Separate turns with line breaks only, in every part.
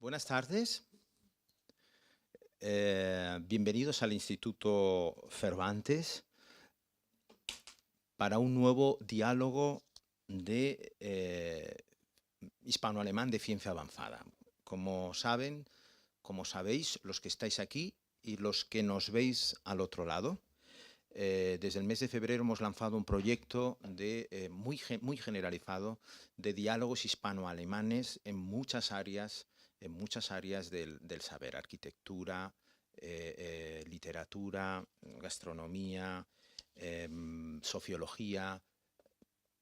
Buenas tardes. Bienvenidos al Instituto Cervantes para un nuevo diálogo de hispano-alemán de ciencia avanzada. Como sabéis, los que estáis aquí y los que nos veis al otro lado, desde el mes de febrero hemos lanzado un proyecto muy generalizado de diálogos hispano-alemanes en muchas áreas del saber: arquitectura, literatura, gastronomía, sociología,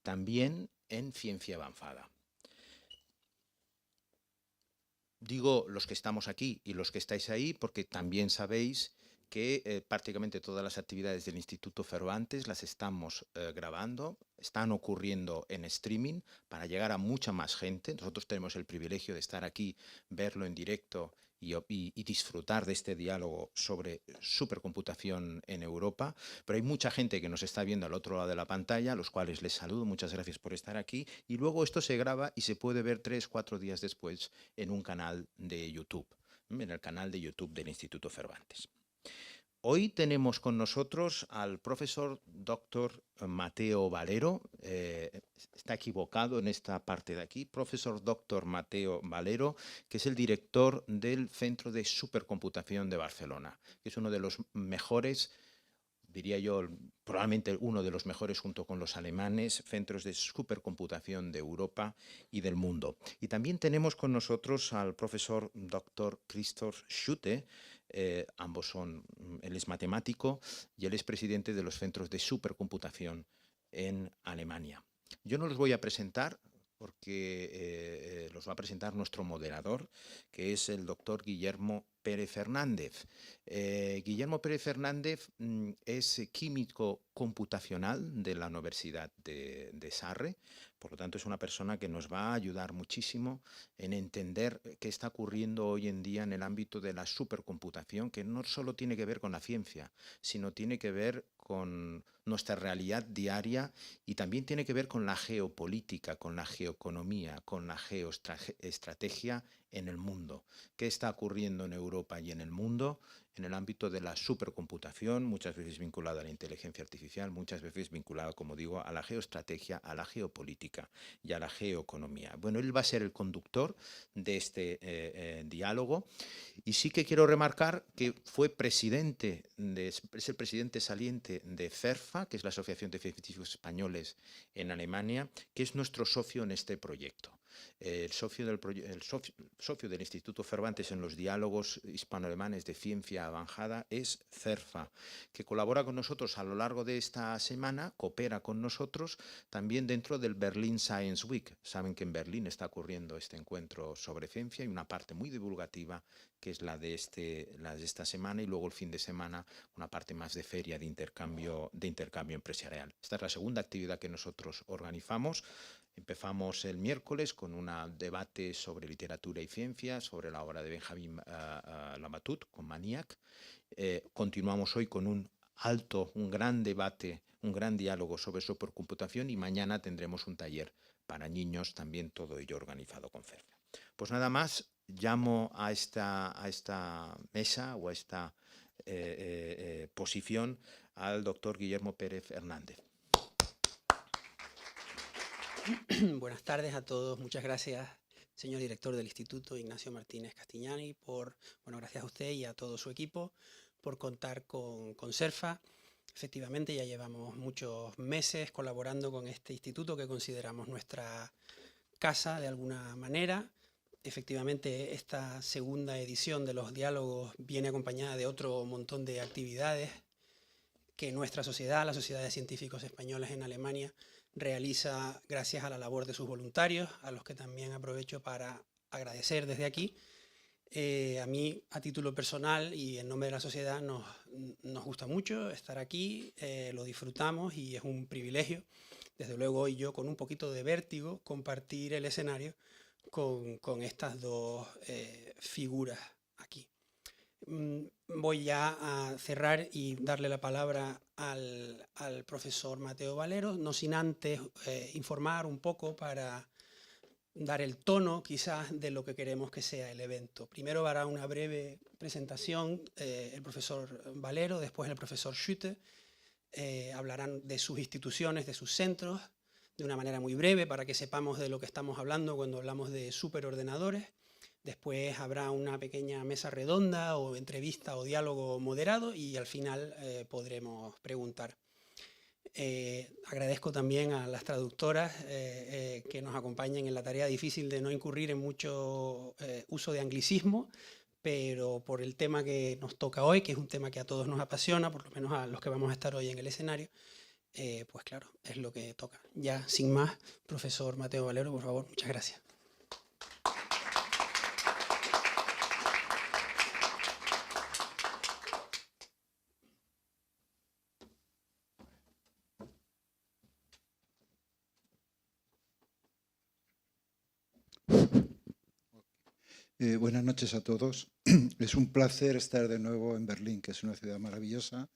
también en ciencia avanzada. Digo los que estamos aquí y los que estáis ahí porque también sabéis que prácticamente todas las actividades del Instituto Cervantes las estamos grabando, están ocurriendo en streaming para llegar a mucha más gente. Nosotros tenemos el privilegio de estar aquí, verlo en directo y disfrutar de este diálogo sobre supercomputación en Europa, pero hay mucha gente que nos está viendo al otro lado de la pantalla, a los cuales les saludo, muchas gracias por estar aquí, y luego esto se graba y se puede ver 3-4 días después en un canal de YouTube, en el canal de YouTube del Instituto Cervantes. Hoy tenemos con nosotros al profesor doctor Mateo Valero. Está equivocado en esta parte de aquí. Profesor doctor Mateo Valero, que es el director del Centro de Supercomputación de Barcelona, que es uno de los mejores, diría yo, probablemente uno de los mejores junto con los alemanes, centros de supercomputación de Europa y del mundo. Y también tenemos con nosotros al profesor doctor Christoph Schutte. Ambos son, él es matemático y él es presidente de los centros de supercomputación en Alemania. Yo no los voy a presentar porque los va a presentar nuestro moderador, que es el doctor Guillermo Pérez Fernández. Guillermo Pérez Fernández es químico computacional de la Universidad de Sarre, por lo tanto es una persona que nos va a ayudar muchísimo en entender qué está ocurriendo hoy en día en el ámbito de la supercomputación, que no solo tiene que ver con la ciencia, sino tiene que ver con nuestra realidad diaria y también tiene que ver con la geopolítica, con la geoeconomía, con la geoestrategia en el mundo. ¿Qué está ocurriendo en Europa y en el mundo en el ámbito de la supercomputación, muchas veces vinculada a la inteligencia artificial, muchas veces vinculada, como digo, a la geoestrategia, a la geopolítica y a la geoeconomía? Bueno, él va a ser el conductor de este diálogo, y sí que quiero remarcar que es el presidente saliente de CERFA, que es la Asociación de Científicos Españoles en Alemania, que es nuestro socio en este proyecto. El socio del Instituto Cervantes en los diálogos hispano-alemanes de ciencia avanzada es CERFA, que colabora con nosotros a lo largo de esta semana, coopera con nosotros también dentro del Berlin Science Week. Saben que en Berlín está ocurriendo este encuentro sobre ciencia y una parte muy divulgativa que es la de esta semana, y luego el fin de semana una parte más de feria de intercambio empresarial. Esta es la segunda actividad que nosotros organizamos. Empezamos el miércoles con un debate sobre literatura y ciencia, sobre la obra de Benjamin Lamatut, con Maniac. Continuamos hoy con un gran debate, un gran diálogo sobre supercomputación, y mañana tendremos un taller para niños, también todo ello organizado con CERFA. Pues nada más, llamo a esta mesa o a esta posición al doctor Guillermo Pérez Hernández.
Buenas tardes a todos. Muchas gracias, señor director del Instituto, Ignacio Martínez Castignani, gracias a usted y a todo su equipo por contar con CERFA. Efectivamente, ya llevamos muchos meses colaborando con este instituto que consideramos nuestra casa de alguna manera. Efectivamente, esta segunda edición de los diálogos viene acompañada de otro montón de actividades que nuestra sociedad, la Sociedad de Científicos Españoles en Alemania, realiza gracias a la labor de sus voluntarios, a los que también aprovecho para agradecer desde aquí. A mí, a título personal y en nombre de la sociedad, nos gusta mucho estar aquí, lo disfrutamos y es un privilegio. Desde luego hoy yo, con un poquito de vértigo, compartir el escenario con estas dos figuras aquí. Voy ya a cerrar y darle la palabra al profesor Mateo Valero, no sin antes informar un poco para dar el tono quizás de lo que queremos que sea el evento. Primero hará una breve presentación el profesor Valero, después el profesor Schütte. Hablarán de sus instituciones, de sus centros, de una manera muy breve para que sepamos de lo que estamos hablando cuando hablamos de superordenadores. Después habrá una pequeña mesa redonda o entrevista o diálogo moderado y al final podremos preguntar. Agradezco también a las traductoras que nos acompañen en la tarea difícil de no incurrir en mucho uso de anglicismo, pero por el tema que nos toca hoy, que es un tema que a todos nos apasiona, por lo menos a los que vamos a estar hoy en el escenario, pues claro, es lo que toca. Ya, sin más, profesor Mateo Valero, por favor, muchas gracias.
Buenas noches a todos. Es un placer estar de nuevo en Berlín, que es una ciudad maravillosa.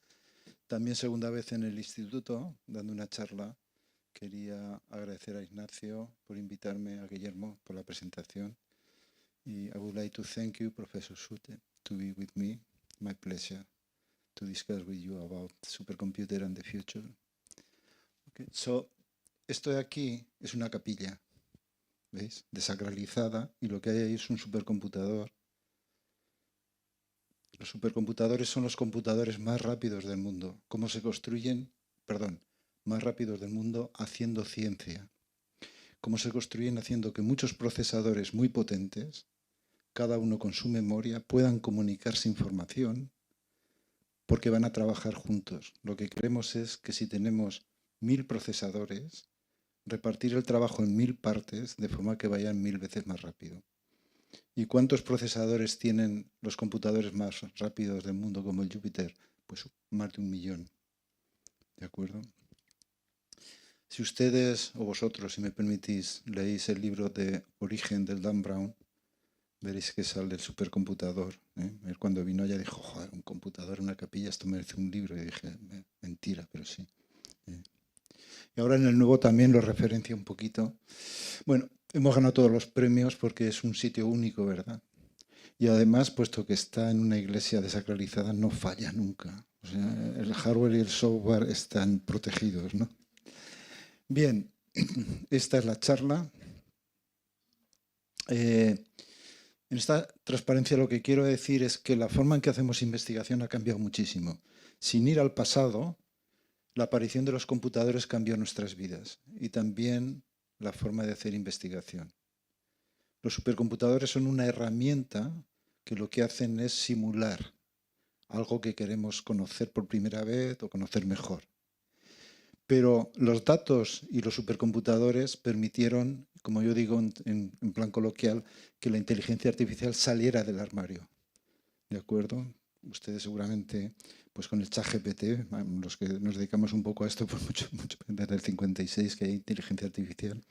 También segunda vez en el instituto, dando una charla. Quería agradecer a Ignacio por invitarme, a Guillermo por la presentación. Y I would like to thank you, Professor Schütte, to be with me. My pleasure to discuss with you about supercomputer and the future. Okay. So, esto de aquí es una capilla. ¿Veis? Desacralizada, y lo que hay ahí es un supercomputador. Los supercomputadores son los computadores más rápidos del mundo. ¿Cómo se construyen? Perdón, más rápidos del mundo haciendo ciencia. ¿Cómo se construyen? Haciendo que muchos procesadores muy potentes, cada uno con su memoria, puedan comunicarse información porque van a trabajar juntos. Lo que queremos es que si tenemos 1000 procesadores, repartir el trabajo en 1000 partes de forma que vayan 1000 veces más rápido. ¿Y cuántos procesadores tienen los computadores más rápidos del mundo como el Júpiter? Pues más de 1 millón. ¿De acuerdo? Si ustedes, o vosotros, si me permitís, leéis el libro de Origen del Dan Brown, veréis que sale el supercomputador. Él cuando vino ya dijo, joder, un computador en una capilla, esto merece un libro. Y dije, mentira, pero sí. Y ahora en el nuevo también lo referencia un poquito. Bueno, hemos ganado todos los premios porque es un sitio único, ¿verdad? Y además, puesto que está en una iglesia desacralizada, no falla nunca. O sea, el hardware y el software están protegidos, ¿no? Bien, esta es la charla. En esta transparencia lo que quiero decir es que la forma en que hacemos investigación ha cambiado muchísimo. Sin ir al pasado, la aparición de los computadores cambió nuestras vidas y también la forma de hacer investigación. Los supercomputadores son una herramienta que lo que hacen es simular algo que queremos conocer por primera vez o conocer mejor. Pero los datos y los supercomputadores permitieron, como yo digo en plan coloquial, que la inteligencia artificial saliera del armario. ¿De acuerdo? Ustedes seguramente, pues con el ChatGPT, los que nos dedicamos un poco a esto, pues mucho desde el 56 que hay inteligencia artificial.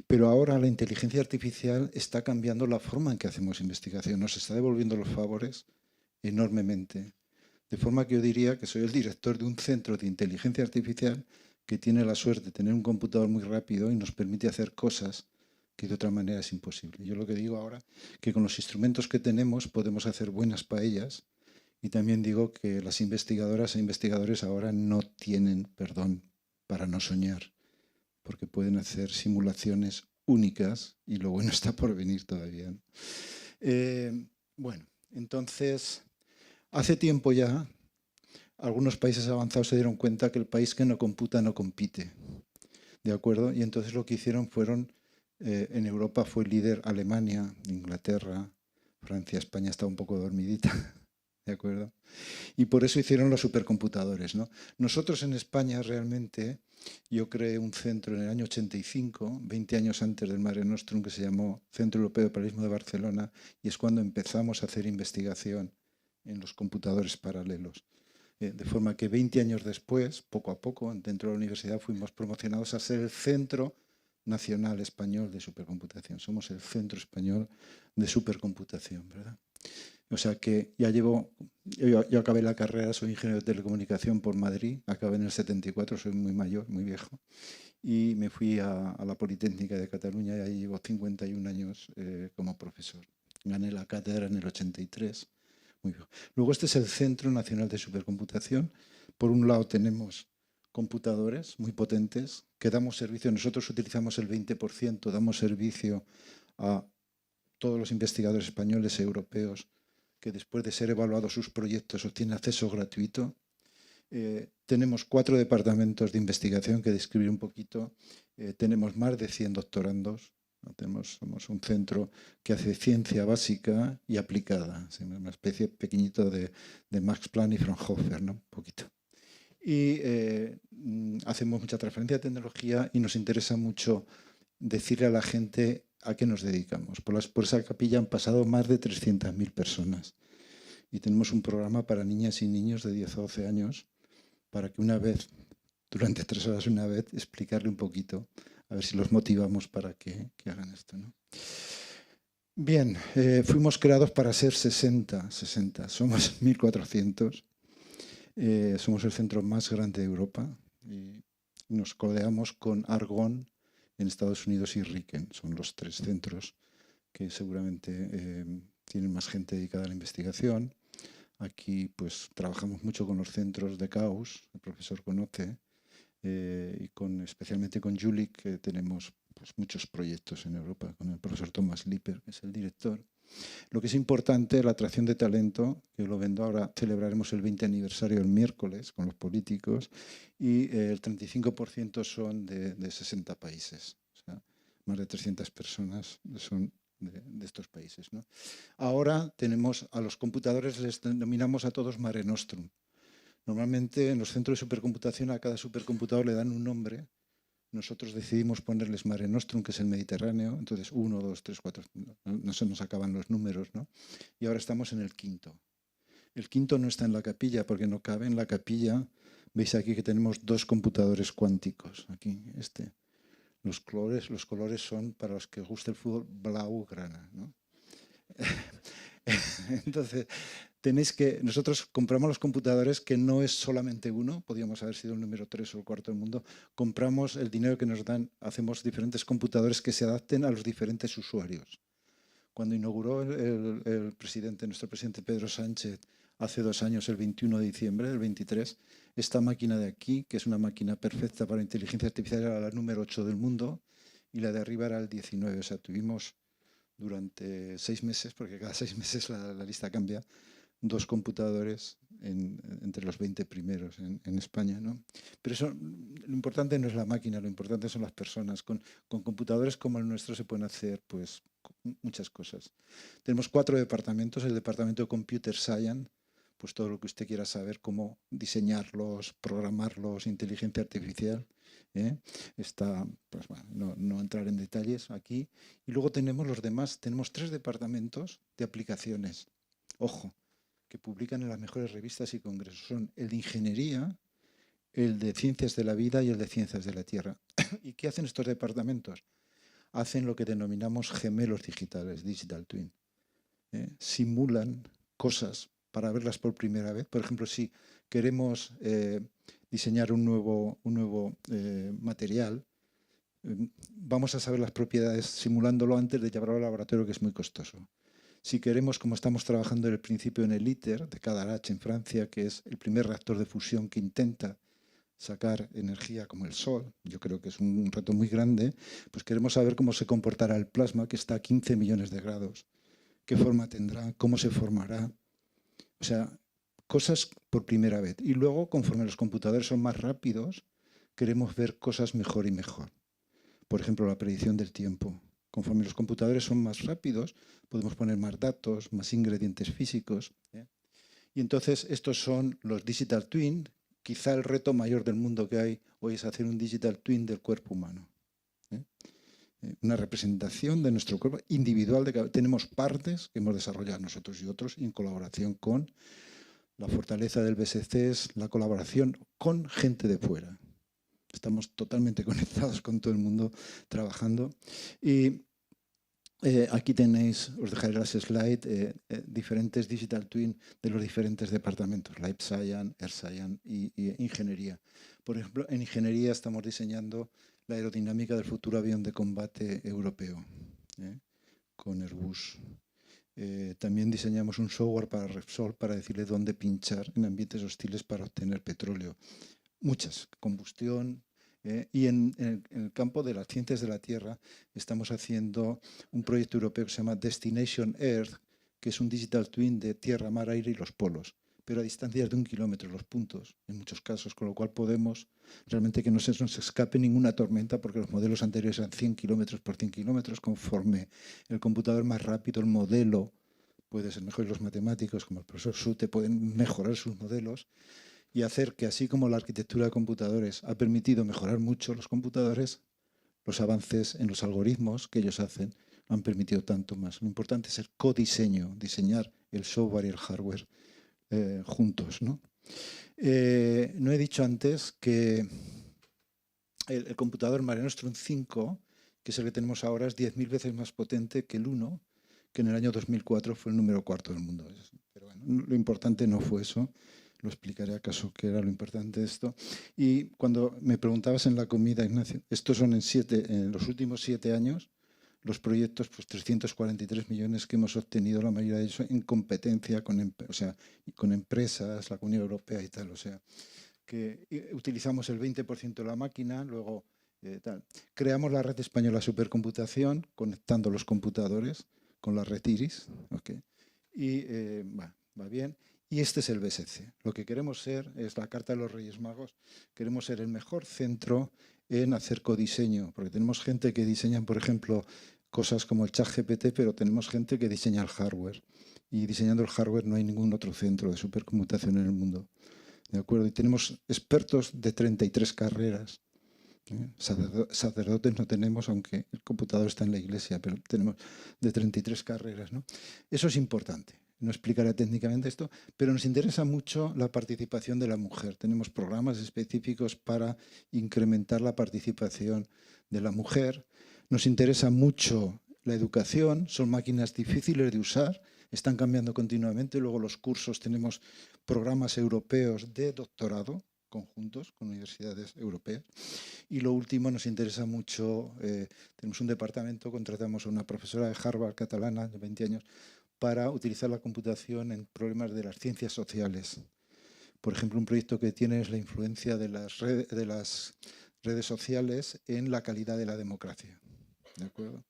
Pero ahora la inteligencia artificial está cambiando la forma en que hacemos investigación, nos está devolviendo los favores enormemente. De forma que yo diría que soy el director de un centro de inteligencia artificial que tiene la suerte de tener un computador muy rápido y nos permite hacer cosas que de otra manera es imposible. Yo lo que digo ahora que con los instrumentos que tenemos podemos hacer buenas paellas, y también digo que las investigadoras e investigadores ahora no tienen perdón para no soñar, porque pueden hacer simulaciones únicas y lo bueno está por venir todavía, ¿no? Bueno, entonces, hace tiempo ya, algunos países avanzados se dieron cuenta que el país que no computa no compite, ¿de acuerdo? Y entonces lo que hicieron fueron, en Europa fue líder Alemania, Inglaterra, Francia, España está un poco dormidita, ¿de acuerdo? Y por eso hicieron los supercomputadores, ¿no? Nosotros en España realmente, yo creé un centro en el año 85, 20 años antes del Mare Nostrum, que se llamó Centro Europeo de Paralelismo de Barcelona, y es cuando empezamos a hacer investigación en los computadores paralelos. De forma que 20 años después, poco a poco, dentro de la universidad fuimos promocionados a ser el Centro Nacional Español de Supercomputación. Somos el Centro Español de Supercomputación, ¿verdad? O sea que ya yo acabé la carrera, soy ingeniero de telecomunicación por Madrid, acabé en el 74, soy muy mayor, muy viejo, y me fui a la Politécnica de Cataluña y ahí llevo 51 años como profesor. Gané la cátedra en el 83. Muy bien. Luego este es el Centro Nacional de Supercomputación. Por un lado tenemos computadores muy potentes que damos servicio. Nosotros utilizamos el 20%, damos servicio a todos los investigadores españoles e europeos que después de ser evaluados sus proyectos obtienen acceso gratuito. Tenemos 4 departamentos de investigación que describir un poquito. Tenemos más de 100 doctorandos. Somos un centro que hace ciencia básica y aplicada, una especie pequeñito de Max Planck y Fraunhofer, ¿no? Un poquito. Y hacemos mucha transferencia de tecnología y nos interesa mucho decirle a la gente a qué nos dedicamos. Por esa capilla han pasado más de 300.000 personas y tenemos un programa para niñas y niños de 10 a 12 años para que durante 3 horas una vez, explicarle un poquito, a ver si los motivamos para que hagan esto, ¿no? Bien, fuimos creados para ser 60, somos 1.400, somos el centro más grande de Europa y nos codeamos con Argonne en Estados Unidos y RIKEN, son los 3 centros que seguramente tienen más gente dedicada a la investigación. Aquí pues trabajamos mucho con los centros de CAUS, el profesor conoce, y especialmente con Jülich, que tenemos pues, muchos proyectos en Europa, con el profesor Thomas Lipper, que es el director. Lo que es importante, la atracción de talento, que lo vendo ahora, celebraremos el 20 aniversario el miércoles con los políticos, y el 35% son de 60 países, o sea, más de 300 personas son de estos países, ¿no? Ahora tenemos a los computadores, les denominamos a todos Mare Nostrum. Normalmente en los centros de supercomputación a cada supercomputador le dan un nombre. Nosotros decidimos ponerles Mare Nostrum, que es el Mediterráneo. Entonces 1, 2, 3, 4, no se nos acaban los números, ¿no? Y ahora estamos en el 5. El 5 no está en la capilla porque no cabe en la capilla. Veis aquí que tenemos 2 computadores cuánticos. Aquí, Los colores son, para los que os guste el fútbol, blaugrana, ¿no? Entonces, nosotros compramos los computadores que no es solamente uno, podríamos haber sido el número 3 o el 4 del mundo, compramos el dinero que nos dan, hacemos diferentes computadores que se adapten a los diferentes usuarios. Cuando inauguró nuestro presidente Pedro Sánchez, hace 2 años, el 21 de diciembre del 23, esta máquina de aquí, que es una máquina perfecta para inteligencia artificial, era la número 8 del mundo y la de arriba era el 19. O sea, tuvimos durante 6 meses, porque cada 6 meses la lista cambia, 2 computadores entre los 20 primeros en España, ¿no? Pero eso, lo importante no es la máquina, lo importante son las personas. Con computadores como el nuestro se pueden hacer pues, muchas cosas. Tenemos 4 departamentos. El departamento de Computer Science, pues todo lo que usted quiera saber, cómo diseñarlos, programarlos, inteligencia artificial. Pues bueno, no entrar en detalles aquí. Y luego tenemos los demás, tenemos 3 departamentos de aplicaciones. Ojo, que publican en las mejores revistas y congresos. Son el de ingeniería, el de ciencias de la vida y el de ciencias de la tierra. ¿Y qué hacen estos departamentos? Hacen lo que denominamos gemelos digitales, digital twin. Simulan cosas para verlas por primera vez. Por ejemplo, si queremos diseñar un nuevo material, vamos a saber las propiedades simulándolo antes de llevarlo al laboratorio, que es muy costoso. Si queremos, como estamos trabajando en el principio en el ITER de Cadarache en Francia, que es el primer reactor de fusión que intenta sacar energía como el Sol, yo creo que es un reto muy grande, pues queremos saber cómo se comportará el plasma, que está a 15 millones de grados, qué forma tendrá, cómo se formará. O sea, cosas por primera vez. Y luego, conforme los computadores son más rápidos, queremos ver cosas mejor y mejor. Por ejemplo, la predicción del tiempo. Conforme los computadores son más rápidos, podemos poner más datos, más ingredientes físicos. Y entonces estos son los digital twin. Quizá el reto mayor del mundo que hay hoy es hacer un digital twin del cuerpo humano. Una representación de nuestro cuerpo individual. Tenemos partes que hemos desarrollado nosotros y otros en colaboración con la fortaleza del BSC, es la colaboración con gente de fuera. Estamos totalmente conectados con todo el mundo trabajando. Y Aquí tenéis, os dejaré las slides, diferentes digital twin de los diferentes departamentos, Life Science, Earth Science y Ingeniería. Por ejemplo, en Ingeniería estamos diseñando la aerodinámica del futuro avión de combate europeo, con Airbus. También diseñamos un software para Repsol para decirle dónde pinchar en ambientes hostiles para obtener petróleo. Muchas, combustión. Y en el campo de las ciencias de la Tierra estamos haciendo un proyecto europeo que se llama Destination Earth, que es un digital twin de tierra, mar, aire y los polos, pero a distancias de 1 kilómetro los puntos, en muchos casos, con lo cual podemos realmente que no se nos escape ninguna tormenta, porque los modelos anteriores eran 100 kilómetros por 100 kilómetros. Conforme el computador más rápido, el modelo puede ser mejor, y los matemáticos, como el profesor Sute, pueden mejorar sus modelos y hacer que, así como la arquitectura de computadores ha permitido mejorar mucho los computadores, los avances en los algoritmos que ellos hacen han permitido tanto más. Lo importante es el codiseño, diseñar el software y el hardware juntos, ¿no? No he dicho antes que el computador Mare Nostrum 5, que es el que tenemos ahora, es 10.000 veces más potente que el 1, que en el año 2004 fue el número 4 del mundo. Pero bueno, lo importante no fue eso. Lo explicaré acaso qué era lo importante de esto. Y cuando me preguntabas en la comida, Ignacio, estos son en los últimos 7 años, los proyectos, pues 343 millones que hemos obtenido, la mayoría de ellos en competencia con empresas, la Unión Europea y tal. O sea, que utilizamos el 20% de la máquina, luego tal. Creamos la red española de supercomputación, conectando los computadores con la red Iris. ¿Okay? Y va bien. Y este es el BSC. Lo que queremos ser, es la Carta de los Reyes Magos, queremos ser el mejor centro en hacer codiseño, porque tenemos gente que diseña, por ejemplo, cosas como el ChatGPT, pero tenemos gente que diseña el hardware. Y diseñando el hardware no hay ningún otro centro de supercomputación en el mundo. ¿De acuerdo? Y tenemos expertos de 33 carreras. Sacerdotes no tenemos, aunque el computador está en la iglesia, pero tenemos de 33 carreras, ¿no? Eso es importante. No explicaré técnicamente esto, pero nos interesa mucho la participación de la mujer. Tenemos programas específicos para incrementar la participación de la mujer. Nos interesa mucho la educación, son máquinas difíciles de usar, están cambiando continuamente. Luego los cursos, tenemos programas europeos de doctorado conjuntos con universidades europeas. Y lo último, nos interesa mucho, tenemos un departamento, contratamos a una profesora de Harvard catalana de 20 años para utilizar la computación en problemas de las ciencias sociales. Por ejemplo, un proyecto que tiene es la influencia de las redes sociales en la calidad de la democracia. ¿De acuerdo?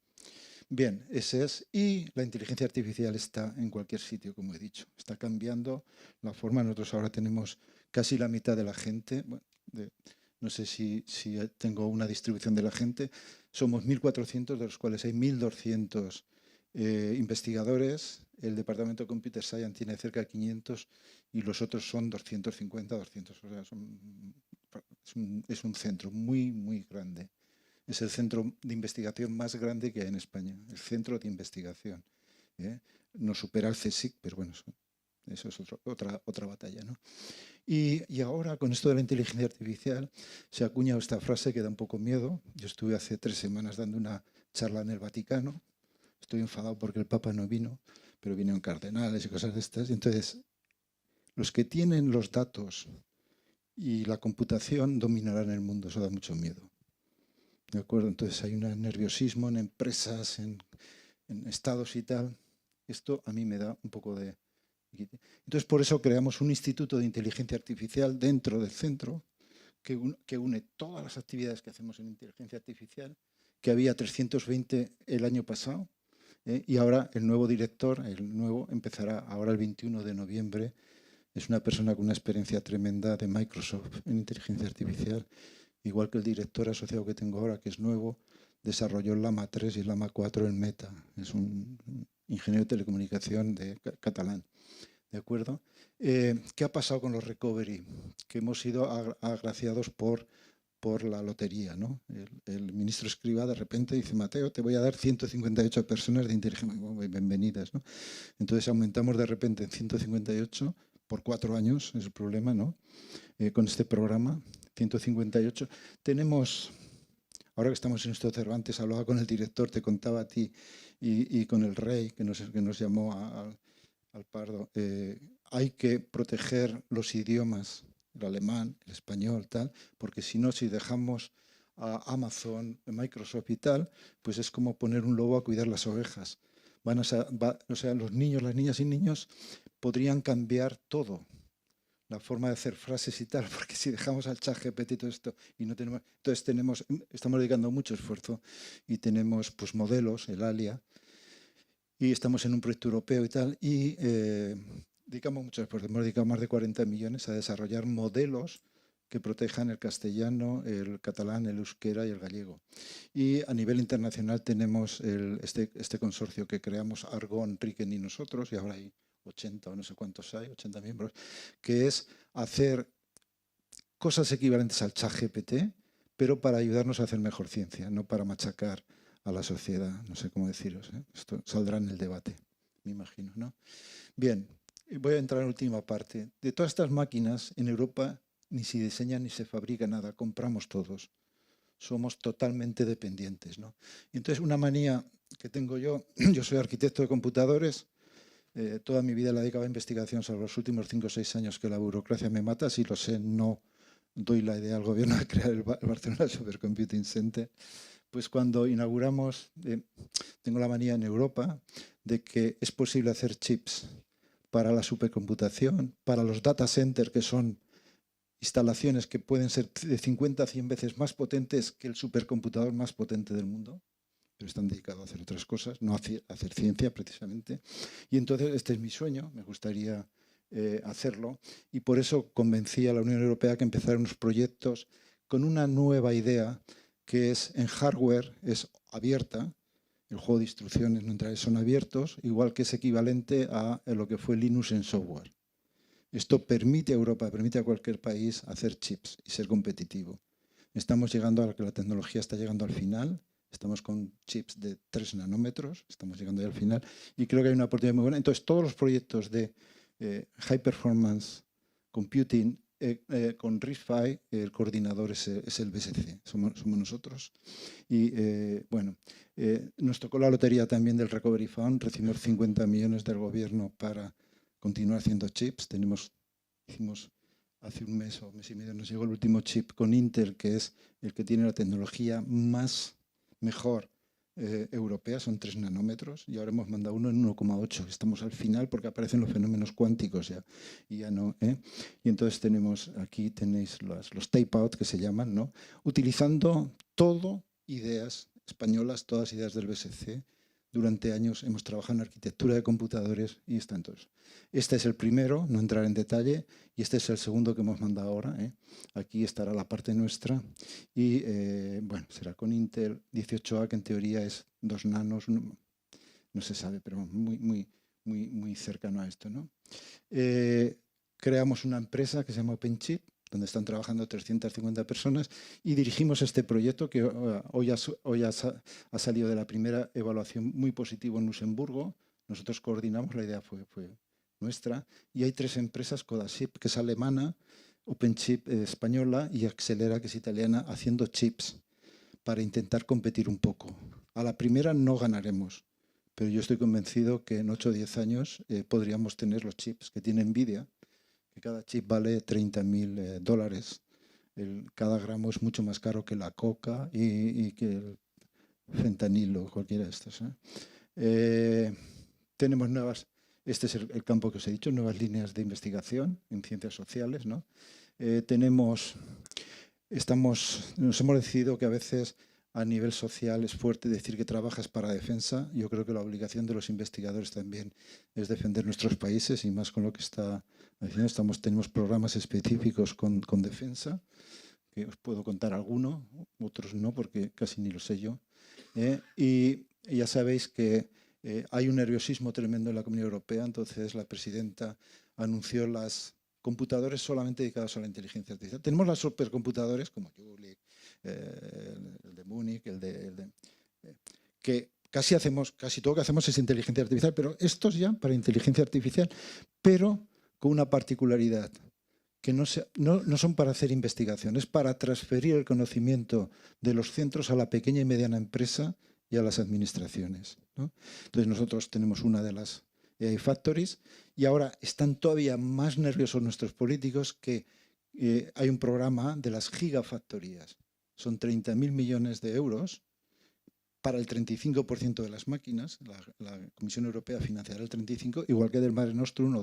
Bien, ese es. Y la inteligencia artificial está en cualquier sitio, como he dicho. Está cambiando la forma. Nosotros ahora tenemos casi la mitad de la gente. Bueno, no sé si tengo una distribución de la gente. Somos 1.400, de los cuales hay 1.200 investigadores. El departamento de Computer Science tiene cerca de 500 y los otros son 250, 200. O sea, es un centro muy, muy grande. Es el centro de investigación más grande que hay en España, el centro de investigación. No supera el CSIC, pero bueno, eso es otra batalla, ¿no? Y ahora, con esto de la inteligencia artificial, se ha acuñado esta frase que da un poco miedo. Yo estuve hace 3 semanas dando una charla en el Vaticano. Estoy enfadado porque el Papa no vino, pero vinieron cardenales y cosas de estas. Y entonces, los que tienen los datos y la computación dominarán el mundo. Eso da mucho miedo. ¿De acuerdo? Entonces hay un nerviosismo en empresas, en estados y tal. Esto a mí me da un poco de... Entonces por eso creamos un instituto de inteligencia artificial dentro del centro que une todas las actividades que hacemos en inteligencia artificial, que había 320 el año pasado, y ahora el nuevo director, empezará ahora el 21 de noviembre. Es una persona con una experiencia tremenda de Microsoft en inteligencia artificial. Igual que el director asociado que tengo ahora, que es nuevo, desarrolló el Llama 3 y el Llama 4 en Meta. Es un ingeniero de telecomunicación catalán. ¿De acuerdo? ¿Qué ha pasado con los recovery? Que hemos sido agraciados por la lotería, ¿no? El ministro Escrivá de repente dice: Mateo, te voy a dar 158 personas de inteligencia. Bienvenidas, ¿no? Entonces aumentamos de repente en 158 por 4 años, es el problema, ¿no? Con este programa. 158. ahora que estamos en el Instituto Cervantes, hablaba con el director, te contaba a ti, y con el rey que nos llamó al Pardo. Hay que proteger los idiomas, el alemán, el español, tal, porque si no, si dejamos a Amazon, Microsoft y tal, pues es como poner un lobo a cuidar las ovejas. O sea, los niños, las niñas y niños podrían cambiar todo, la forma de hacer frases y tal, porque si dejamos al ChatGPT y todo esto y no tenemos, entonces estamos dedicando mucho esfuerzo y tenemos pues modelos, el ALIA, y estamos en un proyecto europeo y tal, y dedicamos mucho esfuerzo, hemos dedicado más de 40 millones a desarrollar modelos que protejan el castellano, el catalán, el euskera y el gallego. Y a nivel internacional tenemos este consorcio que creamos, Argonne, Riken y nosotros, y ahora hay 80 o no sé cuántos hay, 80 miembros, que es hacer cosas equivalentes al ChatGPT, pero para ayudarnos a hacer mejor ciencia, no para machacar a la sociedad, no sé cómo deciros, ¿eh? Esto saldrá en el debate, me imagino, ¿no? Bien, voy a entrar en la última parte. De todas estas máquinas, en Europa ni se diseña ni se fabrica nada, compramos todos. Somos totalmente dependientes, ¿no? Y entonces una manía que tengo yo soy arquitecto de computadores, toda mi vida la dedicaba a investigación, salvo los últimos 5 o 6 años que la burocracia me mata, si lo sé, no doy la idea al gobierno de crear el Barcelona Supercomputing Center. Pues cuando inauguramos, tengo la manía en Europa de que es posible hacer chips para la supercomputación, para los data centers, que son instalaciones que pueden ser de 50 a 100 veces más potentes que el supercomputador más potente del mundo, pero están dedicados a hacer otras cosas, no a hacer ciencia precisamente. Y entonces este es mi sueño, me gustaría hacerlo, y por eso convencí a la Unión Europea que empezara unos proyectos con una nueva idea que es en hardware, es abierta, el juego de instrucciones no entraré, son abiertos, igual que es equivalente a lo que fue Linux en software. Esto permite a Europa, permite a cualquier país hacer chips y ser competitivo. Estamos llegando a que la tecnología está llegando al final, estamos con chips de 3 nanómetros, estamos llegando ya al final y creo que hay una oportunidad muy buena. Entonces, todos los proyectos de High Performance Computing con RISC-V, el coordinador es el BSC, somos nosotros. Y bueno, nos tocó la lotería también del Recovery Fund, recibimos 50 millones del gobierno para continuar haciendo chips. Hicimos hace un mes o mes y medio, nos llegó el último chip con Intel, que es el que tiene la tecnología mejor europea, son 3 nanómetros, y ahora hemos mandado uno en 1,8. Estamos al final porque aparecen los fenómenos cuánticos ya, y ya no. Y entonces aquí tenéis los tape-out que se llaman, ¿no? Utilizando todo ideas españolas, todas ideas del BSC. Durante años hemos trabajado en arquitectura de computadores y está entonces. Este es el primero, no entrar en detalle, y este es el segundo que hemos mandado ahora. Aquí estará la parte nuestra y bueno, será con Intel 18A, que en teoría es 2 nanos, no se sabe, pero muy cercano a esto, ¿no? Creamos una empresa que se llama OpenChip, donde están trabajando 350 personas, y dirigimos este proyecto que hoy ha salido de la primera evaluación muy positivo en Luxemburgo. Nosotros coordinamos, la idea fue nuestra, y hay 3 empresas, Codaship, que es alemana, OpenChip española y Accelera, que es italiana, haciendo chips para intentar competir un poco. A la primera no ganaremos, pero yo estoy convencido que en 8 o 10 años podríamos tener los chips que tiene Nvidia, que cada chip vale $30.000. Cada gramo es mucho más caro que la coca y que el fentanilo, cualquiera de estos. Tenemos este es el campo que os he dicho, nuevas líneas de investigación en ciencias sociales, ¿no? Nos hemos decidido que a veces a nivel social es fuerte decir que trabajas para defensa. Yo creo que la obligación de los investigadores también es defender nuestros países, y más con lo que está haciendo. Tenemos programas específicos con defensa, que os puedo contar alguno, otros no, porque casi ni lo sé yo. Y ya sabéis que hay un nerviosismo tremendo en la Comunidad Europea, entonces la presidenta anunció los computadores solamente dedicados a la inteligencia artificial. Tenemos los supercomputadores como Jülich, el de Múnich, que casi todo lo que hacemos es inteligencia artificial, pero estos ya para inteligencia artificial, pero con una particularidad, que no son para hacer investigación, es para transferir el conocimiento de los centros a la pequeña y mediana empresa y a las administraciones, ¿no? Entonces nosotros tenemos una de las AI Factories y ahora están todavía más nerviosos nuestros políticos que hay un programa de las gigafactorías. Son 30.000 millones de euros para el 35% de las máquinas. La Comisión Europea financiará el 35%, igual que del Mare Nostrum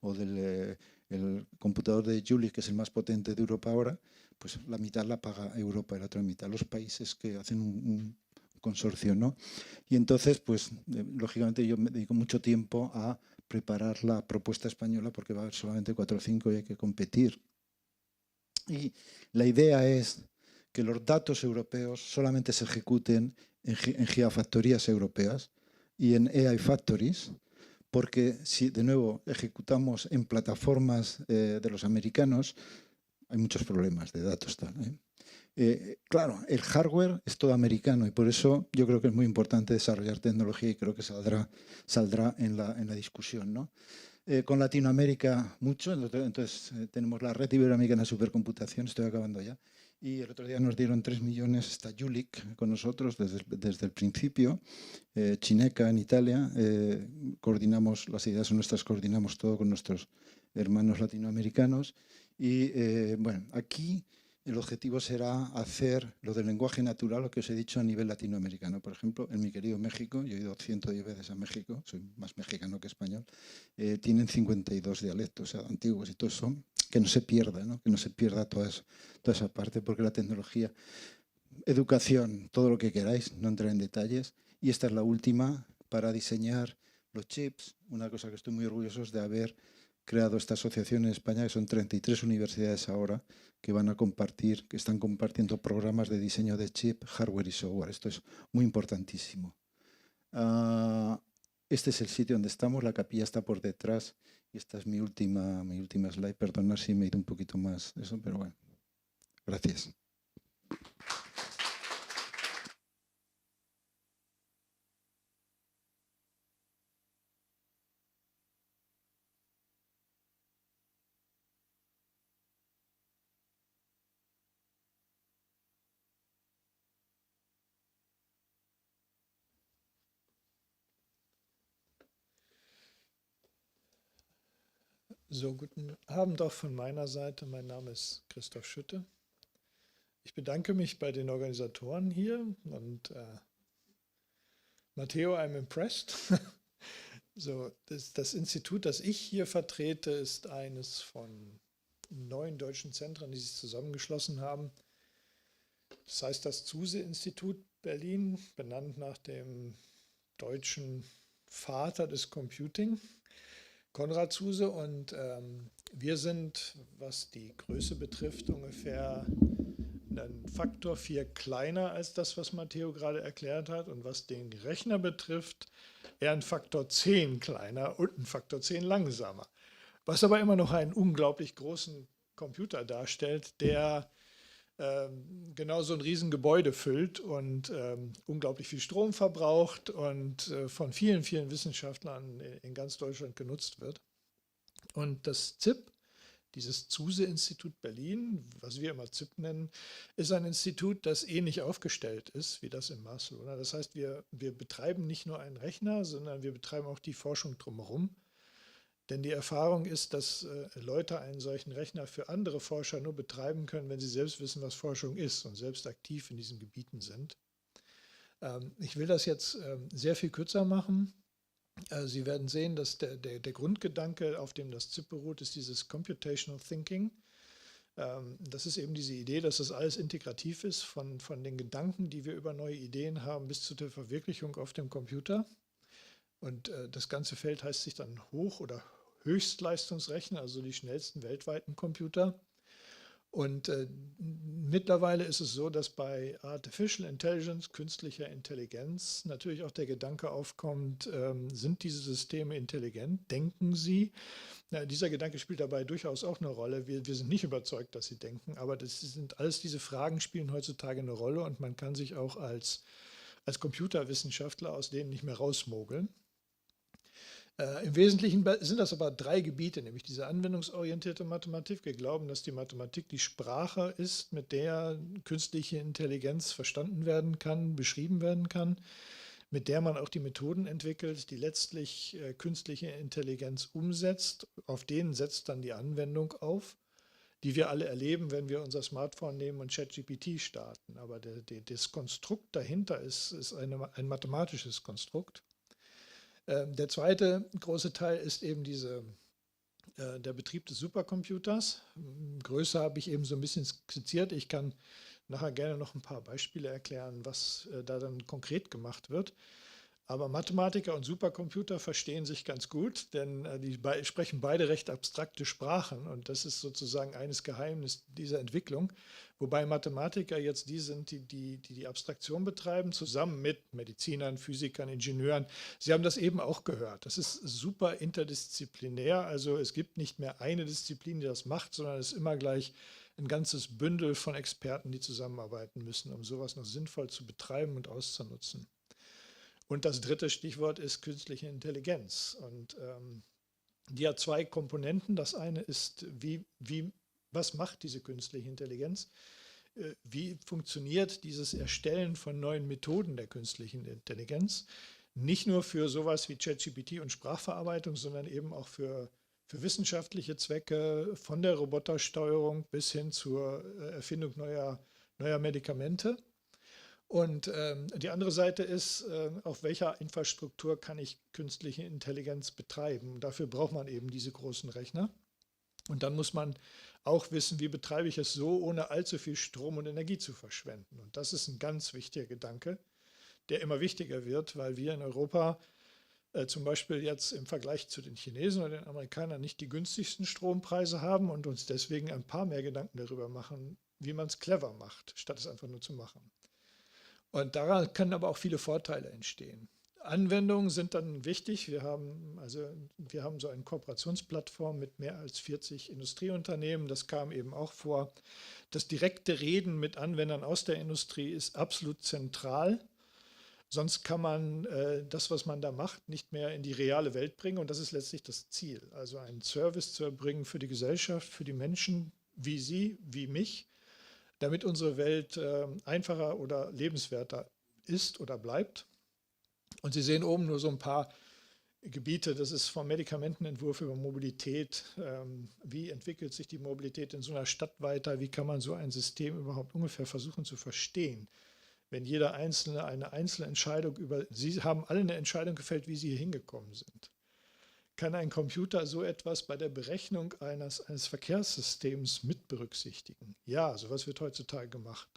o del el computador de Jülich, que es el más potente de Europa ahora, pues la mitad la paga Europa y la otra mitad los países que hacen un consorcio, ¿no? Y entonces, pues, lógicamente yo me dedico mucho tiempo a preparar la propuesta española porque va a haber solamente 4 o 5 y hay que competir. Y la idea es que los datos europeos solamente se ejecuten en gigafactorías europeas y en AI Factories, porque si de nuevo ejecutamos en plataformas de los americanos, hay muchos problemas de datos. Claro, el hardware es todo americano y por eso yo creo que es muy importante desarrollar tecnología y creo que saldrá en la discusión, ¿no? Con Latinoamérica mucho, entonces tenemos la red iberoamericana de supercomputación, estoy acabando ya, y el otro día nos dieron 3 millones, está Jülich con nosotros desde el principio, Chineca en Italia, coordinamos, las ideas son nuestras, coordinamos todo con nuestros hermanos latinoamericanos y bueno, aquí el objetivo será hacer lo del lenguaje natural, lo que os he dicho a nivel latinoamericano. Por ejemplo, en mi querido México, yo he ido 110 veces a México, soy más mexicano que español, tienen 52 dialectos, o sea, antiguos y todo eso, que no se pierda, ¿no? Que no se pierda toda esa parte, porque la tecnología, educación, todo lo que queráis, no entraré en detalles. Y esta es la última para diseñar los chips. Una cosa que estoy muy orgulloso es de haber creado esta asociación en España, que son 33 universidades ahora, que van a compartir, que están compartiendo programas de diseño de chip, hardware y software. Esto es muy importantísimo. Este es el sitio donde estamos, la capilla está por detrás y esta es mi última slide. Perdonad si me he ido un poquito más eso, pero bueno, gracias.
So, guten Abend auch von meiner Seite. Mein Name ist Christoph Schütte. Ich bedanke mich bei den Organisatoren hier und Matteo, I'm impressed. So, das Institut, das ich hier vertrete, ist eines von 9 deutschen Zentren, die sich zusammengeschlossen haben. Das heißt das Zuse-Institut Berlin, benannt nach dem deutschen Vater des Computing, Konrad Zuse, und wir sind, was die Größe betrifft, ungefähr einen Faktor 4 kleiner als das, was Matteo gerade erklärt hat, und was den Rechner betrifft, eher ein Faktor 10 kleiner und ein Faktor 10 langsamer. Was aber immer noch einen unglaublich großen Computer darstellt, der genau so ein Riesengebäude füllt und unglaublich viel Strom verbraucht und von vielen, vielen Wissenschaftlern in ganz Deutschland genutzt wird. Und das ZIP, dieses Zuse-Institut Berlin, was wir immer ZIP nennen, ist ein Institut, das ähnlich aufgestellt ist wie das in Barcelona. Das heißt, wir betreiben nicht nur einen Rechner, sondern wir betreiben auch die Forschung drumherum. Denn die Erfahrung ist, dass Leute einen solchen Rechner für andere Forscher nur betreiben können, wenn sie selbst wissen, was Forschung ist und selbst aktiv in diesen Gebieten sind. Ich will das jetzt sehr viel kürzer machen. Sie werden sehen, dass der Grundgedanke, auf dem das ZIP beruht, ist dieses Computational Thinking. Das ist eben diese Idee, dass das alles integrativ ist, von den Gedanken, die wir über neue Ideen haben, bis zu der Verwirklichung auf dem Computer. Und das ganze Feld heißt sich dann Hoch- oder Höchstleistungsrechner, also die schnellsten weltweiten Computer. Und mittlerweile ist es so, dass bei Artificial Intelligence, künstlicher Intelligenz, natürlich auch der Gedanke aufkommt, sind diese Systeme intelligent? Denken sie? Ja, dieser Gedanke spielt dabei durchaus auch eine Rolle. Wir sind nicht überzeugt, dass sie denken, aber alles diese Fragen spielen heutzutage eine Rolle und man kann sich auch als Computerwissenschaftler aus denen nicht mehr rausmogeln. Im Wesentlichen sind das aber 3 Gebiete, nämlich diese anwendungsorientierte Mathematik. Wir glauben, dass die Mathematik die Sprache ist, mit der künstliche Intelligenz verstanden werden kann, beschrieben werden kann, mit der man auch die Methoden entwickelt, die letztlich künstliche Intelligenz umsetzt. Auf denen setzt dann die Anwendung auf, die wir alle erleben, wenn wir unser Smartphone nehmen und ChatGPT starten. Aber das Konstrukt dahinter ist ein mathematisches Konstrukt. Der zweite große Teil ist eben der Betrieb des Supercomputers. Größe habe ich eben so ein bisschen skizziert. Ich kann nachher gerne noch ein paar Beispiele erklären, was da dann konkret gemacht wird. Aber Mathematiker und Supercomputer verstehen sich ganz gut, denn die sprechen beide recht abstrakte Sprachen und das ist sozusagen eines Geheimnis dieser Entwicklung, wobei Mathematiker jetzt die sind, die Abstraktion betreiben, zusammen mit Medizinern, Physikern, Ingenieuren. Sie haben das eben auch gehört. Das ist super interdisziplinär, also es gibt nicht mehr eine Disziplin, die das macht, sondern es ist immer gleich ein ganzes Bündel von Experten, die zusammenarbeiten müssen, um sowas noch sinnvoll zu betreiben und auszunutzen. Und das dritte Stichwort ist künstliche Intelligenz. Und die hat 2 Komponenten. Das eine ist, was macht diese künstliche Intelligenz? Wie funktioniert dieses Erstellen von neuen Methoden der künstlichen Intelligenz? Nicht nur für sowas wie ChatGPT und Sprachverarbeitung, sondern eben auch für wissenschaftliche Zwecke, von der Robotersteuerung bis hin zur Erfindung neuer Medikamente. Und die andere Seite ist, auf welcher Infrastruktur kann ich künstliche Intelligenz betreiben? Und dafür braucht man eben diese großen Rechner. Und dann muss man auch wissen, wie betreibe ich es so, ohne allzu viel Strom und Energie zu verschwenden. Und das ist ein ganz wichtiger Gedanke, der immer wichtiger wird, weil wir in Europa zum Beispiel jetzt im Vergleich zu den Chinesen oder den Amerikanern nicht die günstigsten Strompreise haben und uns deswegen ein paar mehr Gedanken darüber machen, wie man es clever macht, statt es einfach nur zu machen. Und daran können aber auch viele Vorteile entstehen. Anwendungen sind dann wichtig. Wir haben so eine Kooperationsplattform mit mehr als 40 Industrieunternehmen. Das kam eben auch vor. Das direkte Reden mit Anwendern aus der Industrie ist absolut zentral. Sonst kann man das, was man da macht, nicht mehr in die reale Welt bringen. Und das ist letztlich das Ziel. Also einen Service zu erbringen für die Gesellschaft, für die Menschen wie Sie, wie mich, damit unsere Welt einfacher oder lebenswerter ist oder bleibt. Und Sie sehen oben nur so ein paar Gebiete, das ist vom Medikamentenentwurf über Mobilität, wie entwickelt sich die Mobilität in so einer Stadt weiter, wie kann man so ein System überhaupt ungefähr versuchen zu verstehen. Wenn jeder Einzelne eine einzelne Entscheidung Sie haben alle eine Entscheidung gefällt, wie Sie hier hingekommen sind. Kann ein Computer so etwas bei der Berechnung eines Verkehrssystems mit berücksichtigen? Ja, sowas wird heutzutage gemacht.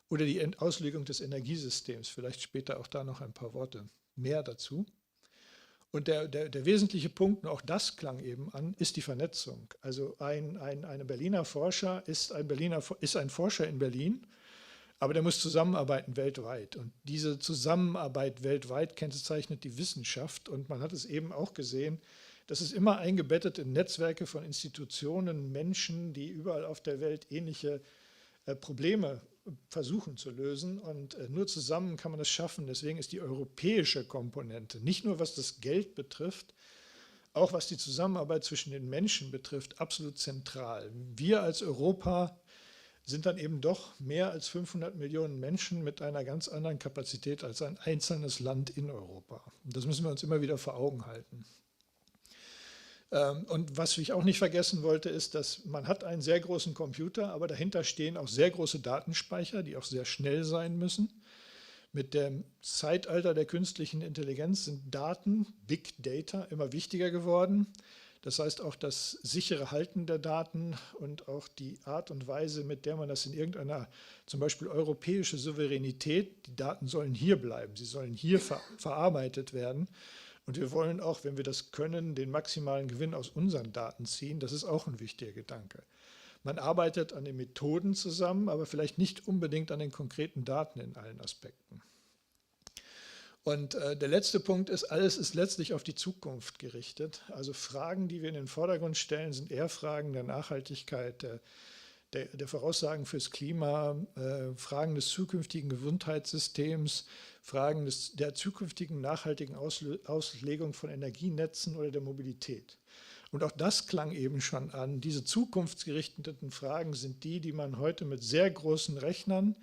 Oder die Auslegung des Energiesystems, vielleicht später auch da noch ein paar Worte mehr dazu. Und der wesentliche Punkt, und auch das klang eben an, ist die Vernetzung. Also ein Berliner Forscher ist ein Forscher in Berlin, aber der muss zusammenarbeiten weltweit. Und diese Zusammenarbeit weltweit kennzeichnet die Wissenschaft. Und man hat es eben auch gesehen, das ist immer eingebettet in Netzwerke von Institutionen, Menschen, die überall auf der Welt ähnliche Probleme versuchen zu lösen. Und nur zusammen kann man das schaffen. Deswegen ist die europäische Komponente, nicht nur was das Geld betrifft, auch was die Zusammenarbeit zwischen den Menschen betrifft, absolut zentral. Wir als Europa sind dann eben doch mehr als 500 Millionen Menschen mit einer ganz anderen Kapazität als ein einzelnes Land in Europa. Und das müssen wir uns immer wieder vor Augen halten. Und was ich auch nicht vergessen wollte, ist, dass man hat einen sehr großen Computer, aber dahinter stehen auch sehr große Datenspeicher, die auch sehr schnell sein müssen. Mit dem Zeitalter der künstlichen Intelligenz sind Daten, Big Data, immer wichtiger geworden. Das heißt, auch das sichere Halten der Daten und auch die Art und Weise, mit der man das in irgendeiner, zum Beispiel europäische Souveränität, die Daten sollen hier bleiben, sie sollen hier verarbeitet werden. Und wir wollen auch, wenn wir das können, den maximalen Gewinn aus unseren Daten ziehen. Das ist auch ein wichtiger Gedanke. Man arbeitet an den Methoden zusammen, aber vielleicht nicht unbedingt an den konkreten Daten in allen Aspekten. Und der letzte Punkt ist, alles ist letztlich auf die Zukunft gerichtet. Also Fragen, die wir in den Vordergrund stellen, sind eher Fragen der Nachhaltigkeit, der Voraussagen fürs Klima, Fragen des zukünftigen Gesundheitssystems, Fragen der zukünftigen nachhaltigen Auslegung von Energienetzen oder der Mobilität. Und auch das klang eben schon an. Diese zukunftsgerichteten Fragen sind die man heute mit sehr großen Rechnern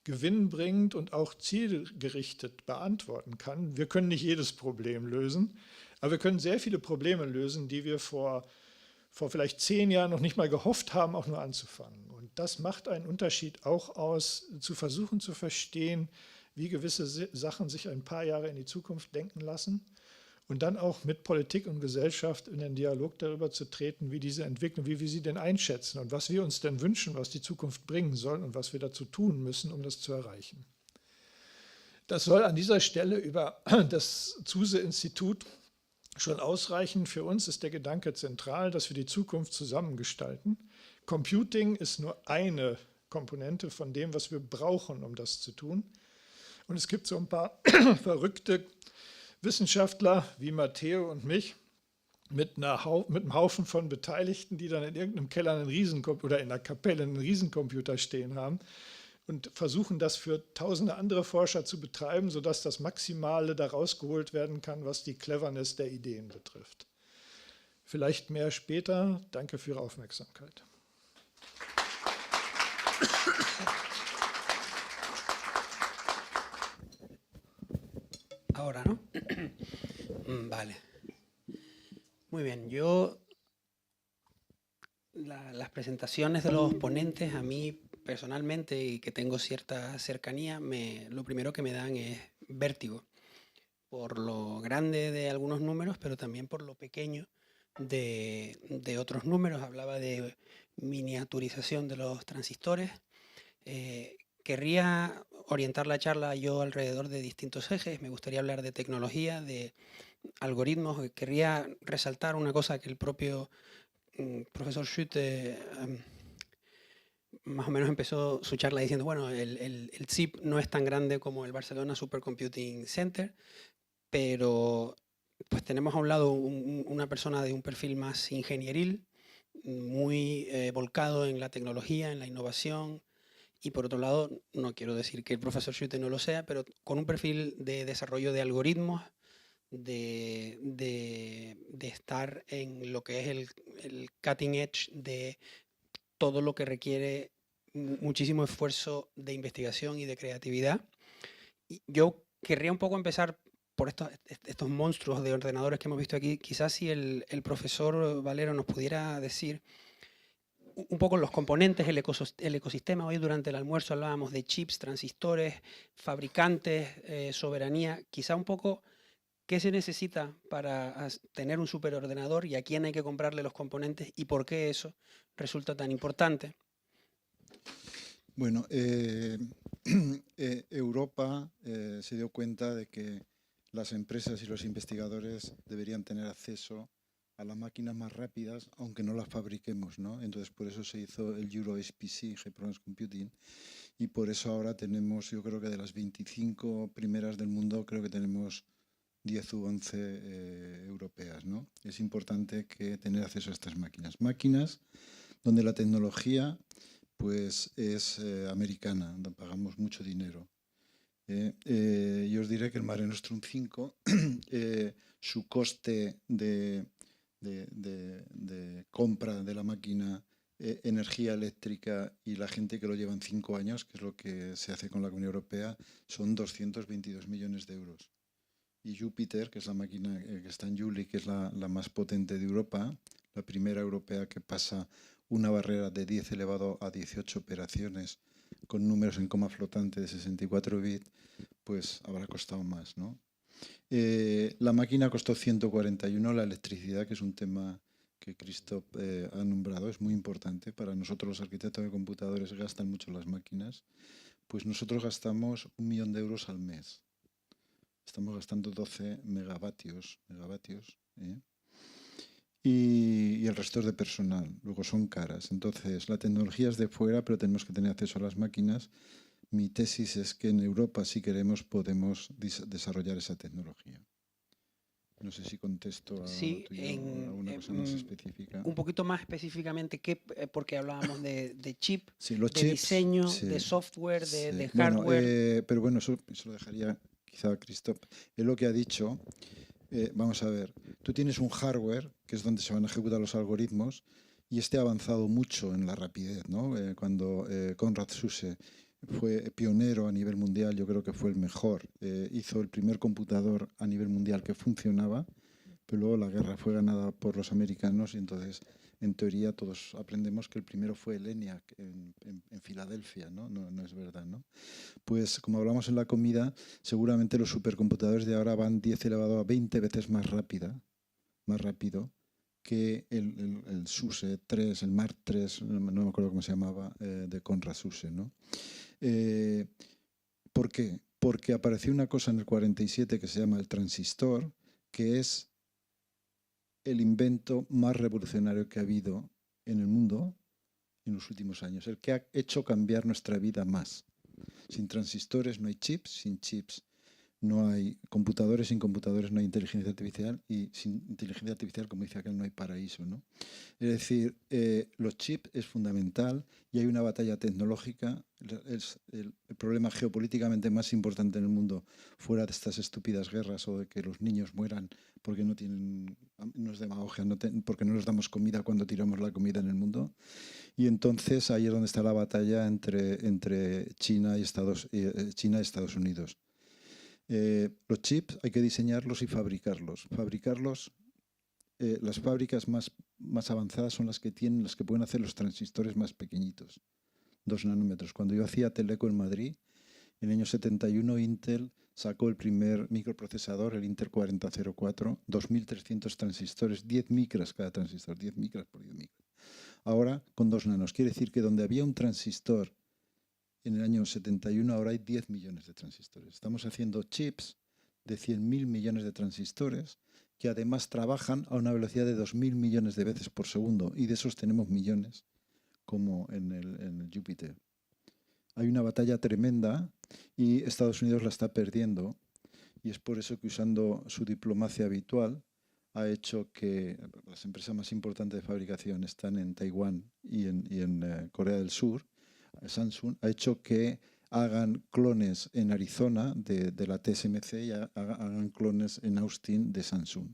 gewinnbringend und auch zielgerichtet beantworten kann. Wir können nicht jedes Problem lösen, aber wir können sehr viele Probleme lösen, die wir vor vielleicht 10 Jahren noch nicht mal gehofft haben, auch nur anzufangen. Und das macht einen Unterschied auch aus, zu versuchen zu verstehen, wie gewisse Sachen sich ein paar Jahre in die Zukunft denken lassen und dann auch mit Politik und Gesellschaft in den Dialog darüber zu treten, wie diese Entwicklung, wie wir sie denn einschätzen und was wir uns denn wünschen, was die Zukunft bringen soll und was wir dazu tun müssen, um das zu erreichen. Das soll an dieser Stelle über das Zuse-Institut schon ausreichen. Für uns ist der Gedanke zentral, dass wir die Zukunft zusammengestalten. Computing ist nur eine Komponente von dem, was wir brauchen, um das zu tun. Und es gibt so ein paar verrückte Wissenschaftler wie Matteo und mich mit einem Haufen von Beteiligten, die dann in irgendeinem Keller oder in einer Kapelle einen Riesencomputer stehen haben und versuchen, das für tausende andere Forscher zu betreiben, sodass das Maximale daraus geholt werden kann, was die Cleverness der Ideen betrifft. Vielleicht mehr später. Danke für Ihre Aufmerksamkeit.
Ahora, ¿no? Vale. Muy bien, las presentaciones de los ponentes, a mí personalmente, y que tengo cierta cercanía, lo primero que me dan es vértigo, por lo grande de algunos números, pero también por lo pequeño de otros números. Hablaba de miniaturización de los transistores. Querría orientar la charla yo alrededor de distintos ejes. Me gustaría hablar de tecnología, de algoritmos. Querría resaltar una cosa que el propio profesor Schütte más o menos empezó su charla diciendo, bueno, el CIP no es tan grande como el Barcelona Supercomputing Center, pero pues tenemos a un lado una persona de un perfil más ingenieril, muy volcado en la tecnología, en la innovación, y por otro lado, no quiero decir que el profesor Schütte no lo sea, pero con un perfil de desarrollo de algoritmos, de estar en lo que es el cutting edge de todo lo que requiere muchísimo esfuerzo de investigación y de creatividad. Y yo querría un poco empezar por estos monstruos de ordenadores que hemos visto aquí. Quizás si el profesor Valero nos pudiera decir un poco los componentes, el ecosistema. Hoy durante el almuerzo hablábamos de chips, transistores, fabricantes, soberanía. Quizá un poco qué se necesita para tener un superordenador y a quién hay que comprarle los componentes y por qué eso resulta tan importante.
Bueno, Europa se dio cuenta de que las empresas y los investigadores deberían tener acceso a las máquinas más rápidas, aunque no las fabriquemos, ¿no? Entonces, por eso se hizo el EuroHPC, GPRONS Computing, y por eso ahora tenemos, yo creo que de las 25 primeras del mundo, creo que tenemos 10 u 11 europeas, ¿no? Es importante que tener acceso a estas máquinas donde la tecnología pues es americana, donde pagamos mucho dinero. Yo os diré que el Mare Nostrum 5, su coste de compra de la máquina, energía eléctrica y la gente que lo lleva en 5 años, que es lo que se hace con la Unión Europea, son 222 millones de euros. Y Jupiter, que es la máquina que está en Juli, que es la más potente de Europa, la primera europea que pasa una barrera de 10 elevado a 18 operaciones con números en coma flotante de 64 bits, pues habrá costado más, ¿no? La máquina costó 141, la electricidad, que es un tema que Christoph ha nombrado, es muy importante. Para nosotros los arquitectos de computadores gastan mucho las máquinas, pues nosotros gastamos 1 millón de euros al mes. Estamos gastando 12 megavatios, y el resto es de personal, luego son caras. Entonces, la tecnología es de fuera, pero tenemos que tener acceso a las máquinas. Mi tesis es que en Europa, si queremos, podemos desarrollar esa tecnología. No sé si contesto a
Sí,
alguna cosa más específica.
un poquito más específicamente, porque hablábamos de chip,
Sí, los
de
chips,
diseño,
sí,
de software,
sí.
de
Bueno,
hardware.
pero bueno, eso lo dejaría quizá a Christoph. Es lo que ha dicho. Vamos a ver, tú tienes un hardware, que es donde se van a ejecutar los algoritmos, y este ha avanzado mucho en la rapidez, ¿no? Cuando Konrad Zuse fue pionero a nivel mundial, yo creo que fue el mejor. Hizo el primer computador a nivel mundial que funcionaba, pero luego la guerra fue ganada por los americanos y entonces, en teoría, todos aprendemos que el primero fue el ENIAC en Filadelfia, ¿no? No es verdad, ¿no? Pues como hablamos en la comida, seguramente los supercomputadores de ahora van 10 elevado a 20 veces más rápido que el SUSE 3, el Mark 3, no me acuerdo cómo se llamaba, de Konrad Zuse, ¿no? ¿Por qué? Porque apareció una cosa en el 47 que se llama el transistor, que es el invento más revolucionario que ha habido en el mundo en los últimos años, el que ha hecho cambiar nuestra vida más. Sin transistores no hay chips, sin chips no hay computadores, sin computadores no hay inteligencia artificial y sin inteligencia artificial, como dice aquel, no hay paraíso, ¿no? Es decir, los chips es fundamental y hay una batalla tecnológica. Es el problema geopolíticamente más importante en el mundo, fuera de estas estúpidas guerras o de que los niños mueran porque no tienen, no es demagogia, porque no les damos comida cuando tiramos la comida en el mundo. Y entonces ahí es donde está la batalla entre China y Estados Unidos. Los chips hay que diseñarlos y fabricarlos. Las fábricas más avanzadas son las que pueden hacer los transistores más pequeñitos, 2 nanómetros. Cuando yo hacía Teleco en Madrid, en el año 71 Intel sacó el primer microprocesador, el Intel 4004, 2300 transistores, 10 micras cada transistor, 10 micras por 10 micras. Ahora con 2 nanos. Quiere decir que donde había un transistor en el año 71, ahora hay 10 millones de transistores. Estamos haciendo chips de 100.000 millones de transistores que además trabajan a una velocidad de 2.000 millones de veces por segundo, y de esos tenemos millones, como en el Júpiter. Hay una batalla tremenda y Estados Unidos la está perdiendo, y es por eso que, usando su diplomacia habitual, ha hecho que las empresas más importantes de fabricación están en Taiwán y en Corea del Sur. Samsung ha hecho que hagan clones en Arizona de la TSMC y hagan clones en Austin de Samsung.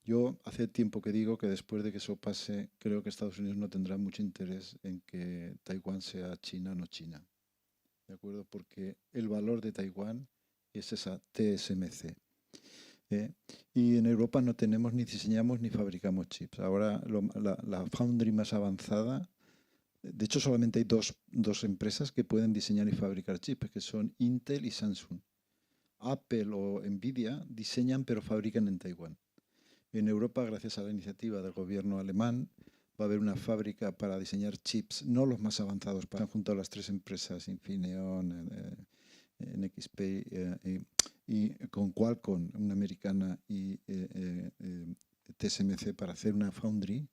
Yo hace tiempo que digo que después de que eso pase, creo que Estados Unidos no tendrá mucho interés en que Taiwán sea China, no China. ¿De acuerdo? Porque el valor de Taiwán es esa TSMC. Y en Europa no tenemos, ni diseñamos, ni fabricamos chips. Ahora la foundry más avanzada, de hecho solamente hay dos empresas que pueden diseñar y fabricar chips, que son Intel y Samsung. Apple o Nvidia diseñan pero fabrican en Taiwán. En Europa, gracias a la iniciativa del gobierno alemán, va a haber una fábrica para diseñar chips, no los más avanzados, para junto a las 3 empresas, Infineon, NXP y con Qualcomm, una americana, y TSMC, para hacer una foundry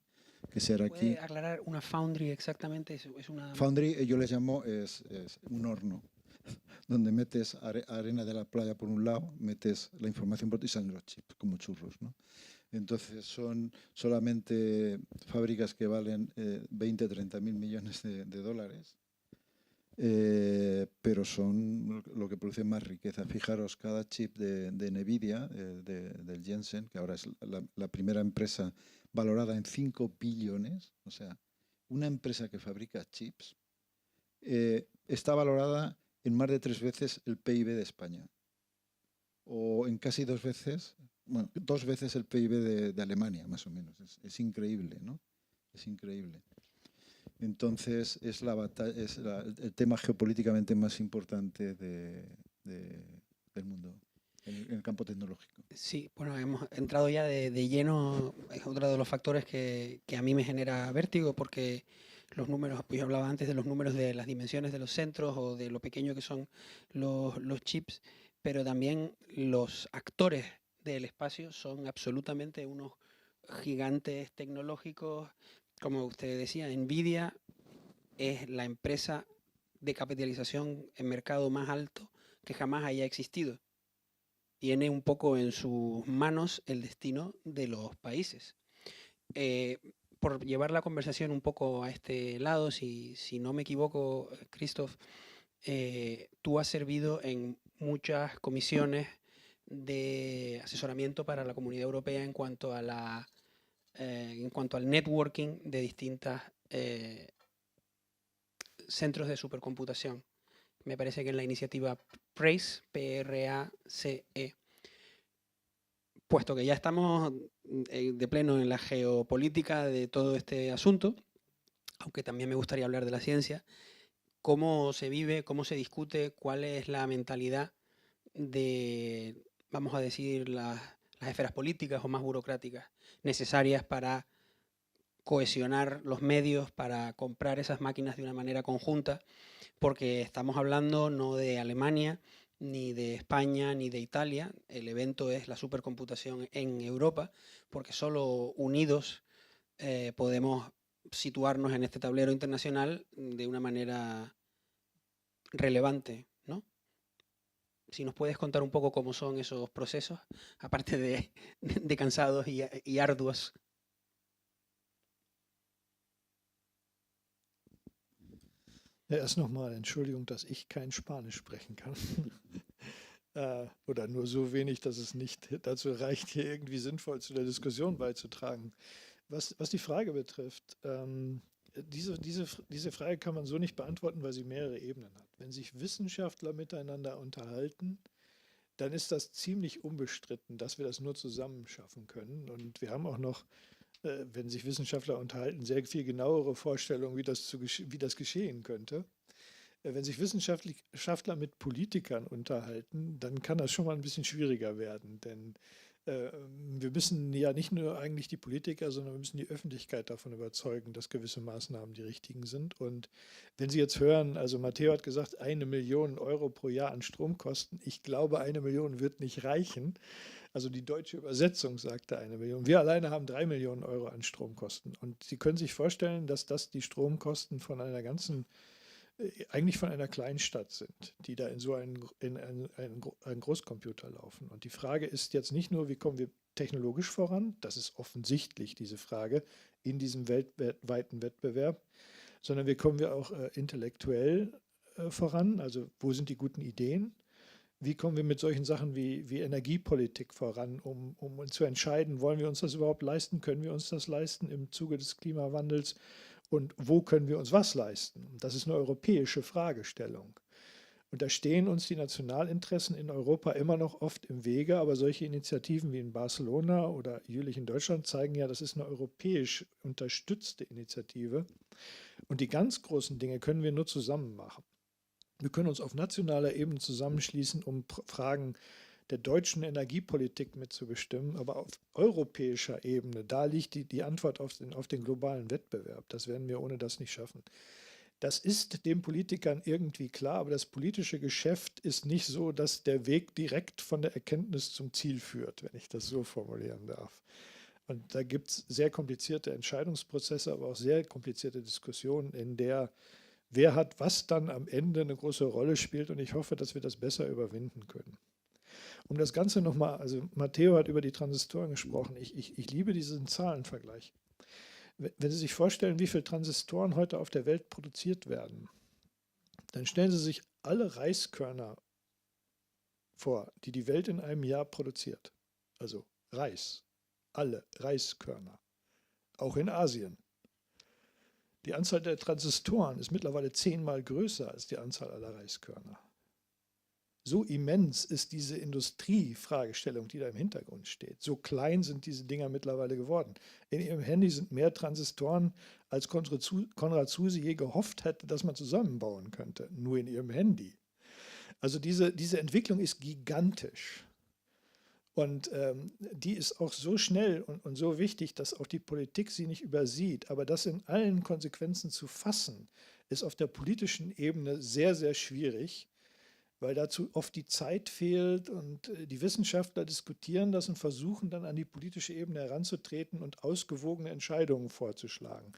que se hará aquí.
¿Puede aclarar una foundry exactamente? ¿Es una...
Foundry, yo les llamo, es un horno donde metes arena de la playa por un lado, metes la información por otro y salen los chips, como churros, ¿no? Entonces son solamente fábricas que valen 20, 30 mil millones de dólares, pero son lo que produce más riqueza. Fijaros, cada chip de Nvidia, del Jensen, que ahora es la primera empresa valorada en 5 billones, o sea, una empresa que fabrica chips, está valorada en más de 3 veces el PIB de España, o en casi 2 veces, bueno, 2 veces el PIB de Alemania, más o menos. Es increíble, ¿no? Es increíble. Entonces es el tema geopolíticamente más importante del mundo en el campo tecnológico.
Sí, bueno, hemos entrado ya de lleno, es otro de los factores que a mí me genera vértigo, porque los números, pues yo hablaba antes de los números de las dimensiones de los centros o de lo pequeño que son los chips, pero también los actores del espacio son absolutamente unos gigantes tecnológicos. Como usted decía, Nvidia es la empresa de capitalización en mercado más alto que jamás haya existido. tiene un poco en sus manos el destino de los países. Por llevar la conversación un poco a este lado, si no me equivoco, Christoph, tú has servido en muchas comisiones de asesoramiento para la Comunidad Europea en cuanto a en cuanto al networking de distintas centros de supercomputación. Me parece que en la iniciativa PRACE, P-R-A-C-E, puesto que ya estamos de pleno en la geopolítica de todo este asunto, aunque también me gustaría hablar de la ciencia, ¿cómo se vive, cómo se discute, cuál es la mentalidad de, vamos a decir, las esferas políticas o más burocráticas necesarias para cohesionar los medios, para comprar esas máquinas de una manera conjunta? Porque estamos hablando no de Alemania, ni de España, ni de Italia. El evento es la supercomputación en Europa, porque solo unidos podemos situarnos en este tablero internacional de una manera relevante, ¿no? Si nos puedes contar un poco cómo son esos procesos, aparte de cansados y arduos.
Ja, erst nochmal Entschuldigung, dass ich kein Spanisch sprechen kann. Oder nur so wenig, dass es nicht dazu reicht, hier irgendwie sinnvoll zu der Diskussion beizutragen. Was die Frage betrifft, diese Frage kann man so nicht beantworten, weil sie mehrere Ebenen hat. Wenn sich Wissenschaftler miteinander unterhalten, dann ist das ziemlich unbestritten, dass wir das nur zusammen schaffen können. Und wir haben auch noch, wenn sich Wissenschaftler unterhalten, sehr viel genauere Vorstellungen, wie das geschehen könnte. Wenn sich Wissenschaftler mit Politikern unterhalten, dann kann das schon mal ein bisschen schwieriger werden, denn wir müssen ja nicht nur eigentlich die Politiker, sondern wir müssen die Öffentlichkeit davon überzeugen, dass gewisse Maßnahmen die richtigen sind. Und wenn Sie jetzt hören, also Matteo hat gesagt, 1 Million Euro pro Jahr an Stromkosten. Ich glaube, 1 Million wird nicht reichen. Also die deutsche Übersetzung sagte 1 Million. Wir alleine haben 3 Millionen Euro an Stromkosten. Und Sie können sich vorstellen, dass das die Stromkosten von einer eigentlich von einer Kleinstadt sind, die da in so einen Großcomputer laufen. Und die Frage ist jetzt nicht nur, wie kommen wir technologisch voran, das ist offensichtlich diese Frage in diesem weltweiten Wettbewerb, sondern wie kommen wir auch intellektuell voran, also wo sind die guten Ideen, wie kommen wir mit solchen Sachen wie Energiepolitik voran, um uns zu entscheiden, wollen wir uns das überhaupt leisten, können wir uns das leisten im Zuge des Klimawandels, und wo können wir uns was leisten? Das ist eine europäische Fragestellung. Und da stehen uns die Nationalinteressen in Europa immer noch oft im Wege, aber solche Initiativen wie in Barcelona oder Jülich in Deutschland zeigen ja, das ist eine europäisch unterstützte Initiative. Und die ganz großen Dinge können wir nur zusammen machen. Wir können uns auf nationaler Ebene zusammenschließen, um Fragen der deutschen Energiepolitik mitzubestimmen, aber auf europäischer Ebene, da liegt die Antwort auf den globalen Wettbewerb. Das werden wir ohne das nicht schaffen. Das ist den Politikern irgendwie klar, aber das politische Geschäft ist nicht so, dass der Weg direkt von der Erkenntnis zum Ziel führt, wenn ich das so formulieren darf. Und da gibt es sehr komplizierte Entscheidungsprozesse, aber auch sehr komplizierte Diskussionen, in der wer hat was dann am Ende eine große Rolle spielt. Und ich hoffe, dass wir das besser überwinden können. Um das Ganze nochmal, also Matteo hat über die Transistoren gesprochen. Ich liebe diesen Zahlenvergleich. Wenn Sie sich vorstellen, wie viele Transistoren heute auf der Welt produziert werden, dann stellen Sie sich alle Reiskörner vor, die die Welt in einem Jahr produziert. Also Reis, alle Reiskörner, auch in Asien. Die Anzahl der Transistoren ist mittlerweile 10-mal größer als die Anzahl aller Reiskörner. So immens ist diese Industriefragestellung, die da im Hintergrund steht. So klein sind diese Dinger mittlerweile geworden. In Ihrem Handy sind mehr Transistoren, als Konrad Zuse je gehofft hätte, dass man zusammenbauen könnte. Nur in Ihrem Handy. Also diese Entwicklung ist gigantisch. Und die ist auch so schnell und so wichtig, dass auch die Politik sie nicht übersieht. Aber das in allen Konsequenzen zu fassen, ist auf der politischen Ebene sehr, sehr schwierig, weil dazu oft die Zeit fehlt und die Wissenschaftler diskutieren das und versuchen dann an die politische Ebene heranzutreten und ausgewogene Entscheidungen vorzuschlagen.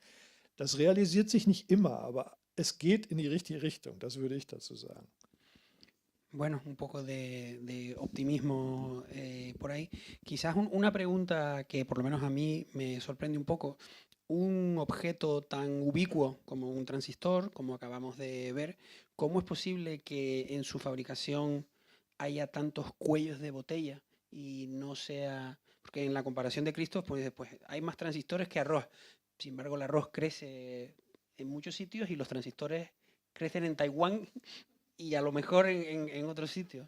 Das realisiert sich nicht immer, aber es geht in die richtige Richtung, das würde ich dazu sagen.
Bueno, un poco de optimismo por ahí. Quizás una pregunta que por lo menos a mí me sorprende un poco. Un objeto tan ubicuo como un transistor, como acabamos de ver, ¿cómo es posible que en su fabricación haya tantos cuellos de botella y no sea... Porque en la comparación de Cristo, pues hay más transistores que arroz. Sin embargo, el arroz crece en muchos sitios y los transistores crecen en Taiwán y a lo mejor en otros sitios.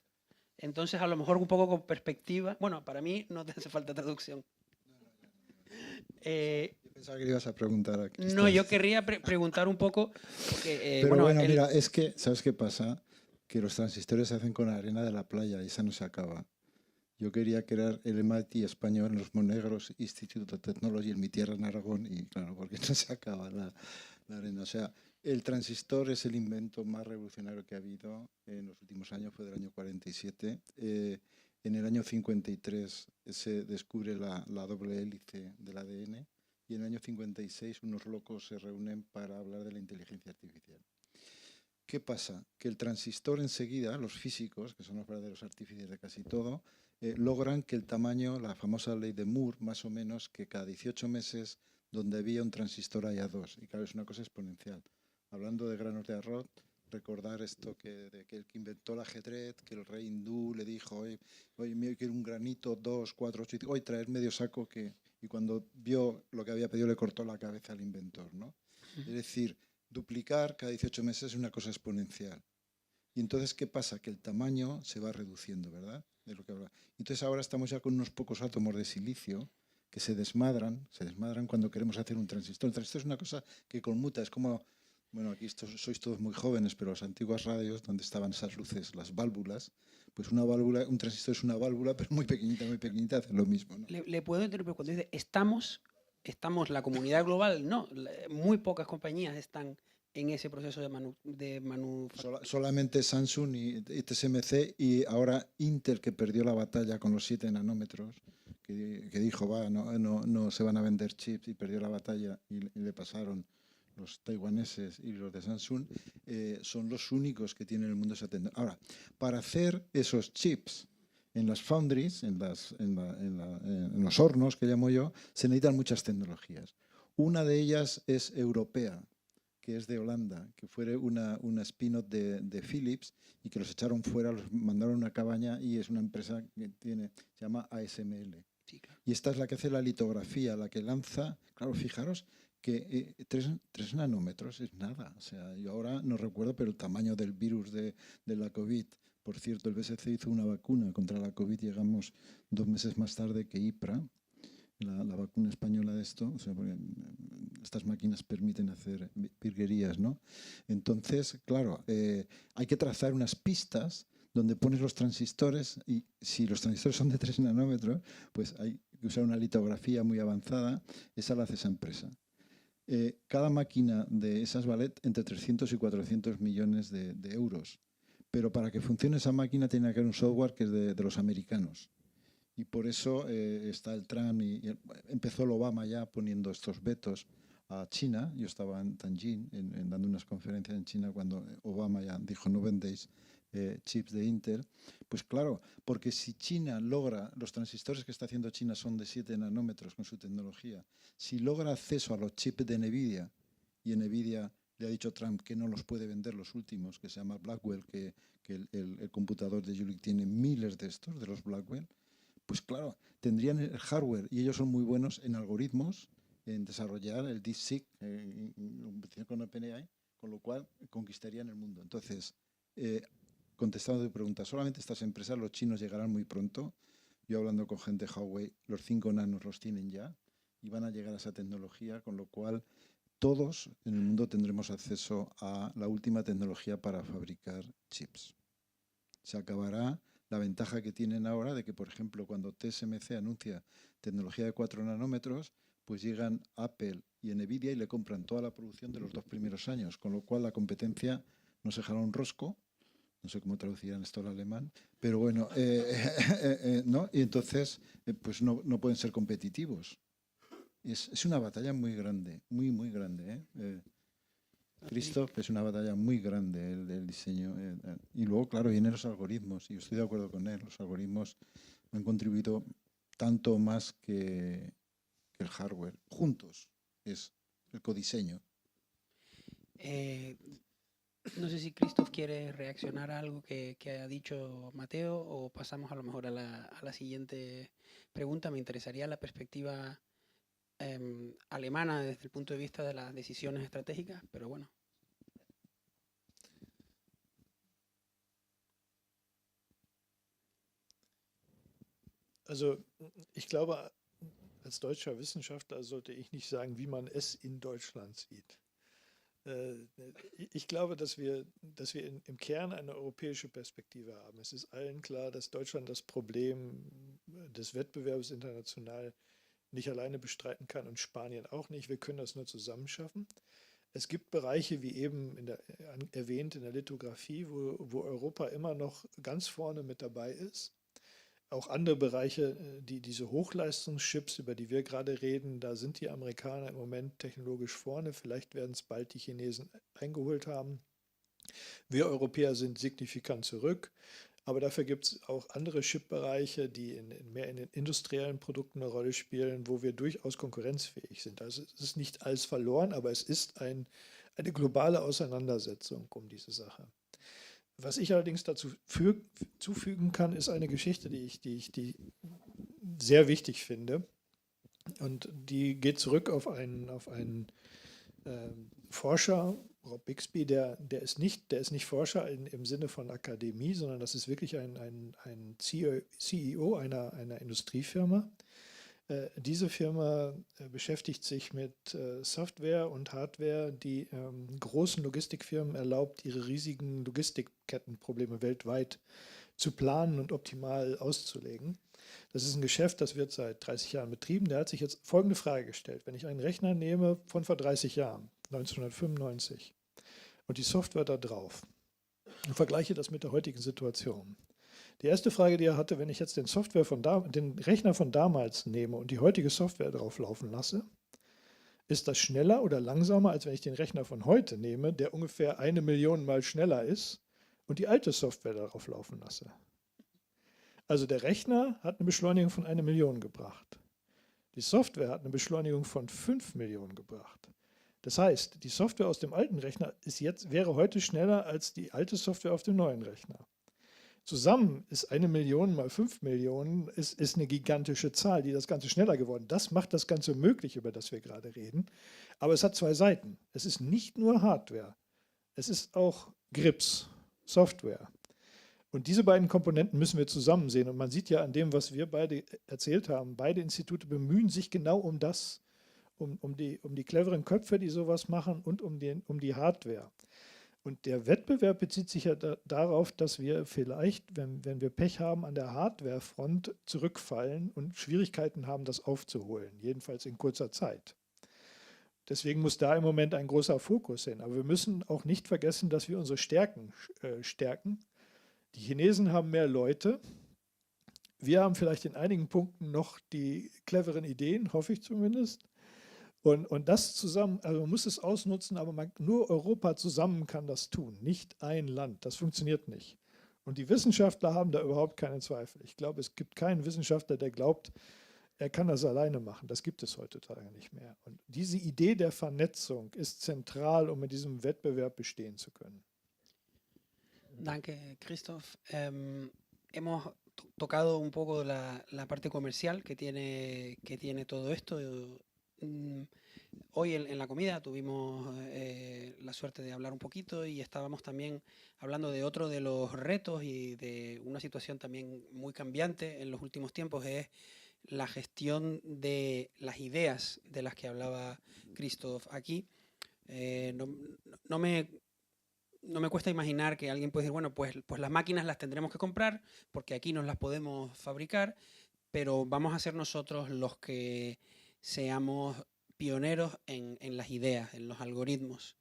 Entonces, a lo mejor un poco con perspectiva. Bueno, para mí no te hace falta traducción.
Yo pensaba que le ibas a preguntar a
No,
Cristóbal.
yo querría preguntar un poco, porque,
Pero bueno,
el-
mira, es que, ¿sabes qué pasa? Que los transistores se hacen con arena de la playa y esa no se acaba. Yo quería crear el MIT español en Los Monegros, Instituto de Technology en mi tierra, en Aragón, y claro, porque no se acaba la arena. O sea, el transistor es el invento más revolucionario que ha habido en los últimos años, fue del año 47. En el año 53 se descubre la doble hélice del ADN y en el año 56 unos locos se reúnen para hablar de la inteligencia artificial. ¿Qué pasa? Que el transistor enseguida, los físicos, que son los verdaderos artífices de casi todo, logran que el tamaño, la famosa ley de Moore, más o menos, que cada 18 meses donde había un transistor haya dos. Y claro, es una cosa exponencial. Hablando de granos de arroz, recordar esto de que el que inventó el ajedrez, que el rey hindú le dijo, oye, me quiero un granito, 2, 4, 8, hoy traer medio saco que... Y cuando vio lo que había pedido le cortó la cabeza al inventor, ¿no? Es decir, duplicar cada 18 meses es una cosa exponencial. Y entonces, ¿qué pasa? Que el tamaño se va reduciendo, ¿verdad? De lo que habla. Entonces ahora estamos ya con unos pocos átomos de silicio que se desmadran cuando queremos hacer un transistor. El transistor es una cosa que conmuta, es como, bueno, aquí sois todos muy jóvenes, pero las antiguas radios donde estaban esas luces, las válvulas, pues una válvula, un transistor es una válvula, pero muy pequeñita, hace lo mismo, ¿no?
le puedo interrumpir cuando dice estamos la comunidad global, no, muy pocas compañías están en ese proceso de manufactura.
Solamente Samsung y TSMC y ahora Intel, que perdió la batalla con los 7 nanómetros, que dijo, no se van a vender chips, y perdió la batalla y le pasaron los taiwaneses y los de Samsung, son los únicos que tienen el mundo esa tendencia. Ahora, para hacer esos chips en las foundries, en los hornos que llamo yo, se necesitan muchas tecnologías. Una de ellas es europea, que es de Holanda, que fue una spin-off de Philips y que los echaron fuera, los mandaron a una cabaña y es una empresa que se llama ASML.
Sí, claro.
Y esta es la que hace la litografía, la que lanza, claro, fijaros que 3 nanómetros es nada. O sea, yo ahora no recuerdo, pero el tamaño del virus de la COVID, por cierto, el BSC hizo una vacuna contra la COVID, llegamos 2 meses más tarde que IPRA, la vacuna española de esto, o sea, porque estas máquinas permiten hacer virguerías, ¿no? Entonces, claro, hay que trazar unas pistas donde pones los transistores y si los transistores son de 3 nanómetros, pues hay que usar una litografía muy avanzada, esa la hace esa empresa. Cada máquina de esas vale entre 300 y 400 millones de euros, pero para que funcione esa máquina tiene que haber un software que es de los americanos. Y por eso está el Trump empezó el Obama ya poniendo estos vetos a China. Yo estaba en Tianjin dando unas conferencias en China cuando Obama ya dijo no vendéis chips de Intel. Pues claro, porque si China logra, los transistores que está haciendo China son de 7 nanómetros con su tecnología, si logra acceso a los chips de NVIDIA, y NVIDIA le ha dicho Trump que no los puede vender los últimos, que se llama Blackwell, que el computador de Jülich tiene miles de estos, de los Blackwell, pues claro, tendrían el hardware y ellos son muy buenos en algoritmos, en desarrollar el DeepSeek con OpenAI, con lo cual conquistarían el mundo. Entonces, contestando a tu pregunta, solamente estas empresas, los chinos llegarán muy pronto. Yo hablando con gente de Huawei, los 5 nanos los tienen ya y van a llegar a esa tecnología, con lo cual todos en el mundo tendremos acceso a la última tecnología para fabricar chips. Se acabará la ventaja que tienen ahora de que, por ejemplo, cuando TSMC anuncia tecnología de 4 nanómetros, pues llegan Apple y NVIDIA y le compran toda la producción de los 2 primeros años, con lo cual la competencia no se jala un rosco, no sé cómo traducirán esto al alemán, pero bueno, ¿no? Y entonces pues no pueden ser competitivos. Es una batalla muy grande, muy grande. Christoph, es una batalla muy grande el diseño. Y luego, claro, vienen los algoritmos, y yo estoy de acuerdo con él, los algoritmos han contribuido tanto más que el hardware. Juntos es el codiseño.
No sé si Christoph quiere reaccionar a algo que ha dicho Mateo o pasamos a lo mejor a la siguiente pregunta. Me interesaría la perspectiva alemana desde el punto de vista de las decisiones estratégicas, pero bueno.
Also ich glaube, als deutscher Wissenschaftler sollte ich nicht sagen, wie man es in Deutschland sieht. Ich glaube, dass wir im Kern eine europäische Perspektive haben. Es ist allen klar, dass Deutschland das Problem des Wettbewerbs international nicht alleine bestreiten kann und Spanien auch nicht. Wir können das nur zusammen schaffen. Es gibt Bereiche, wie eben erwähnt in der Lithografie, wo Europa immer noch ganz vorne mit dabei ist. Auch andere Bereiche, diese Hochleistungschips, über die wir gerade reden, da sind die Amerikaner im Moment technologisch vorne. Vielleicht werden es bald die Chinesen eingeholt haben. Wir Europäer sind signifikant zurück. Aber dafür gibt es auch andere Chip-Bereiche, die mehr in den industriellen Produkten eine Rolle spielen, wo wir durchaus konkurrenzfähig sind. Also es ist nicht alles verloren, aber es ist eine globale Auseinandersetzung um diese Sache. Was ich allerdings dazu zufügen kann, ist eine Geschichte, die ich sehr wichtig finde. Und die geht zurück auf einen Forscher, Rob Bixby, der ist nicht Forscher im Sinne von Akademie, sondern das ist wirklich ein CEO einer Industriefirma. Diese Firma beschäftigt sich mit Software und Hardware, die großen Logistikfirmen erlaubt, ihre riesigen Logistikkettenprobleme weltweit zu planen und optimal auszulegen. Das ist ein Geschäft, das wird seit 30 Jahren betrieben. Der hat sich jetzt folgende Frage gestellt. Wenn ich einen Rechner nehme von vor 30 Jahren, 1995, und die Software da drauf und vergleiche das mit der heutigen Situation. Die erste Frage, die er hatte, wenn ich jetzt den Rechner von damals nehme und die heutige Software drauf laufen lasse, ist das schneller oder langsamer, als wenn ich den Rechner von heute nehme, der ungefähr 1 Million Mal schneller ist und die alte Software darauf laufen lasse? Also der Rechner hat eine Beschleunigung von 1 Million gebracht. Die Software hat eine Beschleunigung von 5 Millionen gebracht. Das heißt, die Software aus dem alten Rechner wäre heute schneller als die alte Software auf dem neuen Rechner. Zusammen ist 1 Million mal 5 Millionen ist eine gigantische Zahl, die das Ganze schneller geworden. Das macht das Ganze möglich, über das wir gerade reden. Aber es hat zwei Seiten. Es ist nicht nur Hardware. Es ist auch Grips, Software. Und diese beiden Komponenten müssen wir zusammen sehen. Und man sieht ja an dem, was wir beide erzählt haben, beide Institute bemühen sich genau um das, um die cleveren Köpfe, die sowas machen, und um die Hardware. Und der Wettbewerb bezieht sich ja darauf, dass wir vielleicht, wenn wir Pech haben, an der Hardwarefront zurückfallen und Schwierigkeiten haben, das aufzuholen, jedenfalls in kurzer Zeit. Deswegen muss da im Moment ein großer Fokus hin. Aber wir müssen auch nicht vergessen, dass wir unsere Stärken stärken. Die Chinesen haben mehr Leute. Wir haben vielleicht in einigen Punkten noch die cleveren Ideen, hoffe ich zumindest. Und das zusammen, also man muss es ausnutzen, aber nur Europa zusammen kann das tun, nicht ein Land. Das funktioniert nicht. Und die Wissenschaftler haben da überhaupt keine Zweifel. Ich glaube, es gibt keinen Wissenschaftler, der glaubt, er kann das alleine machen. Das gibt es heutzutage nicht mehr. Und diese Idee der Vernetzung ist zentral, um in diesem Wettbewerb bestehen zu können.
Danke, Christoph. Hemos tocado un poco la parte comercial que tiene todo esto. Hoy en la comida tuvimos la suerte de hablar un poquito y estábamos también hablando de otro de los retos y de una situación también muy cambiante en los últimos tiempos, es la gestión de las ideas de las que hablaba Christoph aquí. No me cuesta imaginar que alguien puede decir, bueno, pues las máquinas las tendremos que comprar porque aquí nos las podemos fabricar, pero vamos a ser nosotros los que seamos pioneros en las ideas, en los algoritmos,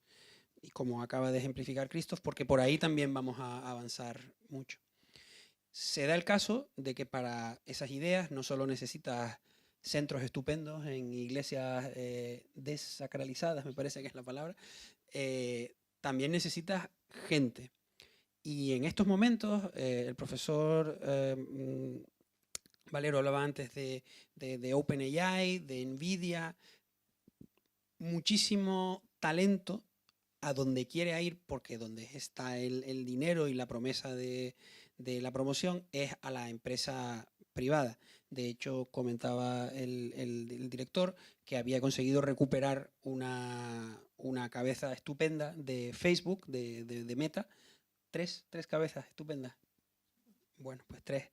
y como acaba de ejemplificar Christoph, porque por ahí también vamos a avanzar mucho. Se da el caso de que para esas ideas no solo necesitas centros estupendos en iglesias desacralizadas, me parece que es la palabra, también necesitas gente. Y en estos momentos, el profesor Valero hablaba antes de OpenAI, de NVIDIA, muchísimo talento a donde quiere ir, porque donde está el dinero y la promesa de la promoción es a la empresa privada. De hecho, comentaba el director que había conseguido recuperar una cabeza estupenda de Facebook, de Meta. Tres cabezas estupendas. Bueno, pues 3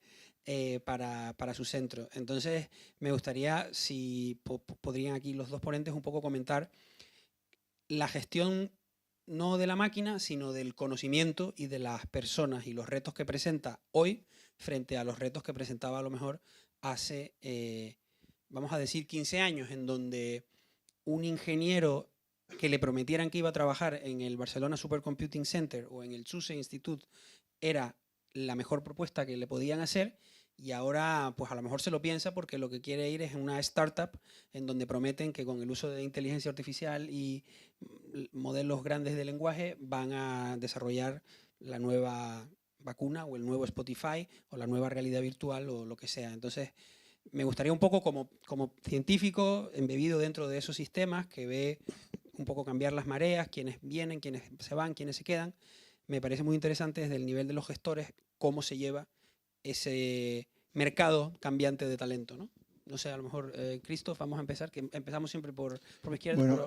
para su centro. Entonces, me gustaría si podrían aquí los dos ponentes un poco comentar la gestión no de la máquina, sino del conocimiento y de las personas y los retos que presenta hoy frente a los retos que presentaba a lo mejor hace, vamos a decir, 15 años, en donde un ingeniero que le prometieran que iba a trabajar en el Barcelona Supercomputing Center o en el SUSE Institute era la mejor propuesta que le podían hacer, y ahora pues a lo mejor se lo piensa porque lo que quiere ir es en una startup en donde prometen que con el uso de inteligencia artificial y modelos grandes de lenguaje van a desarrollar la nueva vacuna o el nuevo Spotify o la nueva realidad virtual o lo que sea. Entonces, me gustaría un poco como científico embebido dentro de esos sistemas que ve un poco cambiar las mareas, quiénes vienen, quiénes se van, quiénes se quedan. Me parece muy interesante desde el nivel de los gestores cómo se lleva ese mercado cambiante de talento, ¿no? No sé, a lo mejor, Christoph, vamos a empezar, que empezamos siempre por mi izquierda.
Bueno,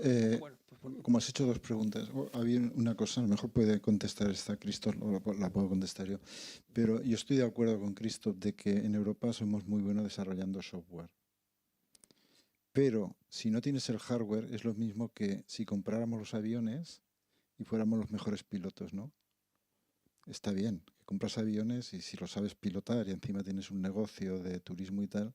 pues
como has hecho dos preguntas, había una cosa, a lo mejor puede contestar esta Christoph, o la puedo contestar yo, pero yo estoy de acuerdo con Christoph de que en Europa somos muy buenos desarrollando software. Pero si no tienes el hardware, es lo mismo que si compráramos los aviones y fuéramos los mejores pilotos, ¿no? Está bien, que compras aviones y si lo sabes pilotar y encima tienes un negocio de turismo y tal,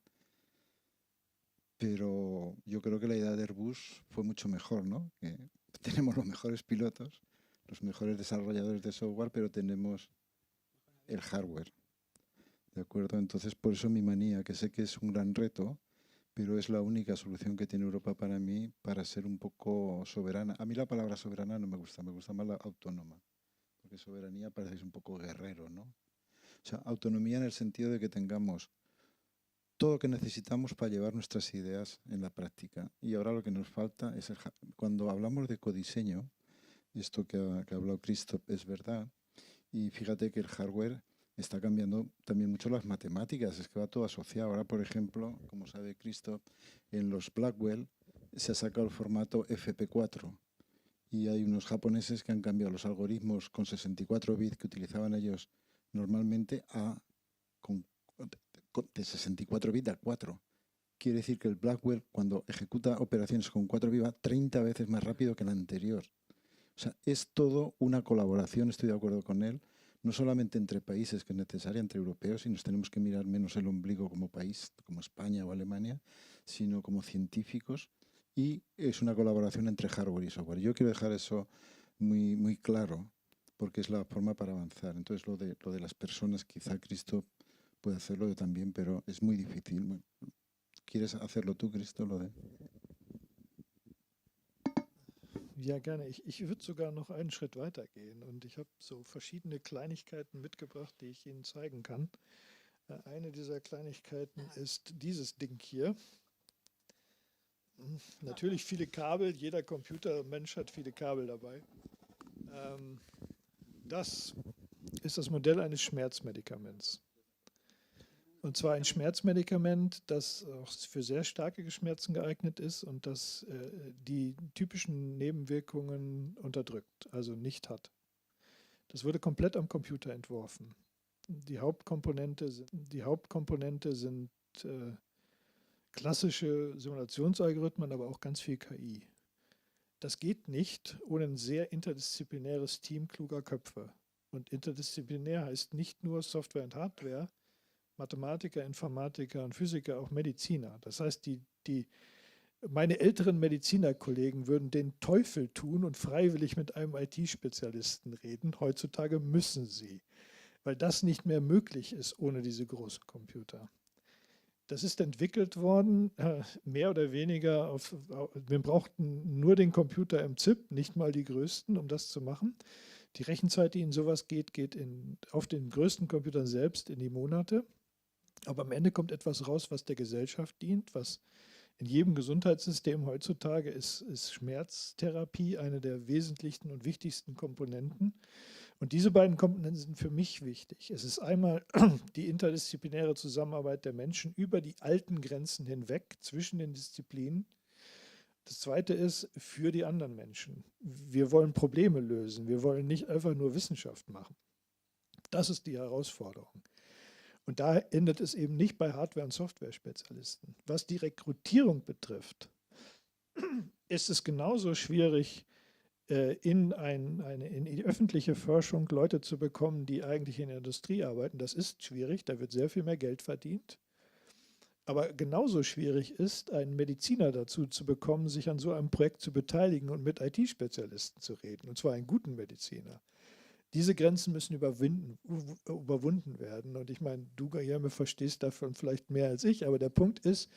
pero yo creo que la idea de Airbus fue mucho mejor, ¿no? Que tenemos los mejores pilotos, los mejores desarrolladores de software, pero tenemos el hardware, ¿de acuerdo? Entonces, por eso mi manía, que sé que es un gran reto, pero es la única solución que tiene Europa para mí para ser un poco soberana. A mí la palabra soberana no me gusta más la autónoma, porque soberanía parece un poco guerrero, ¿no? O sea, autonomía en el sentido de que tengamos todo lo que necesitamos para llevar nuestras ideas en la práctica. Y ahora lo que nos falta es cuando hablamos de codiseño, esto que ha hablado Christoph es verdad, y fíjate que el hardware está cambiando también mucho las matemáticas, es que va todo asociado. Ahora, por ejemplo, como sabe Christoph, en los Blackwell se ha sacado el formato FP4 y hay unos japoneses que han cambiado los algoritmos con 64 bits que utilizaban ellos normalmente de 64 bits a 4. Quiere decir que el Blackwell, cuando ejecuta operaciones con 4 bits, va 30 veces más rápido que el anterior. O sea, es todo una colaboración, estoy de acuerdo con él, no solamente entre países, que es necesaria, entre europeos, y nos tenemos que mirar menos el ombligo como país, como España o Alemania, sino como científicos, y es una colaboración entre hardware y software. Yo quiero dejar eso muy, muy claro, porque es la forma para avanzar. Entonces, lo de las personas, quizá Cristo puede hacerlo yo también, pero es muy difícil. Bueno, ¿quieres hacerlo tú, Cristo, lo de...?
Ja, gerne. Ich würde sogar noch einen Schritt weiter gehen und ich habe so verschiedene Kleinigkeiten mitgebracht, die ich Ihnen zeigen kann. Eine dieser Kleinigkeiten ist dieses Ding hier. Natürlich viele Kabel, jeder Computermensch hat viele Kabel dabei. Das ist das Modell eines Schmerzmedikaments. Und zwar ein Schmerzmedikament, das auch für sehr starke Schmerzen geeignet ist und das die typischen Nebenwirkungen unterdrückt, also nicht hat. Das wurde komplett am Computer entworfen. Die Hauptkomponente sind klassische Simulationsalgorithmen, aber auch ganz viel KI. Das geht nicht ohne ein sehr interdisziplinäres Team kluger Köpfe. Und interdisziplinär heißt nicht nur Software und Hardware, Mathematiker, Informatiker und Physiker, auch Mediziner. Das heißt, meine älteren Medizinerkollegen würden den Teufel tun und freiwillig mit einem IT-Spezialisten reden. Heutzutage müssen sie, weil das nicht mehr möglich ist ohne diese großen Computer. das ist entwickelt worden, mehr oder weniger wir brauchten nur den Computer im ZIP, nicht mal die größten, um das zu machen. Die Rechenzeit, die in sowas geht auf den größten Computern selbst in die Monate. Aber am Ende kommt etwas raus, was der Gesellschaft dient, was in jedem Gesundheitssystem heutzutage ist Schmerztherapie eine der wesentlichsten und wichtigsten Komponenten. Und diese beiden Komponenten sind für mich wichtig. Es ist einmal die interdisziplinäre Zusammenarbeit der Menschen über die alten Grenzen hinweg zwischen den Disziplinen. Das Zweite ist für die anderen Menschen. Wir wollen Probleme lösen. Wir wollen nicht einfach nur Wissenschaft machen. Das ist die Herausforderung. Und da endet es eben nicht bei Hardware- und Software-Spezialisten. Was die Rekrutierung betrifft, ist es genauso schwierig, in die öffentliche Forschung Leute zu bekommen, die eigentlich in der Industrie arbeiten. Das ist schwierig, da wird sehr viel mehr Geld verdient. Aber genauso schwierig ist, einen Mediziner dazu zu bekommen, sich an so einem Projekt zu beteiligen und mit IT-Spezialisten zu reden, und zwar einen guten Mediziner. Diese Grenzen müssen überwunden werden. Und ich meine, du, Guilherme, verstehst davon vielleicht mehr als ich, aber der Punkt ist,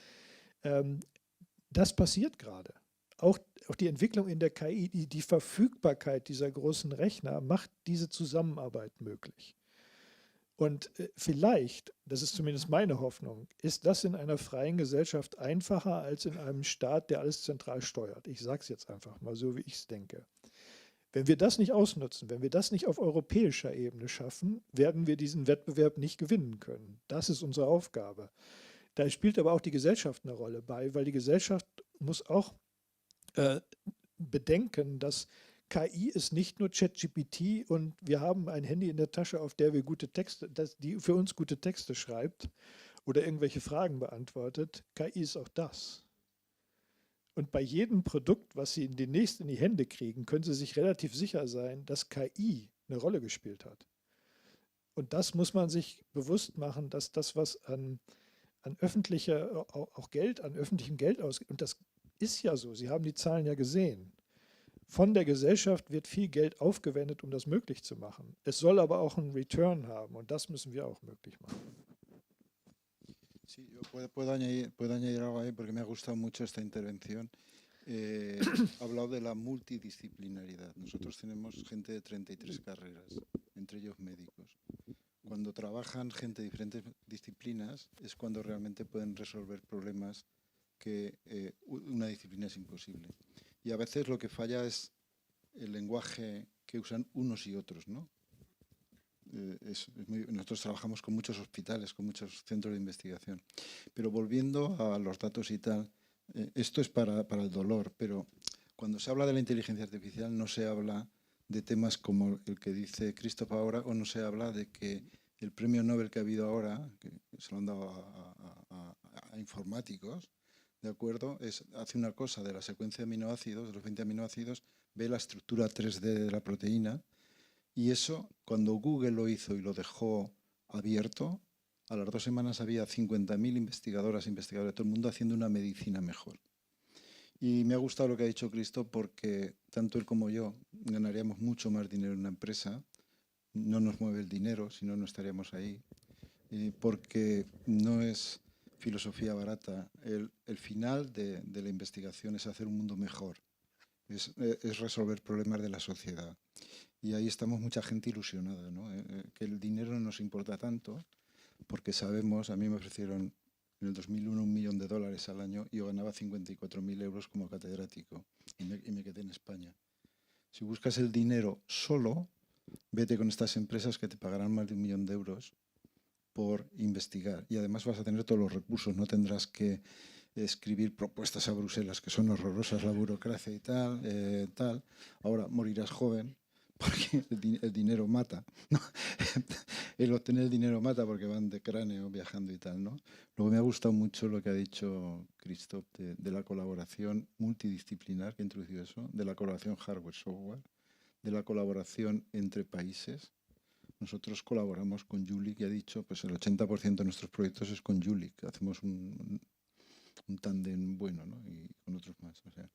das passiert gerade. Auch die Entwicklung in der KI, die Verfügbarkeit dieser großen Rechner macht diese Zusammenarbeit möglich. Und vielleicht, das ist zumindest meine Hoffnung, ist das in einer freien Gesellschaft einfacher als in einem Staat, der alles zentral steuert. Ich sage es jetzt einfach mal so, wie ich es denke. Wenn wir das nicht ausnutzen, wenn wir das nicht auf europäischer Ebene schaffen, werden wir diesen Wettbewerb nicht gewinnen können. Das ist unsere Aufgabe. Da spielt aber auch die Gesellschaft eine Rolle bei, weil die Gesellschaft muss auch bedenken, dass KI ist nicht nur ChatGPT und wir haben ein Handy in der Tasche, auf der wir gute Texte, die für uns gute Texte schreibt oder irgendwelche Fragen beantwortet. KI ist auch das. Und bei jedem Produkt, was Sie demnächst in die Hände kriegen, können Sie sich relativ sicher sein, dass KI eine Rolle gespielt hat. Und das muss man sich bewusst machen, dass das, was an öffentlichem Geld ausgeht, und das ist ja so, Sie haben die Zahlen ja gesehen, von der Gesellschaft wird viel Geld aufgewendet, um das möglich zu machen. Es soll aber auch einen Return haben und das müssen wir auch möglich machen.
Sí, yo puedo añadir algo ahí porque me ha gustado mucho esta intervención. Ha hablado de la multidisciplinaridad. Nosotros tenemos gente de 33 carreras, entre ellos médicos. Cuando trabajan gente de diferentes disciplinas es cuando realmente pueden resolver problemas que una disciplina es imposible. Y a veces lo que falla es el lenguaje que usan unos y otros, ¿no? Nosotros trabajamos con muchos hospitales, con muchos centros de investigación. Pero volviendo a los datos y tal, esto es para el dolor, pero cuando se habla de la inteligencia artificial no se habla de temas como el que dice Christoph ahora, o no se habla de que el premio Nobel que ha habido ahora, que se lo han dado a informáticos, ¿de acuerdo? Hace una cosa de la secuencia de aminoácidos, de los 20 aminoácidos, ve la estructura 3D de la proteína. Y eso, cuando Google lo hizo y lo dejó abierto, a las 2 semanas había 50.000 investigadoras e investigadores de todo el mundo haciendo una medicina mejor. Y me ha gustado lo que ha dicho Cristo porque tanto él como yo ganaríamos mucho más dinero en una empresa. No nos mueve el dinero, si no, no estaríamos ahí. Porque no es filosofía barata. El final de la investigación es hacer un mundo mejor. Es resolver problemas de la sociedad. Y ahí estamos mucha gente ilusionada, ¿no? Que el dinero no nos importa tanto, porque sabemos, a mí me ofrecieron en el 2001 $1 millón al año y yo ganaba 54.000 euros como catedrático y me quedé en España. Si buscas el dinero solo, vete con estas empresas que te pagarán más de $1 millón por investigar y además vas a tener todos los recursos, no tendrás que escribir propuestas a Bruselas que son horrorosas, la burocracia y tal. Ahora morirás joven porque el dinero mata, ¿no? El obtener el dinero mata porque van de cráneo viajando y tal, ¿no? Luego me ha gustado mucho lo que ha dicho Christoph de la colaboración multidisciplinar, que ha introducido eso, de la colaboración hardware-software, de la colaboración entre países. Nosotros colaboramos con Jülich y ha dicho, pues el 80% de nuestros proyectos es con Jülich, hacemos un tándem bueno, ¿no? Y con otros más, o sea.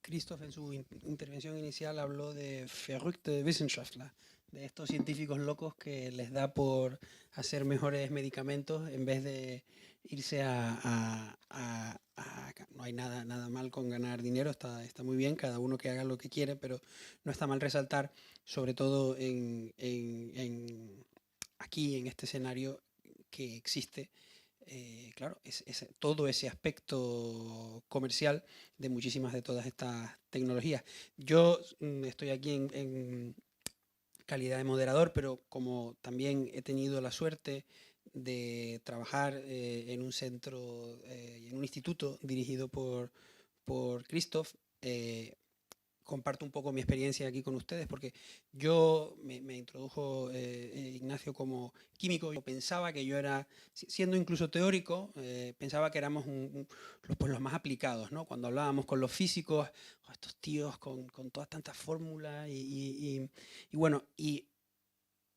Christoph en su intervención inicial habló de verrückte Wissenschaftler, de estos científicos locos que les da por hacer mejores medicamentos en vez de irse no hay nada mal con ganar dinero, está muy bien, cada uno que haga lo que quiere, pero no está mal resaltar, sobre todo aquí en este escenario que existe, claro, todo ese aspecto comercial de muchísimas de todas estas tecnologías. Yo estoy aquí en calidad de moderador, pero como también he tenido la suerte de trabajar en un centro, en un instituto dirigido por Christoph, comparto un poco mi experiencia aquí con ustedes, porque yo me introdujo Ignacio como químico. Yo pensaba que yo era, siendo incluso teórico, pensaba que éramos los más aplicados, ¿no? Cuando hablábamos con los físicos, estos tíos con todas tantas fórmulas y bueno, y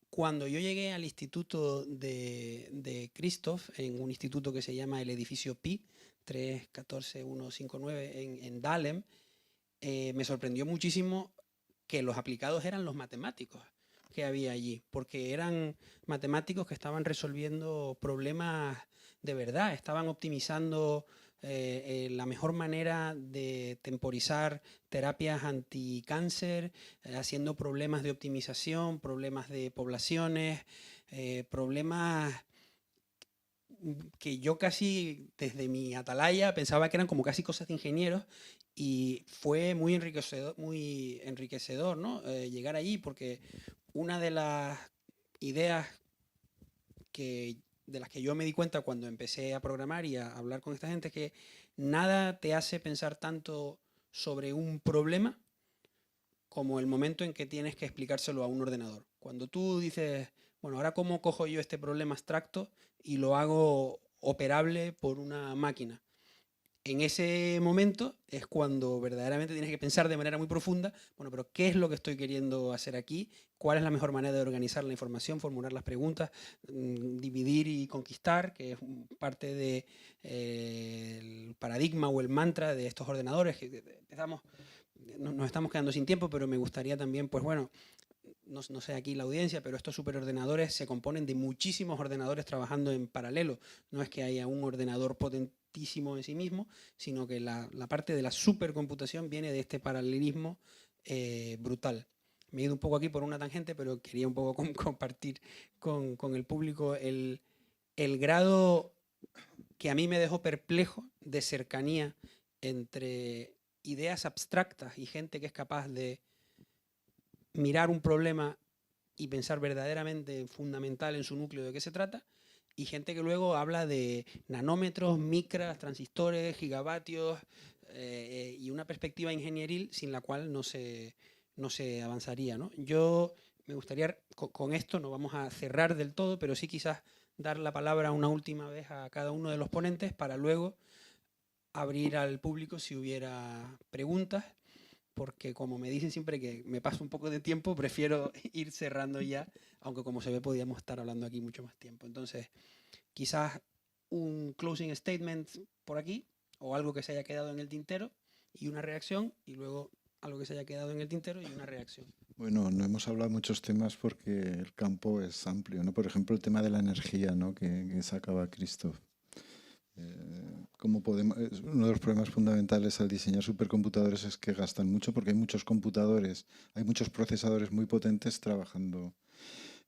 cuando yo llegué al instituto de Christoph, en un instituto que se llama el edificio Pi, 314159 en Dahlem, me sorprendió muchísimo que los aplicados eran los matemáticos que había allí, porque eran matemáticos que estaban resolviendo problemas de verdad, estaban optimizando la mejor manera de temporizar terapias anticáncer, haciendo problemas de optimización, problemas de poblaciones, problemas que yo casi desde mi atalaya pensaba que eran como casi cosas de ingenieros, y fue muy enriquecedor, ¿no? Llegar allí, porque una de las ideas de las que yo me di cuenta cuando empecé a programar y a hablar con esta gente es que nada te hace pensar tanto sobre un problema como el momento en que tienes que explicárselo a un ordenador. Cuando tú dices, bueno, ahora cómo cojo yo este problema abstracto y lo hago operable por una máquina. En ese momento es cuando verdaderamente tienes que pensar de manera muy profunda, bueno, pero ¿qué es lo que estoy queriendo hacer aquí? ¿Cuál es la mejor manera de organizar la información, formular las preguntas, dividir y conquistar, que es parte del paradigma o el mantra de estos ordenadores? Nos estamos quedando sin tiempo, pero me gustaría también, pues bueno, no sé aquí la audiencia, pero estos superordenadores se componen de muchísimos ordenadores trabajando en paralelo. No es que haya un ordenador potentísimo en sí mismo, sino que la parte de la supercomputación viene de este paralelismo brutal. Me he ido un poco aquí por una tangente, pero quería un poco compartir con el público el grado que a mí me dejó perplejo de cercanía entre ideas abstractas y gente que es capaz de mirar un problema y pensar verdaderamente fundamental en su núcleo de qué se trata, y gente que luego habla de nanómetros, micras, transistores, gigavatios, y una perspectiva ingenieril sin la cual no se avanzaría, ¿no? Yo me gustaría, con esto no vamos a cerrar del todo, pero sí quizás dar la palabra una última vez a cada uno de los ponentes para luego abrir al público si hubiera preguntas, porque como me dicen siempre que me paso un poco de tiempo, prefiero ir cerrando ya, aunque como se ve podíamos estar hablando aquí mucho más tiempo. Entonces, quizás un closing statement por aquí, o algo que se haya quedado en el tintero y una reacción, y luego algo que se haya quedado en el tintero y una reacción.
Bueno, no hemos hablado de muchos temas porque el campo es amplio, ¿no? Por ejemplo, el tema de la energía, ¿no? que sacaba Christoph. Uno de los problemas fundamentales al diseñar supercomputadores es que gastan mucho porque hay muchos computadores, hay muchos procesadores muy potentes trabajando.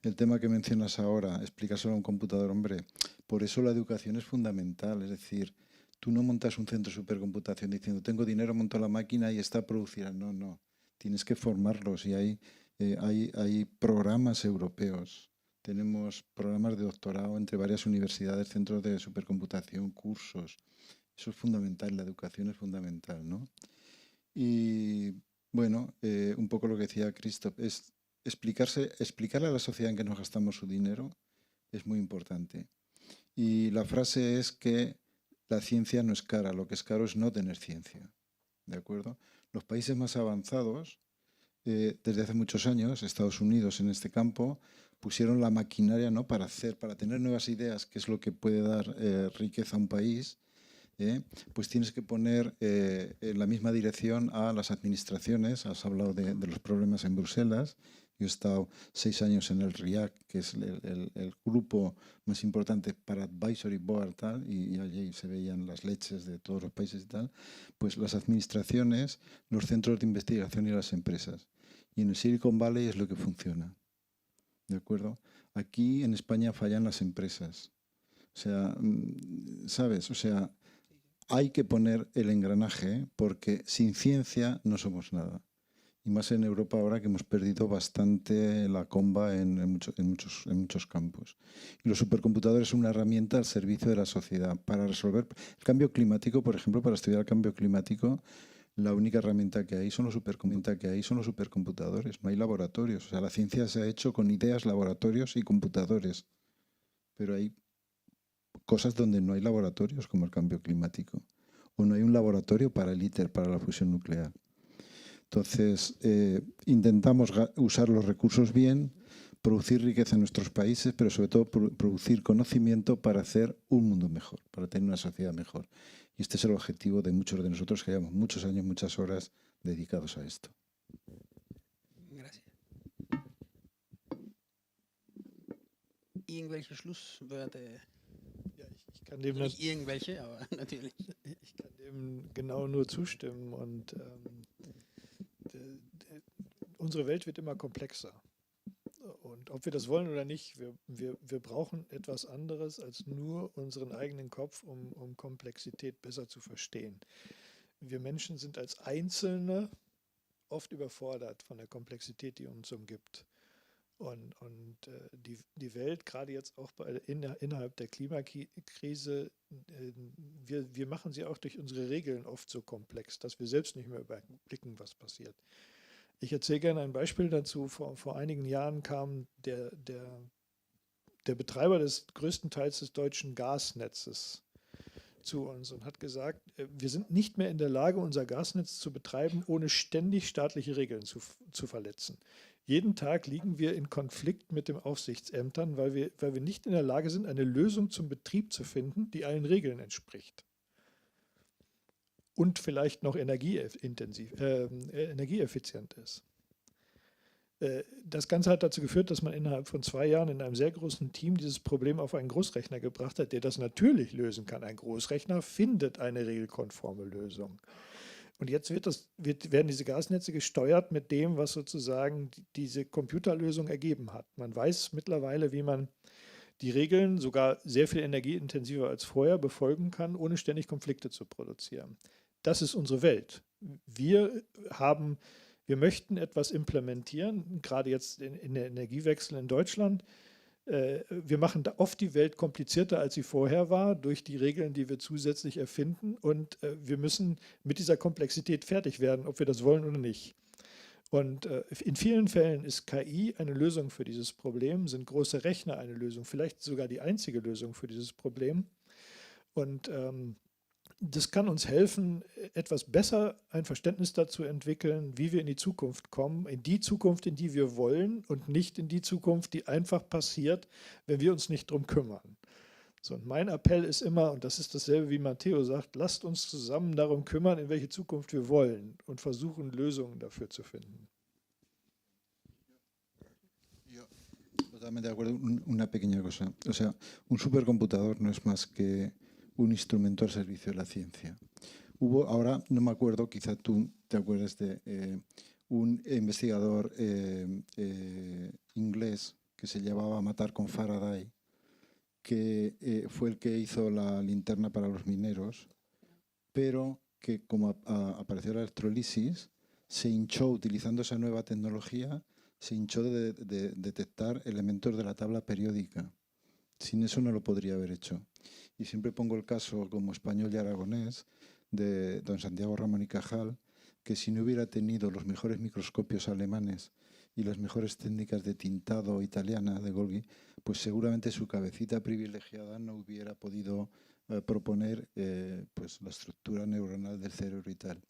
El tema que mencionas ahora, explicárselo a un computador, hombre, por eso la educación es fundamental. Es decir, tú no montas un centro de supercomputación diciendo tengo dinero, monto la máquina y está producida. No, no. Tienes que formarlos y hay programas europeos. Tenemos programas de doctorado entre varias universidades, centros de supercomputación, cursos. Eso es fundamental, la educación es fundamental, ¿no? Y bueno, un poco lo que decía Christoph, es explicarle a la sociedad en que nos gastamos su dinero es muy importante. Y la frase es que la ciencia no es cara, lo que es caro es no tener ciencia, ¿de acuerdo? Los países más avanzados, desde hace muchos años, Estados Unidos en este campo, pusieron la maquinaria, ¿no? para tener nuevas ideas, que es lo que puede dar riqueza a un país, pues tienes que poner en la misma dirección a las administraciones. Has hablado de los problemas en Bruselas. Yo he estado 6 años en el RIAC, que es el grupo más importante para Advisory Board, tal, y allí se veían las leches de todos los países y tal. Pues las administraciones, los centros de investigación y las empresas. Y en el Silicon Valley es lo que funciona. ¿De acuerdo? Aquí en España fallan las empresas. O sea, ¿sabes? O sea, hay que poner el engranaje porque sin ciencia no somos nada. Y más en Europa ahora que hemos perdido bastante la comba en muchos campos. Y los supercomputadores son una herramienta al servicio de la sociedad para resolver el cambio climático. Por ejemplo, para estudiar el cambio climático, la única herramienta que hay son los supercomputadores. No hay laboratorios. O sea, la ciencia se ha hecho con ideas, laboratorios y computadores. Pero hay cosas donde no hay laboratorios, como el cambio climático. O no hay un laboratorio para el ITER, para la fusión nuclear. Entonces, intentamos usar los recursos bien, producir riqueza en nuestros países, pero sobre todo producir conocimiento para hacer un mundo mejor, para tener una sociedad mejor. Y este es el objetivo de muchos de nosotros que llevamos muchos años, muchas horas dedicados a esto.
Gracias. Irgendwelche Schlusswörter?
Ja, ich kann dem
Nicht irgendwelche, aber natürlich.
Ich kann dem genau nur zustimmen und unsere Welt wird immer komplexer. Und ob wir das wollen oder nicht, wir brauchen etwas anderes als nur unseren eigenen Kopf, um Komplexität besser zu verstehen. Wir Menschen sind als Einzelne oft überfordert von der Komplexität, die uns umgibt. Und die Welt, gerade jetzt auch innerhalb der Klimakrise, wir machen sie auch durch unsere Regeln oft so komplex, dass wir selbst nicht mehr überblicken, was passiert. Ich erzähle gerne ein Beispiel dazu. Vor einigen Jahren kam der Betreiber des größten Teils des deutschen Gasnetzes zu uns und hat gesagt, wir sind nicht mehr in der Lage, unser Gasnetz zu betreiben, ohne ständig staatliche Regeln zu verletzen. Jeden Tag liegen wir in Konflikt mit den Aufsichtsämtern, weil wir nicht in der Lage sind, eine Lösung zum Betrieb zu finden, die allen Regeln entspricht. Und vielleicht noch energieeffizient ist. Das Ganze hat dazu geführt, dass man innerhalb von 2 Jahren in einem sehr großen Team dieses Problem auf einen Großrechner gebracht hat, der das natürlich lösen kann. Ein Großrechner findet eine regelkonforme Lösung. Und jetzt werden diese Gasnetze gesteuert mit dem, was sozusagen diese Computerlösung ergeben hat. Man weiß mittlerweile, wie man die Regeln sogar sehr viel energieintensiver als vorher befolgen kann, ohne ständig Konflikte zu produzieren. Das ist unsere Welt. Wir möchten etwas implementieren, gerade jetzt in der Energiewechsel in Deutschland. Wir machen da oft die Welt komplizierter, als sie vorher war, durch die Regeln, die wir zusätzlich erfinden. Und wir müssen mit dieser Komplexität fertig werden, ob wir das wollen oder nicht. Und in vielen Fällen ist KI eine Lösung für dieses Problem, sind große Rechner eine Lösung, vielleicht sogar die einzige Lösung für dieses Problem. Und das kann uns helfen, etwas besser ein Verständnis dazu entwickeln, wie wir in die Zukunft kommen, in die Zukunft, in die wir wollen und nicht in die Zukunft, die einfach passiert, wenn wir uns nicht drum kümmern. So, und mein Appell ist immer, und das ist dasselbe wie Matteo sagt, lasst uns zusammen darum kümmern, in welche Zukunft wir wollen und versuchen, Lösungen dafür zu finden.
Totalmente de acuerdo. Una pequeña cosa. O sea, un supercomputador no es más que un instrumento al servicio de la ciencia. Hubo, ahora no me acuerdo, quizá tú te acuerdas de un investigador inglés que se llevaba a matar con Faraday, que fue el que hizo la linterna para los mineros, pero que como apareció la electrolisis, se hinchó utilizando esa nueva tecnología, se hinchó de detectar elementos de la tabla periódica. Sin eso no lo podría haber hecho. Y siempre pongo el caso como español y aragonés de don Santiago Ramón y Cajal, que si no hubiera tenido los mejores microscopios alemanes y las mejores técnicas de tintado italiana de Golgi, pues seguramente su cabecita privilegiada no hubiera podido proponer pues la estructura neuronal del cerebro y tal.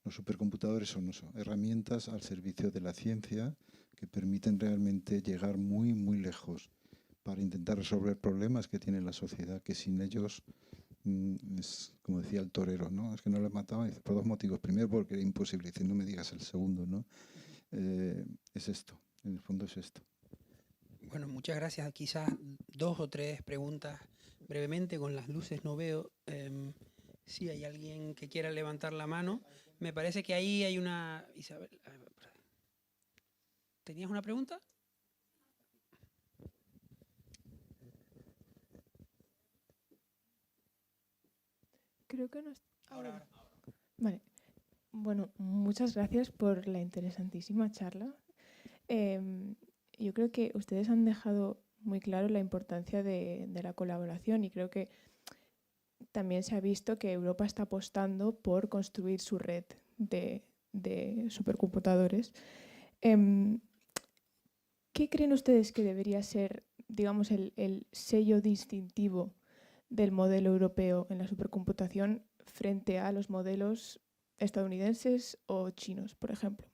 Los supercomputadores son eso, herramientas al servicio de la ciencia que permiten realmente llegar muy, muy lejos para intentar resolver problemas que tiene la sociedad, que sin ellos Es como decía el torero, ¿no? Es que no lo he matado, dice, por dos motivos. Primero, porque era imposible, dice, no me digas el segundo, ¿no? Es esto, en el fondo es esto.
Bueno, muchas gracias. Quizás 2 o 3 preguntas brevemente, con las luces no veo. Si hay alguien que quiera levantar la mano. Me parece que ahí hay una... Isabel, ¿tenías una pregunta?
Creo que no.
Ahora.
Vale. Bueno, muchas gracias por la interesantísima charla. Yo creo que ustedes han dejado muy claro la importancia de la colaboración, y creo que también se ha visto que Europa está apostando por construir su red de supercomputadores. ¿Qué creen ustedes que debería ser, digamos, el sello distintivo del modelo europeo en la supercomputación frente a los modelos estadounidenses o chinos, por ejemplo?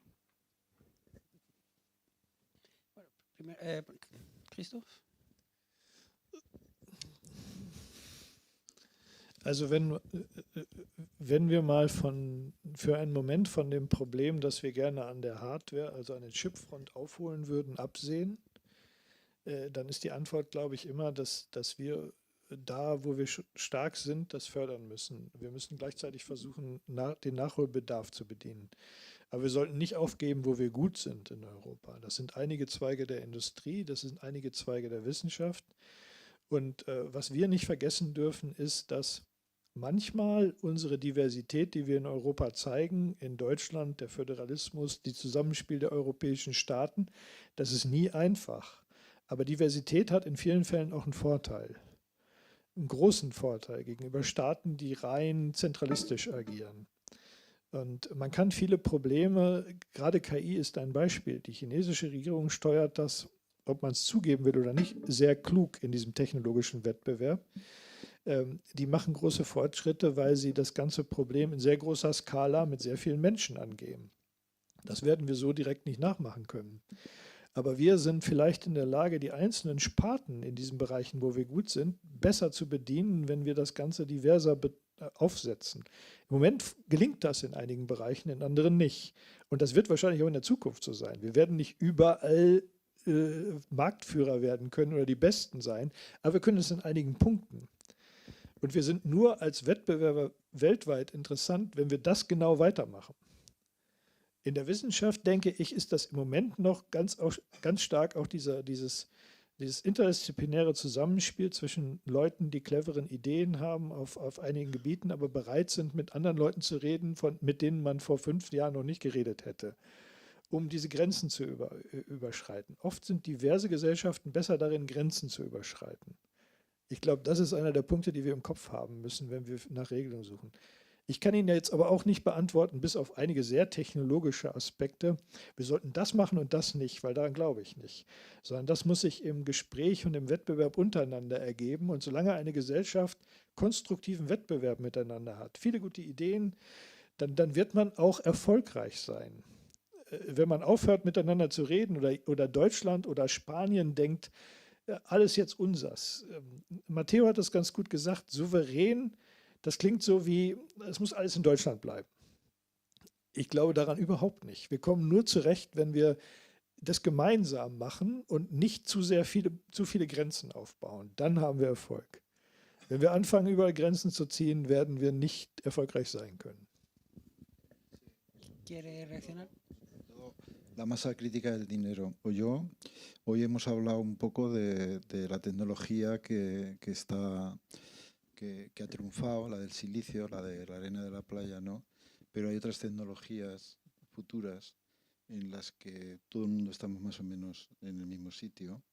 Bueno, Christoph?
Also wenn wir mal für einen Moment von dem Problem, das wir gerne an der Hardware, also an der Chipfront aufholen würden, absehen, dann ist die Antwort, glaube ich, immer, dass wir da, wo wir stark sind, das fördern müssen. Wir müssen gleichzeitig versuchen, den Nachholbedarf zu bedienen. Aber wir sollten nicht aufgeben, wo wir gut sind in Europa. Das sind einige Zweige der Industrie, das sind einige Zweige der Wissenschaft. Und was wir nicht vergessen dürfen, ist, dass manchmal unsere Diversität, die wir in Europa zeigen, in Deutschland, der Föderalismus, die Zusammenspiel der europäischen Staaten, das ist nie einfach. Aber Diversität hat in vielen Fällen auch einen Vorteil. Einen großen Vorteil gegenüber Staaten, die rein zentralistisch agieren. Und man kann viele Probleme, gerade KI ist ein Beispiel, die chinesische Regierung steuert das, ob man es zugeben will oder nicht, sehr klug in diesem technologischen Wettbewerb. Die machen große Fortschritte, weil sie das ganze Problem in sehr großer Skala mit sehr vielen Menschen angehen. Das werden wir so direkt nicht nachmachen können. Aber wir sind vielleicht in der Lage, die einzelnen Sparten in diesen Bereichen, wo wir gut sind, besser zu bedienen, wenn wir das Ganze diverser aufsetzen. Im Moment gelingt das in einigen Bereichen, in anderen nicht. Und das wird wahrscheinlich auch in der Zukunft so sein. Wir werden nicht überall Marktführer werden können oder die Besten sein, aber wir können es in einigen Punkten. Und wir sind nur als Wettbewerber weltweit interessant, wenn wir das genau weitermachen. In der Wissenschaft, denke ich, ist das im Moment noch ganz stark auch dieses interdisziplinäre Zusammenspiel zwischen Leuten, die cleveren Ideen haben auf einigen Gebieten, aber bereit sind, mit anderen Leuten zu reden, mit denen man vor 5 Jahren noch nicht geredet hätte, um diese Grenzen zu überschreiten. Oft sind diverse Gesellschaften besser darin, Grenzen zu überschreiten. Ich glaube, das ist einer der Punkte, die wir im Kopf haben müssen, wenn wir nach Regelungen suchen. Ich kann Ihnen jetzt aber auch nicht beantworten, bis auf einige sehr technologische Aspekte. Wir sollten das machen und das nicht, weil daran glaube ich nicht. Sondern das muss sich im Gespräch und im Wettbewerb untereinander ergeben. Und solange eine Gesellschaft konstruktiven Wettbewerb miteinander hat, viele gute Ideen, dann wird man auch erfolgreich sein. Wenn man aufhört, miteinander zu reden oder Deutschland oder Spanien denkt, alles jetzt unsers. Matteo hat das ganz gut gesagt, souverän. Das klingt so wie, es muss alles in Deutschland bleiben. Ich glaube daran überhaupt nicht. Wir kommen nur zurecht, wenn wir das gemeinsam machen und nicht zu viele Grenzen aufbauen. Dann haben wir Erfolg. Wenn wir anfangen, überall Grenzen zu ziehen, werden wir nicht erfolgreich sein können.
¿Quiere reaccionar?
La masa crítica del dinero. Hoy hemos hablado un poco de la tecnología que ha triunfado, la del silicio, la de la arena de la playa, ¿no? Pero hay otras tecnologías futuras en las que todo el mundo estamos más o menos en el mismo sitio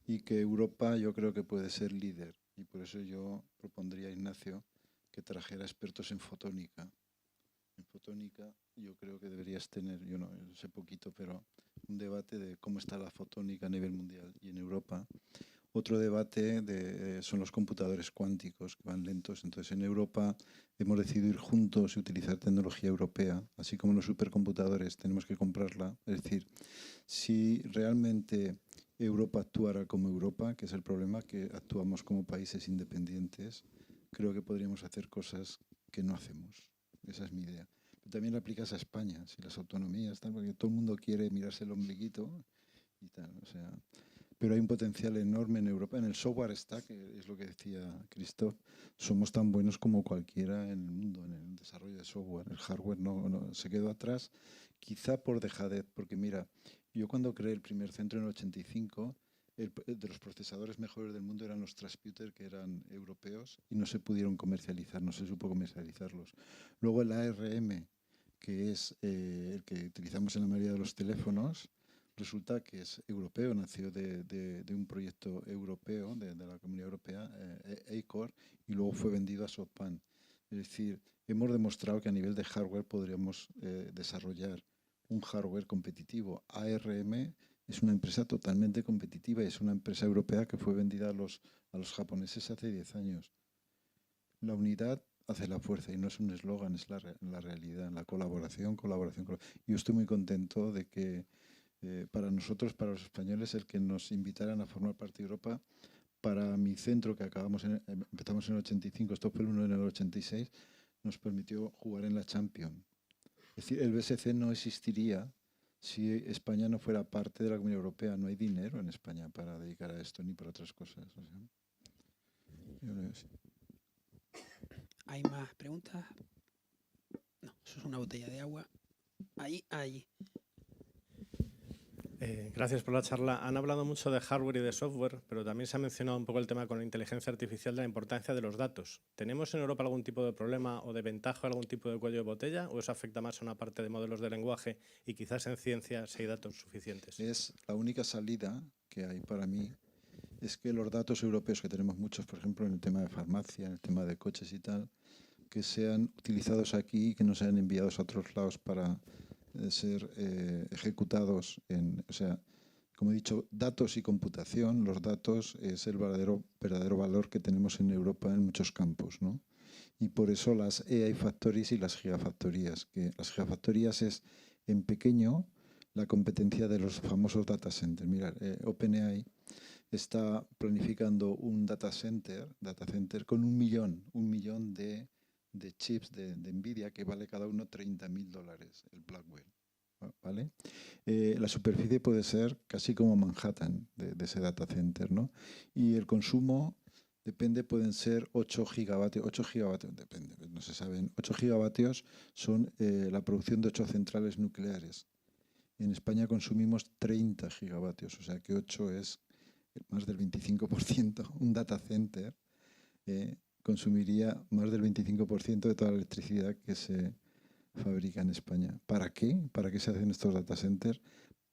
y que Europa yo creo que puede ser líder. Y por eso yo propondría a Ignacio que trajera expertos en fotónica. En fotónica yo creo que deberías tener, yo no sé poquito, pero un debate de cómo está la fotónica a nivel mundial y en Europa. Otro debate son los computadores cuánticos, que van lentos. Entonces, en Europa hemos decidido ir juntos y utilizar tecnología europea, así como los supercomputadores tenemos que comprarla. Es decir, si realmente Europa actuara como Europa, que es el problema, que actuamos como países independientes, creo que podríamos hacer cosas que no hacemos. Esa es mi idea. Pero también la aplicas a España, si las autonomías, tal, porque todo el mundo quiere mirarse el ombliguito y tal, o sea, pero hay un potencial enorme en Europa. En el software stack, que es lo que decía Christoph, somos tan buenos como cualquiera en el mundo, en el desarrollo de software. El hardware no se quedó atrás, quizá por dejadez, porque mira, yo cuando creé el primer centro en el 85, de los procesadores mejores del mundo eran los Transputer, que eran europeos, y no se pudieron comercializar, no se supo comercializarlos. Luego el ARM, que es el que utilizamos en la mayoría de los teléfonos, resulta que es europeo, nació de un proyecto europeo, de la Comunidad Europea, Acorn, y luego fue vendido a SoftBank. Es decir, hemos demostrado que a nivel de hardware podríamos desarrollar un hardware competitivo. ARM es una empresa totalmente competitiva y es una empresa europea que fue vendida a los japoneses hace 10 años. La unidad hace la fuerza y no es un eslogan, es la realidad, la colaboración. Yo estoy muy contento de que para nosotros, para los españoles, el que nos invitaran a formar parte de Europa, para mi centro, que empezamos en el 85, esto fue el 1 de enero del 86, nos permitió jugar en la Champions. Es decir, el BSC no existiría si España no fuera parte de la Comunidad Europea. No hay dinero en España para dedicar a esto ni para otras cosas. O sea, yo lo veo así.
¿Hay más preguntas? No, eso es una botella de agua. Ahí.
Gracias por la charla. Han hablado mucho de hardware y de software, pero también se ha mencionado un poco el tema con la inteligencia artificial de la importancia de los datos. ¿Tenemos en Europa algún tipo de problema o de ventaja, algún tipo de cuello de botella, o eso afecta más a una parte de modelos de lenguaje y quizás en ciencia si hay datos suficientes?
Es la única salida que hay para mí, es que los datos europeos, que tenemos muchos, por ejemplo, en el tema de farmacia, en el tema de coches y tal, que sean utilizados aquí y que no sean enviados a otros lados para ser ejecutados o sea, como he dicho, datos y computación. Los datos es el verdadero valor que tenemos en Europa en muchos campos, ¿no? Y por eso las AI Factories y las gigafactorías, que las gigafactorías es en pequeño la competencia de los famosos data centers. Mirad, OpenAI está planificando un data center con un millón de chips de Nvidia, que vale cada uno $30.000, el Blackwell. ¿Vale? La superficie puede ser casi como Manhattan de ese data center, ¿no? Y el consumo pueden ser 8 gigavatios. 8 gigavatios, depende, no se saben. 8 gigavatios son la producción de 8 centrales nucleares. En España consumimos 30 gigavatios, o sea que 8 es más del 25%. Un data center consumiría más del 25% de toda la electricidad que se fabrica en España. ¿Para qué? ¿Para qué se hacen estos data centers?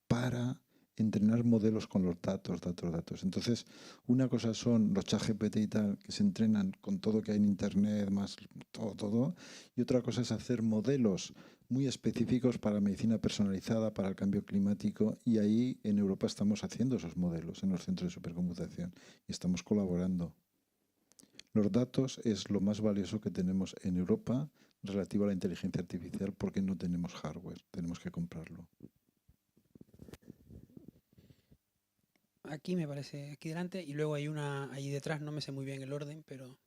Para entrenar modelos con los datos. Entonces, una cosa son los ChatGPT y tal, que se entrenan con todo que hay en Internet, más todo, y otra cosa es hacer modelos muy específicos para medicina personalizada, para el cambio climático, y ahí en Europa estamos haciendo esos modelos en los centros de supercomputación y estamos colaborando. Los datos es lo más valioso que tenemos en Europa relativo a la inteligencia artificial, porque no tenemos hardware, tenemos que comprarlo.
Aquí me parece, aquí delante, y luego hay una ahí detrás, no me sé muy bien el orden, pero...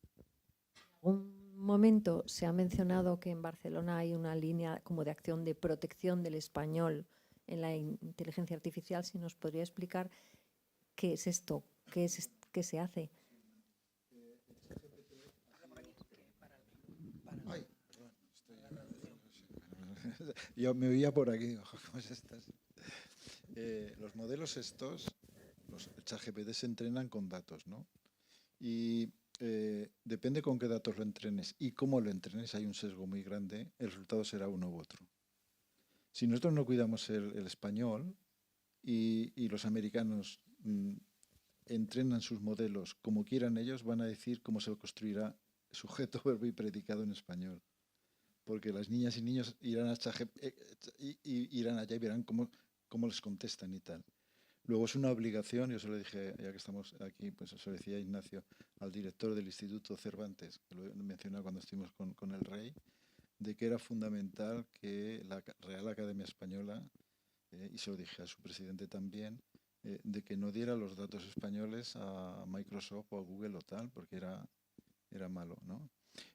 Un momento se ha mencionado que en Barcelona hay una línea como de acción de protección del español en la inteligencia artificial. Si nos podría explicar qué es esto, qué se hace.
Ay, perdón, yo me oía por aquí. ¿Cómo estás? Los modelos estos, los ChatGPT, se entrenan con datos, ¿no? Y depende con qué datos lo entrenes y cómo lo entrenes, hay un sesgo muy grande, el resultado será uno u otro. Si nosotros no cuidamos el español y los americanos entrenan sus modelos como quieran ellos, van a decir cómo se construirá sujeto, verbo y predicado en español. Porque las niñas y niños irán a irán allá y verán cómo les contestan y tal. Luego es una obligación, yo se lo dije, ya que estamos aquí, pues se lo decía Ignacio, al director del Instituto Cervantes, que lo mencionaba cuando estuvimos con el rey, de que era fundamental que la Real Academia Española, y se lo dije a su presidente también, de que no diera los datos españoles a Microsoft o a Google o tal, porque era era malo, ¿no?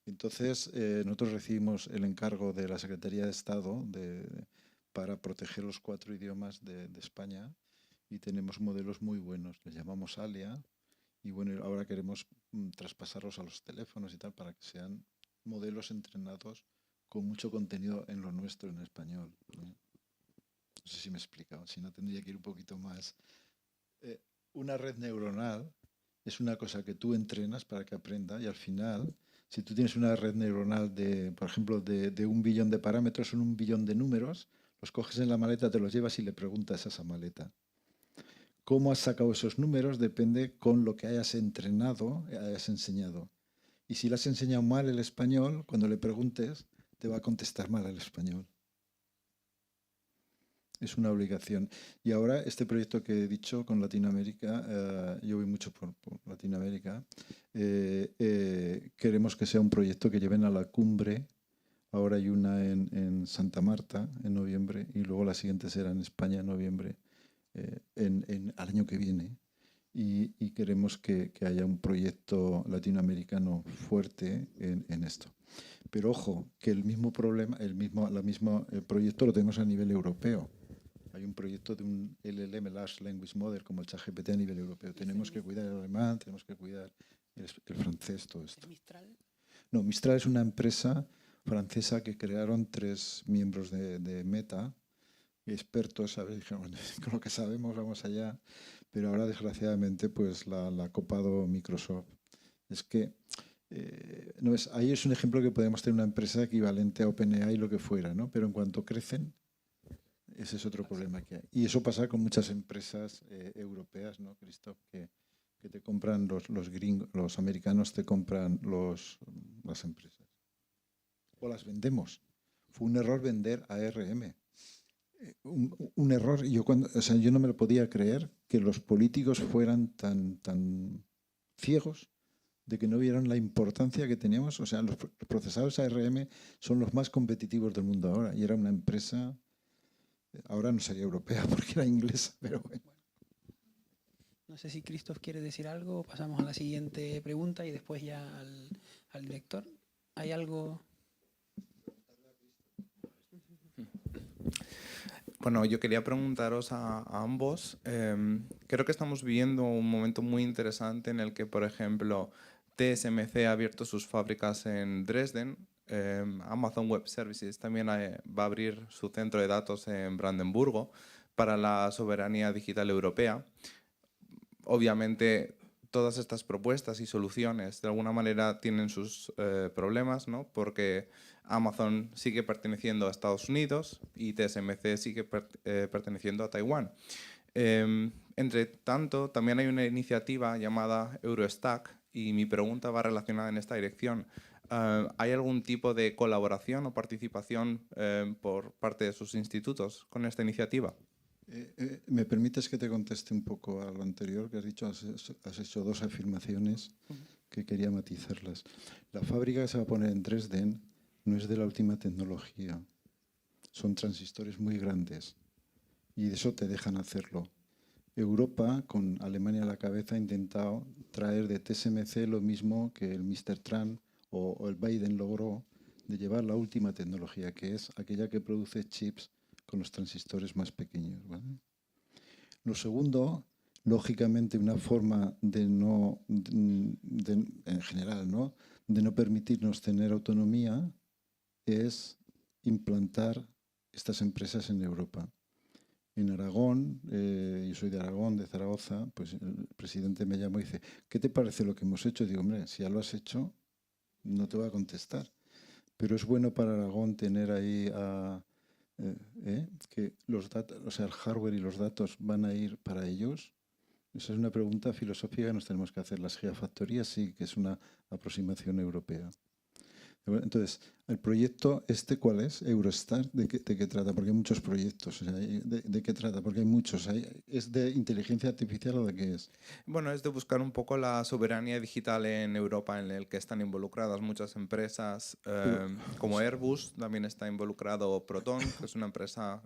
Entonces, nosotros recibimos el encargo de la Secretaría de Estado para proteger los 4 idiomas de España y tenemos modelos muy buenos. Les llamamos ALIA y bueno, ahora queremos traspasarlos a los teléfonos y tal para que sean modelos entrenados con mucho contenido en lo nuestro, en español, ¿no? No sé si me he explicado, si no tendría que ir un poquito más. Una red neuronal es una cosa que tú entrenas para que aprenda y al final, si tú tienes una red neuronal por ejemplo, de 1 billón de parámetros, son 1 billón de números, los coges en la maleta, te los llevas y le preguntas a esa maleta. Cómo has sacado esos números depende con lo que hayas entrenado, hayas enseñado. Y si le has enseñado mal el español, cuando le preguntes, te va a contestar mal el español. Es una obligación. Y ahora este proyecto que he dicho con Latinoamérica, yo voy mucho por Latinoamérica, queremos que sea un proyecto que lleven a la cumbre. Ahora hay una en Santa Marta en noviembre y luego la siguiente será en España en noviembre, al año que viene. Y queremos que haya un proyecto latinoamericano fuerte en esto. Pero ojo, que el mismo problema, el mismo proyecto lo tenemos a nivel europeo. Hay un proyecto de un LLM, Large Language Model, como el ChatGPT a nivel europeo. Tenemos que cuidar el alemán, tenemos que cuidar el francés, todo esto.
¿Es Mistral?
No, Mistral es una empresa francesa que crearon 3 miembros de Meta, expertos, ¿sabes? Dijeron, con lo que sabemos vamos allá, pero ahora desgraciadamente pues la ha copado Microsoft. Es que ahí es un ejemplo que podemos tener una empresa equivalente a OpenAI, lo que fuera, ¿no? Pero en cuanto crecen, ese es otro problema que hay. Y eso pasa con muchas empresas europeas, ¿no, Christoph? Que te compran los gringos, los americanos te compran las empresas. O las vendemos. Fue un error vender a ARM. Un error. Yo no me lo podía creer que los políticos fueran tan ciegos de que no vieron la importancia que teníamos. O sea, los procesadores ARM son los más competitivos del mundo ahora. Y era una empresa, ahora no sería europea porque era inglesa, pero bueno.
No sé si Christoph quiere decir algo. Pasamos a la siguiente pregunta y después ya al director. ¿Hay algo?
Bueno, yo quería preguntaros a ambos. Creo que estamos viviendo un momento muy interesante en el que, por ejemplo, TSMC ha abierto sus fábricas en Dresden. Amazon Web Services también va a abrir su centro de datos en Brandenburgo para la soberanía digital europea. Obviamente, todas estas propuestas y soluciones de alguna manera tienen sus problemas, ¿no? Porque Amazon sigue perteneciendo a Estados Unidos y TSMC sigue perteneciendo a Taiwán. Entre tanto, también hay una iniciativa llamada Eurostack y mi pregunta va relacionada en esta dirección. ¿Hay algún tipo de colaboración o participación por parte de sus institutos con esta iniciativa?
¿Me permites que te conteste un poco a lo anterior que has dicho? Has hecho 2 afirmaciones que quería matizarlas. La fábrica que se va a poner en Dresden no es de la última tecnología. Son transistores muy grandes y de eso te dejan hacerlo. Europa, con Alemania a la cabeza, ha intentado traer de TSMC lo mismo que el Mr. Trump o el Biden logró, de llevar la última tecnología, que es aquella que produce chips con los transistores más pequeños, ¿vale? Lo segundo, lógicamente, una forma en general, ¿no?, de no permitirnos tener autonomía es implantar estas empresas en Europa. En Aragón, yo soy de Aragón, de Zaragoza, pues el presidente me llamó y dice, ¿qué te parece lo que hemos hecho? Y digo, hombre, si ya lo has hecho, no te voy a contestar. Pero es bueno para Aragón tener ahí que los datos, o sea, el hardware y los datos van a ir para ellos. Esa es una pregunta filosófica que nos tenemos que hacer. Las gigafactorías sí que es una aproximación europea. Entonces, ¿el proyecto cuál es? Eurostar, ¿de qué trata? Porque hay muchos proyectos. O sea, ¿de qué trata? Porque hay muchos. ¿Es de inteligencia artificial o de qué es?
Bueno, es de buscar un poco la soberanía digital en Europa, en el que están involucradas muchas empresas, como Airbus, también está involucrado Proton, que es una empresa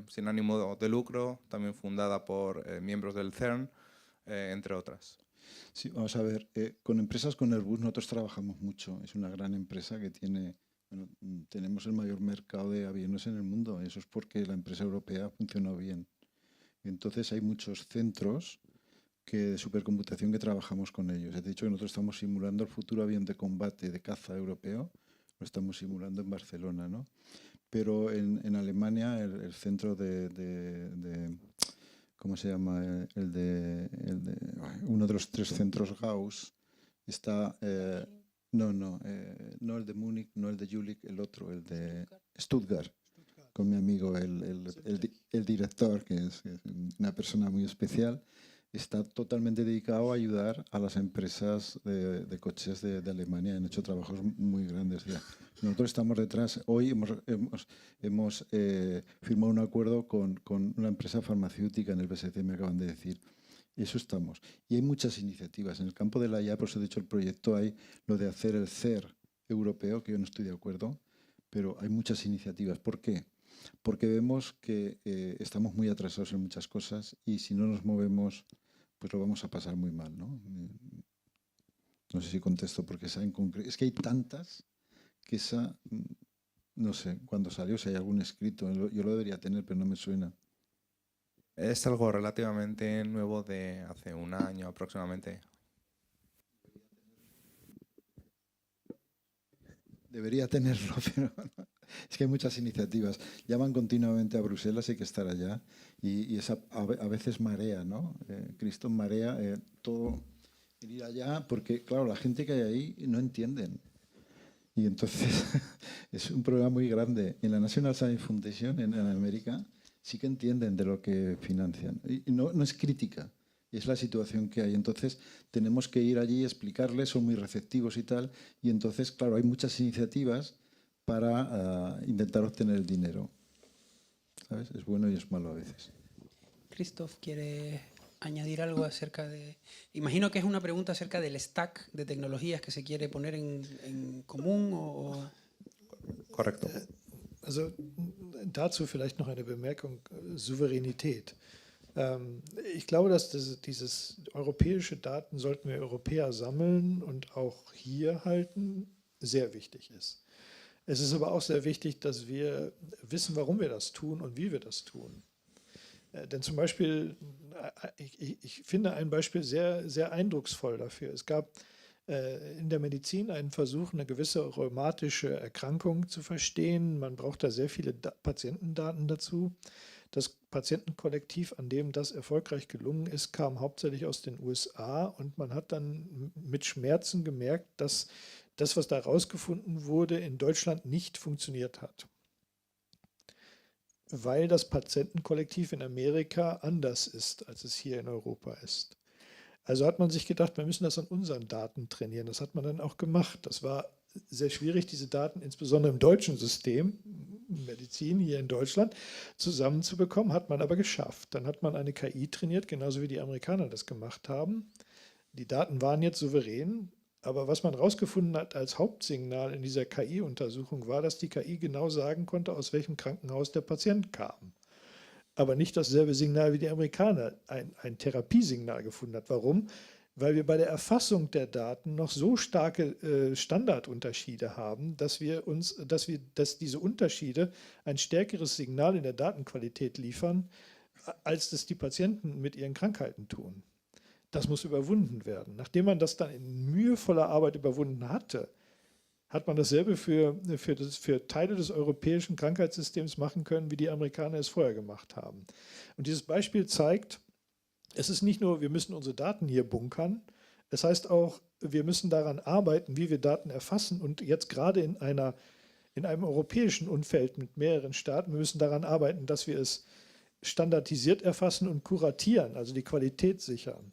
sin ánimo de lucro, también fundada por miembros del CERN, entre otras.
Sí, vamos a ver, con empresas con Airbus nosotros trabajamos mucho. Es una gran empresa que tiene, bueno, tenemos el mayor mercado de aviones en el mundo. Eso es porque la empresa europea funcionó bien. Entonces hay muchos centros de supercomputación que trabajamos con ellos. He dicho que nosotros estamos simulando el futuro avión de combate de caza europeo, lo estamos simulando en Barcelona, ¿no? Pero en Alemania el centro ¿cómo se llama? Uno de los 3 centros Gauss está... no el de Múnich, no el de Jülich, el otro, el de Stuttgart, con mi amigo, el director, que es una persona muy especial. Está totalmente dedicado a ayudar a las empresas de coches de Alemania. Han hecho trabajos muy grandes ya. Nosotros estamos detrás. Hoy hemos firmado un acuerdo con una empresa farmacéutica en el BSC, me acaban de decir. Eso estamos. Y hay muchas iniciativas. En el campo de la IA, por eso he dicho el proyecto, hay lo de hacer el CER europeo, que yo no estoy de acuerdo, pero hay muchas iniciativas. ¿Por qué? Porque vemos que estamos muy atrasados en muchas cosas y si no nos movemos, pues lo vamos a pasar muy mal, ¿no? No sé si contesto porque esa en concreto... Es que hay tantas que esa, no sé, cuando salió, si hay algún escrito, yo lo debería tener, pero no me suena.
Es algo relativamente nuevo de hace un año aproximadamente.
Debería tenerlo, pero es que hay muchas iniciativas. Llaman continuamente a Bruselas, hay que estar allá, y esa a veces marea, ¿no? Cristo marea todo el ir allá, porque claro, la gente que hay ahí no entienden. Y entonces es un problema muy grande. En la National Science Foundation, en América, sí que entienden de lo que financian. Y no es crítica, es la situación que hay. Entonces tenemos que ir allí y explicarles, son muy receptivos y tal. Y entonces, claro, hay muchas iniciativas para intentar obtener el dinero. ¿Sabes? Es bueno y es malo a veces.
Christoph, ¿quiere añadir algo acerca de...? Imagino que es una pregunta acerca del stack de tecnologías que se quiere poner en común o...
Correcto.
Also dazu vielleicht noch eine Bemerkung, Souveränität. Ich glaube, dass dieses europäische Daten sollten wir Europäer sammeln und auch hier halten, sehr wichtig ist. Es ist aber auch sehr wichtig, dass wir wissen, warum wir das tun und wie wir das tun. Denn zum Beispiel, ich finde ein Beispiel sehr, sehr eindrucksvoll dafür. Es gab in der Medizin einen Versuch, eine gewisse rheumatische Erkrankung zu verstehen. Man braucht da sehr viele Patientendaten dazu. Das Patientenkollektiv, an dem das erfolgreich gelungen ist, kam hauptsächlich aus den USA und man hat dann mit Schmerzen gemerkt, dass das, was da rausgefunden wurde, in Deutschland nicht funktioniert hat. Weil das Patientenkollektiv in Amerika anders ist, als es hier in Europa ist. Also hat man sich gedacht, wir müssen das an unseren Daten trainieren. Das hat man dann auch gemacht. Das war sehr schwierig, diese Daten insbesondere im deutschen System, Medizin hier in Deutschland, zusammenzubekommen, hat man aber geschafft. Dann hat man eine KI trainiert, genauso wie die Amerikaner das gemacht haben. Die Daten waren jetzt souverän, aber was man herausgefunden hat als Hauptsignal in dieser KI-Untersuchung war, dass die KI genau sagen konnte, aus welchem Krankenhaus der Patient kam. Aber nicht dasselbe Signal wie die Amerikaner, ein Therapiesignal gefunden hat. Warum? Weil wir bei der Erfassung der Daten noch so starke Standardunterschiede haben, dass diese Unterschiede ein stärkeres Signal in der Datenqualität liefern, als das die Patienten mit ihren Krankheiten tun. Das muss überwunden werden. Nachdem man das dann in mühevoller Arbeit überwunden hatte, hat man dasselbe für Teile des europäischen Krankheitssystems machen können, wie die Amerikaner es vorher gemacht haben. Und dieses Beispiel zeigt, es ist nicht nur, wir müssen unsere Daten hier bunkern, es heißt auch, wir müssen daran arbeiten, wie wir Daten erfassen und jetzt gerade in einem europäischen Umfeld mit mehreren Staaten, wir müssen daran arbeiten, dass wir es standardisiert erfassen und kuratieren, also die Qualität sichern.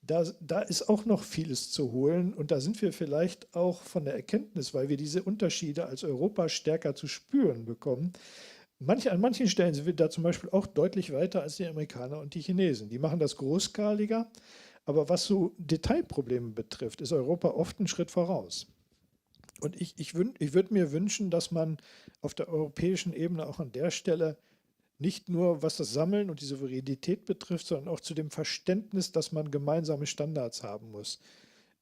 Da ist auch noch vieles zu holen und da sind wir vielleicht auch von der Erkenntnis, weil wir diese Unterschiede als Europa stärker zu spüren bekommen. An manchen Stellen sind wir da zum Beispiel auch deutlich weiter als die Amerikaner und die Chinesen. Die machen das großskaliger, aber was so Detailprobleme betrifft, ist Europa oft einen Schritt voraus. Und ich würde mir wünschen, dass man auf der europäischen Ebene auch an der Stelle Nicht nur was das Sammeln und die Souveränität betrifft, sondern auch zu dem Verständnis, dass man gemeinsame Standards haben muss,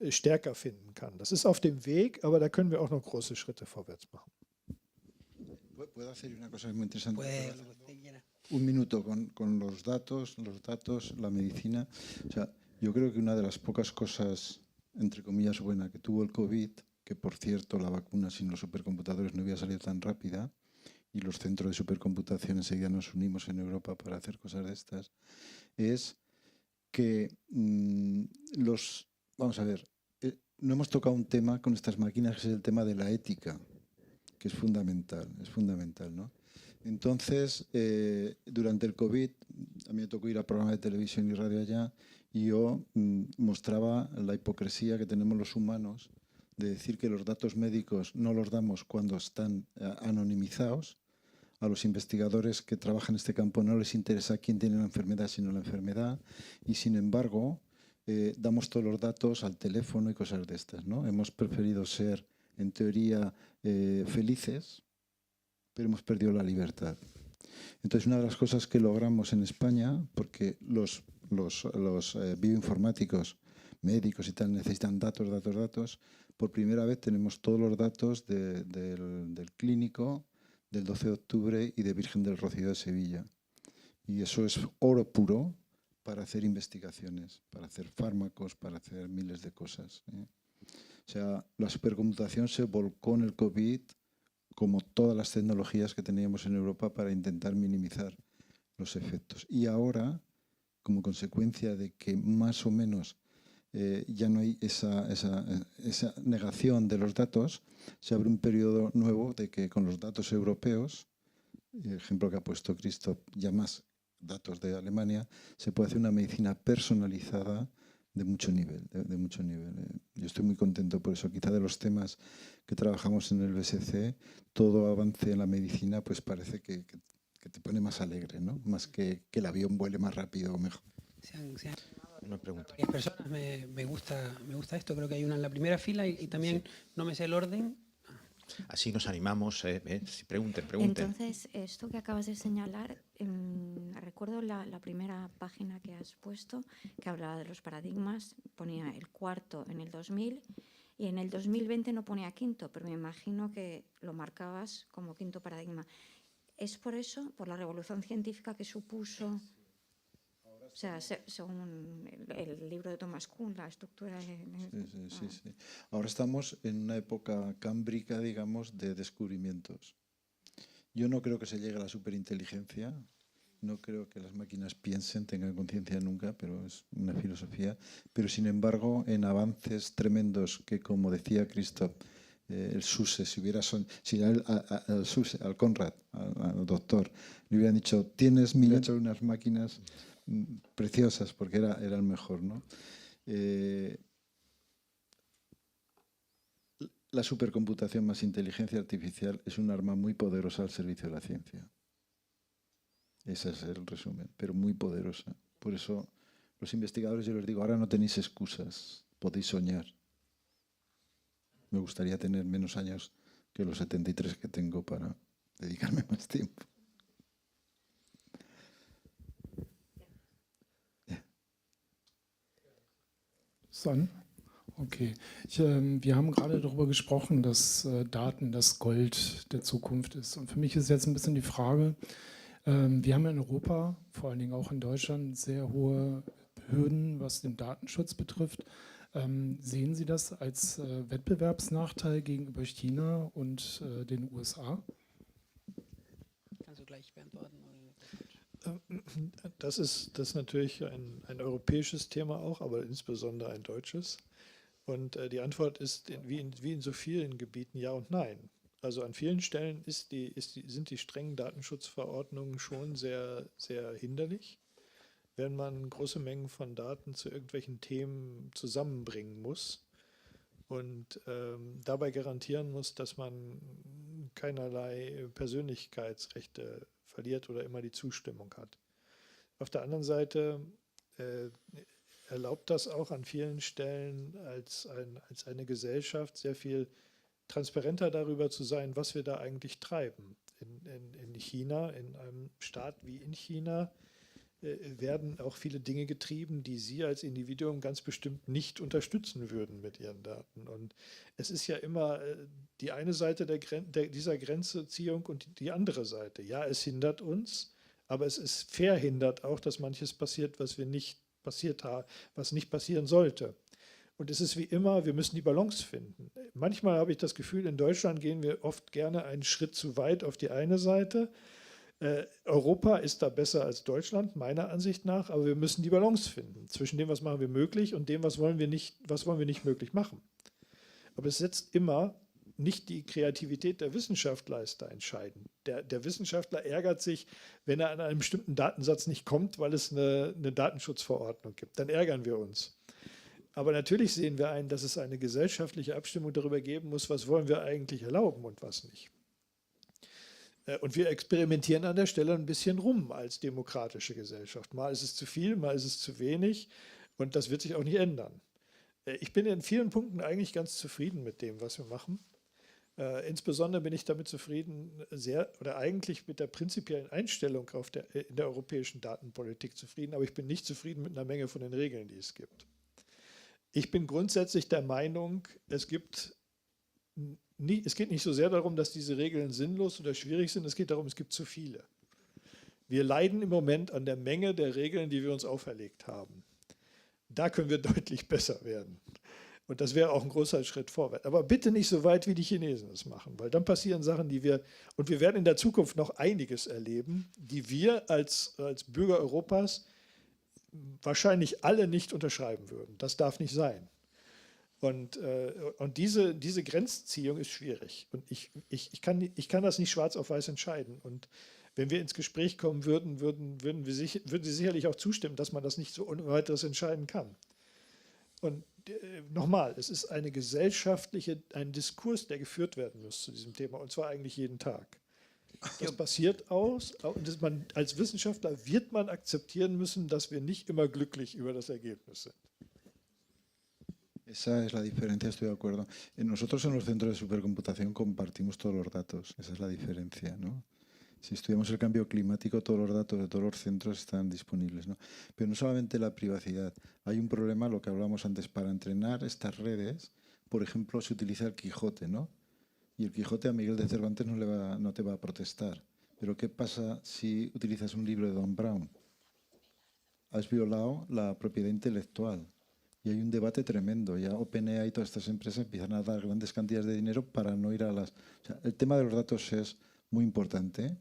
stärker finden kann. Das ist auf dem Weg, aber da können wir auch noch große Schritte vorwärts machen.
¿Puedo hacer una cosa muy interesante?
Pues lo que usted quiera.
Un minuto con los datos, la medicina. O sea, yo creo que una de las pocas cosas, entre comillas, buena que tuvo el COVID, que por cierto la vacuna sin los supercomputadores no hubiera salido tan rápida, y los centros de supercomputación enseguida nos unimos en Europa para hacer cosas de estas, es que vamos a ver, no hemos tocado un tema con estas máquinas, que es el tema de la ética, que es fundamental, ¿no? Entonces, durante el COVID, a mí me tocó ir a programas de televisión y radio allá, y yo mostraba la hipocresía que tenemos los humanos de decir que los datos médicos no los damos cuando están anonimizados. A los investigadores que trabajan en este campo no les interesa quién tiene la enfermedad, sino la enfermedad, y sin embargo damos todos los datos al teléfono y cosas de estas, ¿no? Hemos preferido ser, en teoría, felices, pero hemos perdido la libertad. Entonces, una de las cosas que logramos en España, porque los bioinformáticos, médicos y tal, necesitan datos, por primera vez tenemos todos los datos del clínico, del 12 de octubre y de Virgen del Rocío de Sevilla. Y eso es oro puro para hacer investigaciones, para hacer fármacos, para hacer miles de cosas, ¿eh? O sea, la supercomputación se volcó en el COVID, como todas las tecnologías que teníamos en Europa, para intentar minimizar los efectos. Y ahora, como consecuencia de que más o menos ya no hay esa negación de los datos, se abre un periodo nuevo de que con los datos europeos, el ejemplo que ha puesto Christoph, ya más datos de Alemania, se puede hacer una medicina personalizada de mucho nivel. Yo estoy muy contento por eso. Quizá de los temas que trabajamos en el BSC, todo avance en la medicina pues parece que te pone más alegre, ¿no? Más que el avión vuele más rápido o mejor.
Una pregunta.
Varias personas, me gusta esto, creo que hay una en la primera fila y también no me sé el orden.
Así nos animamos, si pregunten.
Entonces, esto que acabas de señalar, recuerdo la primera página que has puesto, que hablaba de los paradigmas, ponía el cuarto en el 2000 y en el 2020 no ponía quinto, pero me imagino que lo marcabas como quinto paradigma. ¿Es por eso, por la revolución científica que supuso? O sea, según el libro de Thomas Kuhn, la estructura de...
Sí. Ahora estamos en una época cámbrica, digamos, de descubrimientos. Yo no creo que se llegue a la superinteligencia, no creo que las máquinas piensen, tengan conciencia nunca, pero es una filosofía. Pero, sin embargo, en avances tremendos que, como decía Christoph, el SUSE, al Conrad, al doctor, le hubieran dicho, me ha hecho unas máquinas preciosas, porque era el mejor, ¿no? La supercomputación más inteligencia artificial es un arma muy poderosa al servicio de la ciencia. Ese es el resumen, pero muy poderosa. Por eso los investigadores, yo les digo, ahora no tenéis excusas, podéis soñar. Me gustaría tener menos años que los 73 que tengo para dedicarme más tiempo.
Okay. Wir haben gerade darüber gesprochen, dass Daten das Gold der Zukunft ist. Und für mich ist jetzt ein bisschen die Frage, wir haben in Europa, vor allen Dingen auch in Deutschland, sehr hohe Hürden, was den Datenschutz betrifft. Sehen Sie das als Wettbewerbsnachteil gegenüber China und den USA?
Kannst du gleich beantworten?
Das ist natürlich ein europäisches Thema auch, aber insbesondere ein deutsches. Und die Antwort ist wie in so vielen Gebieten ja und nein. Also an vielen Stellen sind die strengen Datenschutzverordnungen schon sehr, sehr hinderlich, wenn man große Mengen von Daten zu irgendwelchen Themen zusammenbringen muss und dabei garantieren muss, dass man keinerlei Persönlichkeitsrechte verliert oder immer die Zustimmung hat. Auf der anderen Seite erlaubt das auch an vielen Stellen als eine Gesellschaft sehr viel transparenter darüber zu sein, was wir da eigentlich treiben in China, in einem Staat wie in China, werden auch viele Dinge getrieben, die Sie als Individuum ganz bestimmt nicht unterstützen würden mit Ihren Daten. Und es ist ja immer die eine Seite dieser Grenzziehung und die andere Seite. Ja, es hindert uns, aber es verhindert auch, dass manches passiert, was nicht passieren sollte. Und es ist wie immer, wir müssen die Balance finden. Manchmal habe ich das Gefühl, in Deutschland gehen wir oft gerne einen Schritt zu weit auf die eine Seite. Europa ist da besser als Deutschland, meiner Ansicht nach, aber wir müssen die Balance finden zwischen dem, was machen wir möglich und dem, was wollen wir nicht möglich machen. Aber es setzt immer nicht die Kreativität der Wissenschaftler ist da entscheidend. Der Wissenschaftler ärgert sich, wenn er an einen bestimmten Datensatz nicht kommt, weil es eine Datenschutzverordnung gibt. Dann ärgern wir uns. Aber natürlich sehen wir ein, dass es eine gesellschaftliche Abstimmung darüber geben muss, was wollen wir eigentlich erlauben und was nicht. Und wir experimentieren an der Stelle ein bisschen rum als demokratische Gesellschaft. Mal ist es zu viel, mal ist es zu wenig und das wird sich auch nicht ändern. Ich bin in vielen Punkten eigentlich ganz zufrieden mit dem, was wir machen. Insbesondere bin ich damit zufrieden, eigentlich mit der prinzipiellen Einstellung in der europäischen Datenpolitik zufrieden, aber ich bin nicht zufrieden mit einer Menge von den Regeln, die es gibt. Ich bin grundsätzlich der Meinung, es geht nicht so sehr darum, dass diese Regeln sinnlos oder schwierig sind, es geht darum, es gibt zu viele. Wir leiden im Moment an der Menge der Regeln, die wir uns auferlegt haben. Da können wir deutlich besser werden. Und das wäre auch ein großer Schritt vorwärts. Aber bitte nicht so weit, wie die Chinesen es machen, weil dann passieren Sachen, und wir werden in der Zukunft noch einiges erleben, die wir als Bürger Europas wahrscheinlich alle nicht unterschreiben würden. Das darf nicht sein. Und diese Grenzziehung ist schwierig. Und ich kann das nicht schwarz auf weiß entscheiden. Und wenn wir ins Gespräch kommen würden Sie sicherlich auch zustimmen, dass man das nicht so ohne weiteres entscheiden kann. Und nochmal, es ist ein Diskurs, der geführt werden muss zu diesem Thema, und zwar eigentlich jeden Tag. Das passiert und als Wissenschaftler wird man akzeptieren müssen, dass wir nicht immer glücklich über das Ergebnis sind.
Esa es la diferencia, estoy de acuerdo. Nosotros en los centros de supercomputación compartimos todos los datos, esa es la diferencia, ¿no? Si estudiamos el cambio climático, todos los datos de todos los centros están disponibles, ¿no? Pero no solamente la privacidad, hay un problema, lo que hablamos antes, para entrenar estas redes, por ejemplo, se utiliza el Quijote, ¿no? Y el Quijote a Miguel de Cervantes no te va a protestar. Pero ¿qué pasa si utilizas un libro de Don Brown? Has violado la propiedad intelectual. Y hay un debate tremendo. Ya OpenAI y todas estas empresas empiezan a dar grandes cantidades de dinero para no ir a las... O sea, el tema de los datos es muy importante.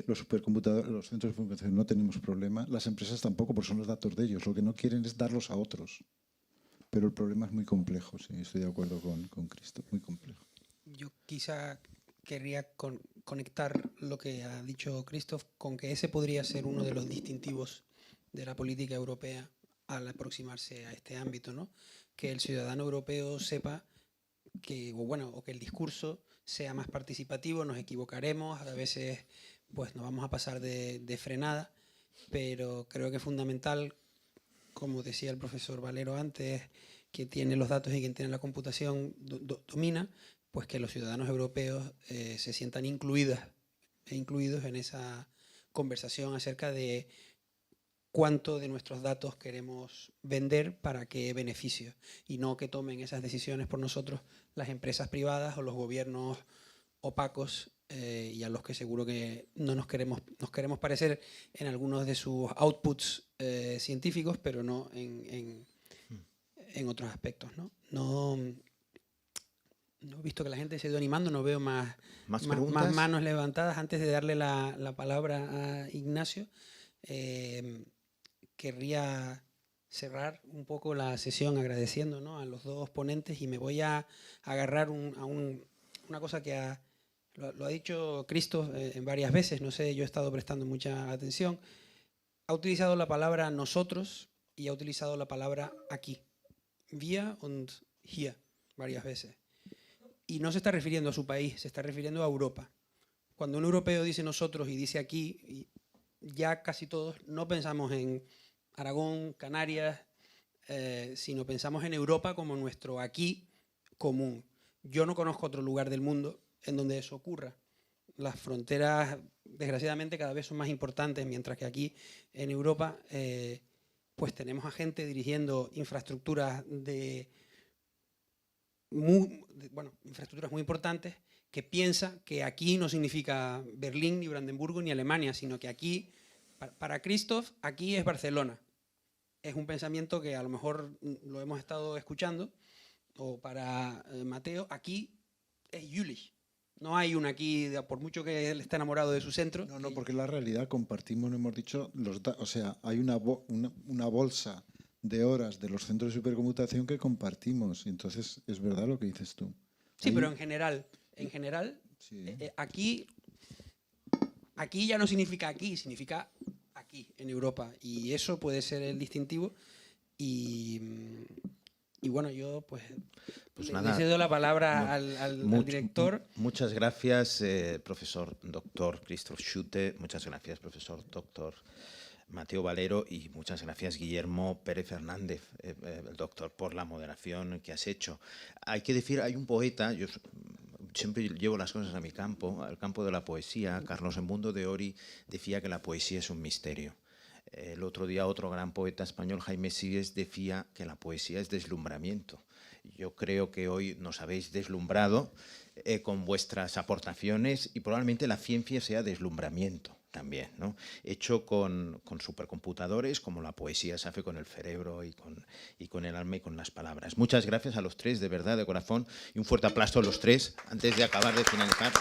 Los supercomputadores, los centros de computación no tenemos problema. Las empresas tampoco, porque son los datos de ellos. Lo que no quieren es darlos a otros. Pero el problema es muy complejo, sí, estoy de acuerdo con Cristo, muy complejo.
Yo quizá querría conectar lo que ha dicho Christoph con que ese podría ser uno de los distintivos de la política europea al aproximarse a este ámbito, ¿no? Que el ciudadano europeo sepa que, o que el discurso sea más participativo, nos equivocaremos, a veces pues nos vamos a pasar de frenada, pero creo que es fundamental, como decía el profesor Valero antes, que tiene los datos y quien tiene la computación domina, pues que los ciudadanos europeos se sientan incluidos en esa conversación acerca de cuánto de nuestros datos queremos vender para qué beneficio, y no que tomen esas decisiones por nosotros las empresas privadas o los gobiernos opacos y a los que seguro que no nos queremos parecer en algunos de sus outputs científicos, pero no en otros aspectos, ¿no? No he visto que la gente se ha ido animando, no veo más manos levantadas. Antes de darle la palabra a Ignacio, querría cerrar un poco la sesión agradeciendo, ¿no?, a los dos ponentes, y me voy a agarrar a una cosa que lo ha dicho Cristo en varias veces, no sé, yo he estado prestando mucha atención. Ha utilizado la palabra nosotros y ha utilizado la palabra aquí, wir und hier, varias veces. Y no se está refiriendo a su país, se está refiriendo a Europa. Cuando un europeo dice nosotros y dice aquí, ya casi todos no pensamos en Aragón, Canarias, sino pensamos en Europa como nuestro aquí común. Yo no conozco otro lugar del mundo en donde eso ocurra. las fronteras desgraciadamente cada vez son más importantes, mientras que aquí en Europa pues tenemos a gente dirigiendo infraestructuras infraestructuras muy importantes, que piensa que aquí no significa Berlín, ni Brandenburgo, ni Alemania, sino que aquí, para Christoph, aquí es Barcelona. Es un pensamiento que a lo mejor lo hemos estado escuchando, o para Mateo, aquí es Jülich. No hay una aquí, por mucho que él esté enamorado de su centro.
No, porque en la realidad compartimos, no hemos dicho, o sea, hay una bolsa de horas de los centros de supercomputación que compartimos. Y entonces es verdad lo que dices tú.
Sí, pero en general, sí. Aquí ya no significa aquí, significa aquí, en Europa. Y eso puede ser el distintivo. Y bueno, yo pues le cedo la palabra al director.
Muchas gracias, profesor doctor Christoph Schutte. Muchas gracias, profesor doctor Mateo Valero, y muchas gracias, Guillermo Pérez Fernández, el doctor, por la moderación que has hecho. Hay que decir, hay un poeta, yo siempre llevo las cosas a mi campo, al campo de la poesía. Carlos Embundo de Ori decía que la poesía es un misterio. El otro día otro gran poeta español, Jaime Sigues, decía que la poesía es deslumbramiento. Yo creo que hoy nos habéis deslumbrado con vuestras aportaciones, y probablemente la ciencia sea deslumbramiento también, ¿no? Hecho con supercomputadores, como la poesía se hace con el cerebro y con el alma y con las palabras. Muchas gracias a los tres, de verdad, de corazón, y un fuerte aplauso a los tres antes de acabar de finalizar.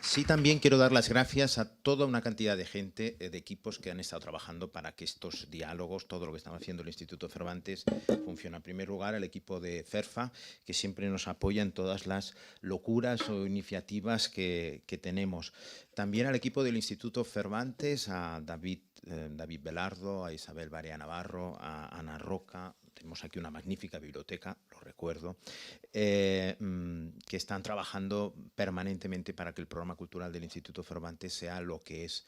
Sí, también quiero dar las gracias a toda una cantidad de gente, de equipos que han estado trabajando para que estos diálogos, todo lo que estaba haciendo el Instituto Cervantes, funcione. En primer lugar, el equipo de CERFA, que siempre nos apoya en todas las locuras o iniciativas que tenemos. También al equipo del Instituto Cervantes, a David Belardo, a Isabel Barea Navarro, a Ana Roca. Tenemos aquí una magnífica biblioteca, lo recuerdo, que están trabajando permanentemente para que el programa cultural del Instituto Cervantes sea lo que es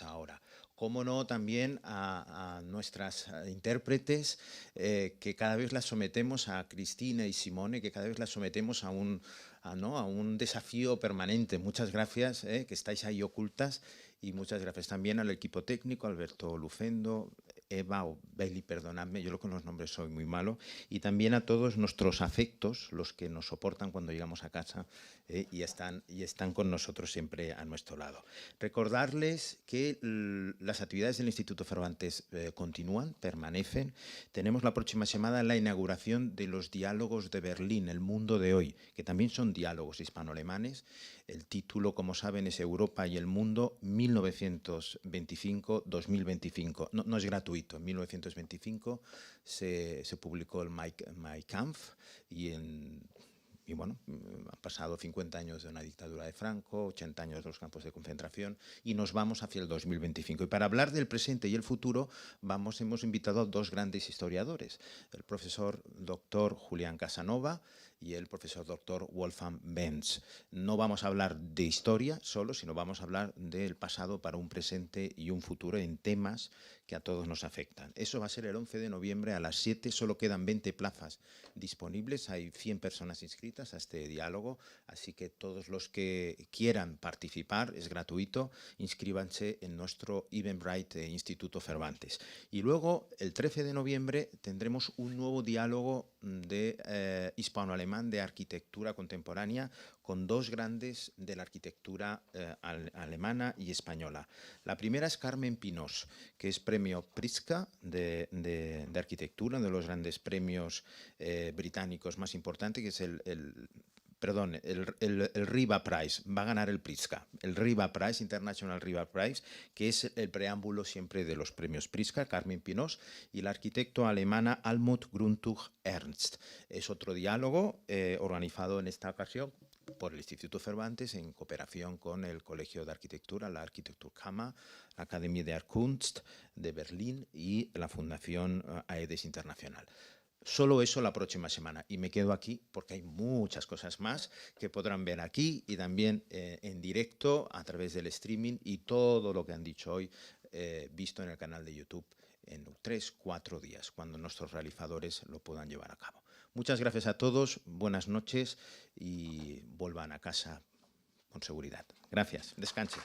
ahora. Cómo no, también a nuestras intérpretes, que cada vez las sometemos, a Cristina y Simone, que cada vez las sometemos a un desafío permanente. Muchas gracias, que estáis ahí ocultas, y muchas gracias también al equipo técnico, Alberto Lucendo, Eva o Beli, perdonadme, yo con los nombres soy muy malo, y también a todos nuestros afectos, los que nos soportan cuando llegamos a casa, y están con nosotros siempre a nuestro lado. Recordarles que las actividades del Instituto Cervantes continúan, permanecen. Tenemos la próxima semana la inauguración de los diálogos de Berlín, el mundo de hoy, que también son diálogos hispano-alemanes. El título, como saben, es Europa y el mundo 1925-2025. No es gratuito. En 1925 se publicó el Mein Kampf, y bueno, han pasado 50 años de una dictadura de Franco, 80 años de los campos de concentración, y nos vamos hacia el 2025. Y para hablar del presente y el futuro, hemos invitado a dos grandes historiadores, el profesor doctor Julián Casanova y el profesor doctor Wolfgang Benz. No vamos a hablar de historia solo, sino vamos a hablar del pasado para un presente y un futuro en temas que a todos nos afectan. Eso va a ser el 11 de noviembre a las 7, solo quedan 20 plazas disponibles, hay 100 personas inscritas a este diálogo, así que todos los que quieran participar, es gratuito, inscríbanse en nuestro Eventbrite Instituto Cervantes. Y luego, el 13 de noviembre, tendremos un nuevo diálogo de hispano-alemán de arquitectura contemporánea, con dos grandes de la arquitectura alemana y española. La primera es Carmen Pinós, que es premio Pritzker de arquitectura, uno de los grandes premios británicos más importantes, que es el Riva Prize. Va a ganar el Pritzker, el Riva Prize, International Riva Prize, que es el preámbulo siempre de los premios Pritzker, Carmen Pinós, y la arquitecto alemana Almut Grundtug Ernst. Es otro diálogo organizado en esta ocasión por el Instituto Cervantes en cooperación con el Colegio de Arquitectura, la Architekturkammer, la Academia der Kunst de Berlín y la Fundación AEDES Internacional. Solo eso la próxima semana, y me quedo aquí porque hay muchas cosas más que podrán ver aquí y también en directo a través del streaming, y todo lo que han dicho hoy visto en el canal de YouTube en 3, 4 días, cuando nuestros realizadores lo puedan llevar a cabo. Muchas gracias a todos, buenas noches y vuelvan a casa con seguridad. Gracias, descansen.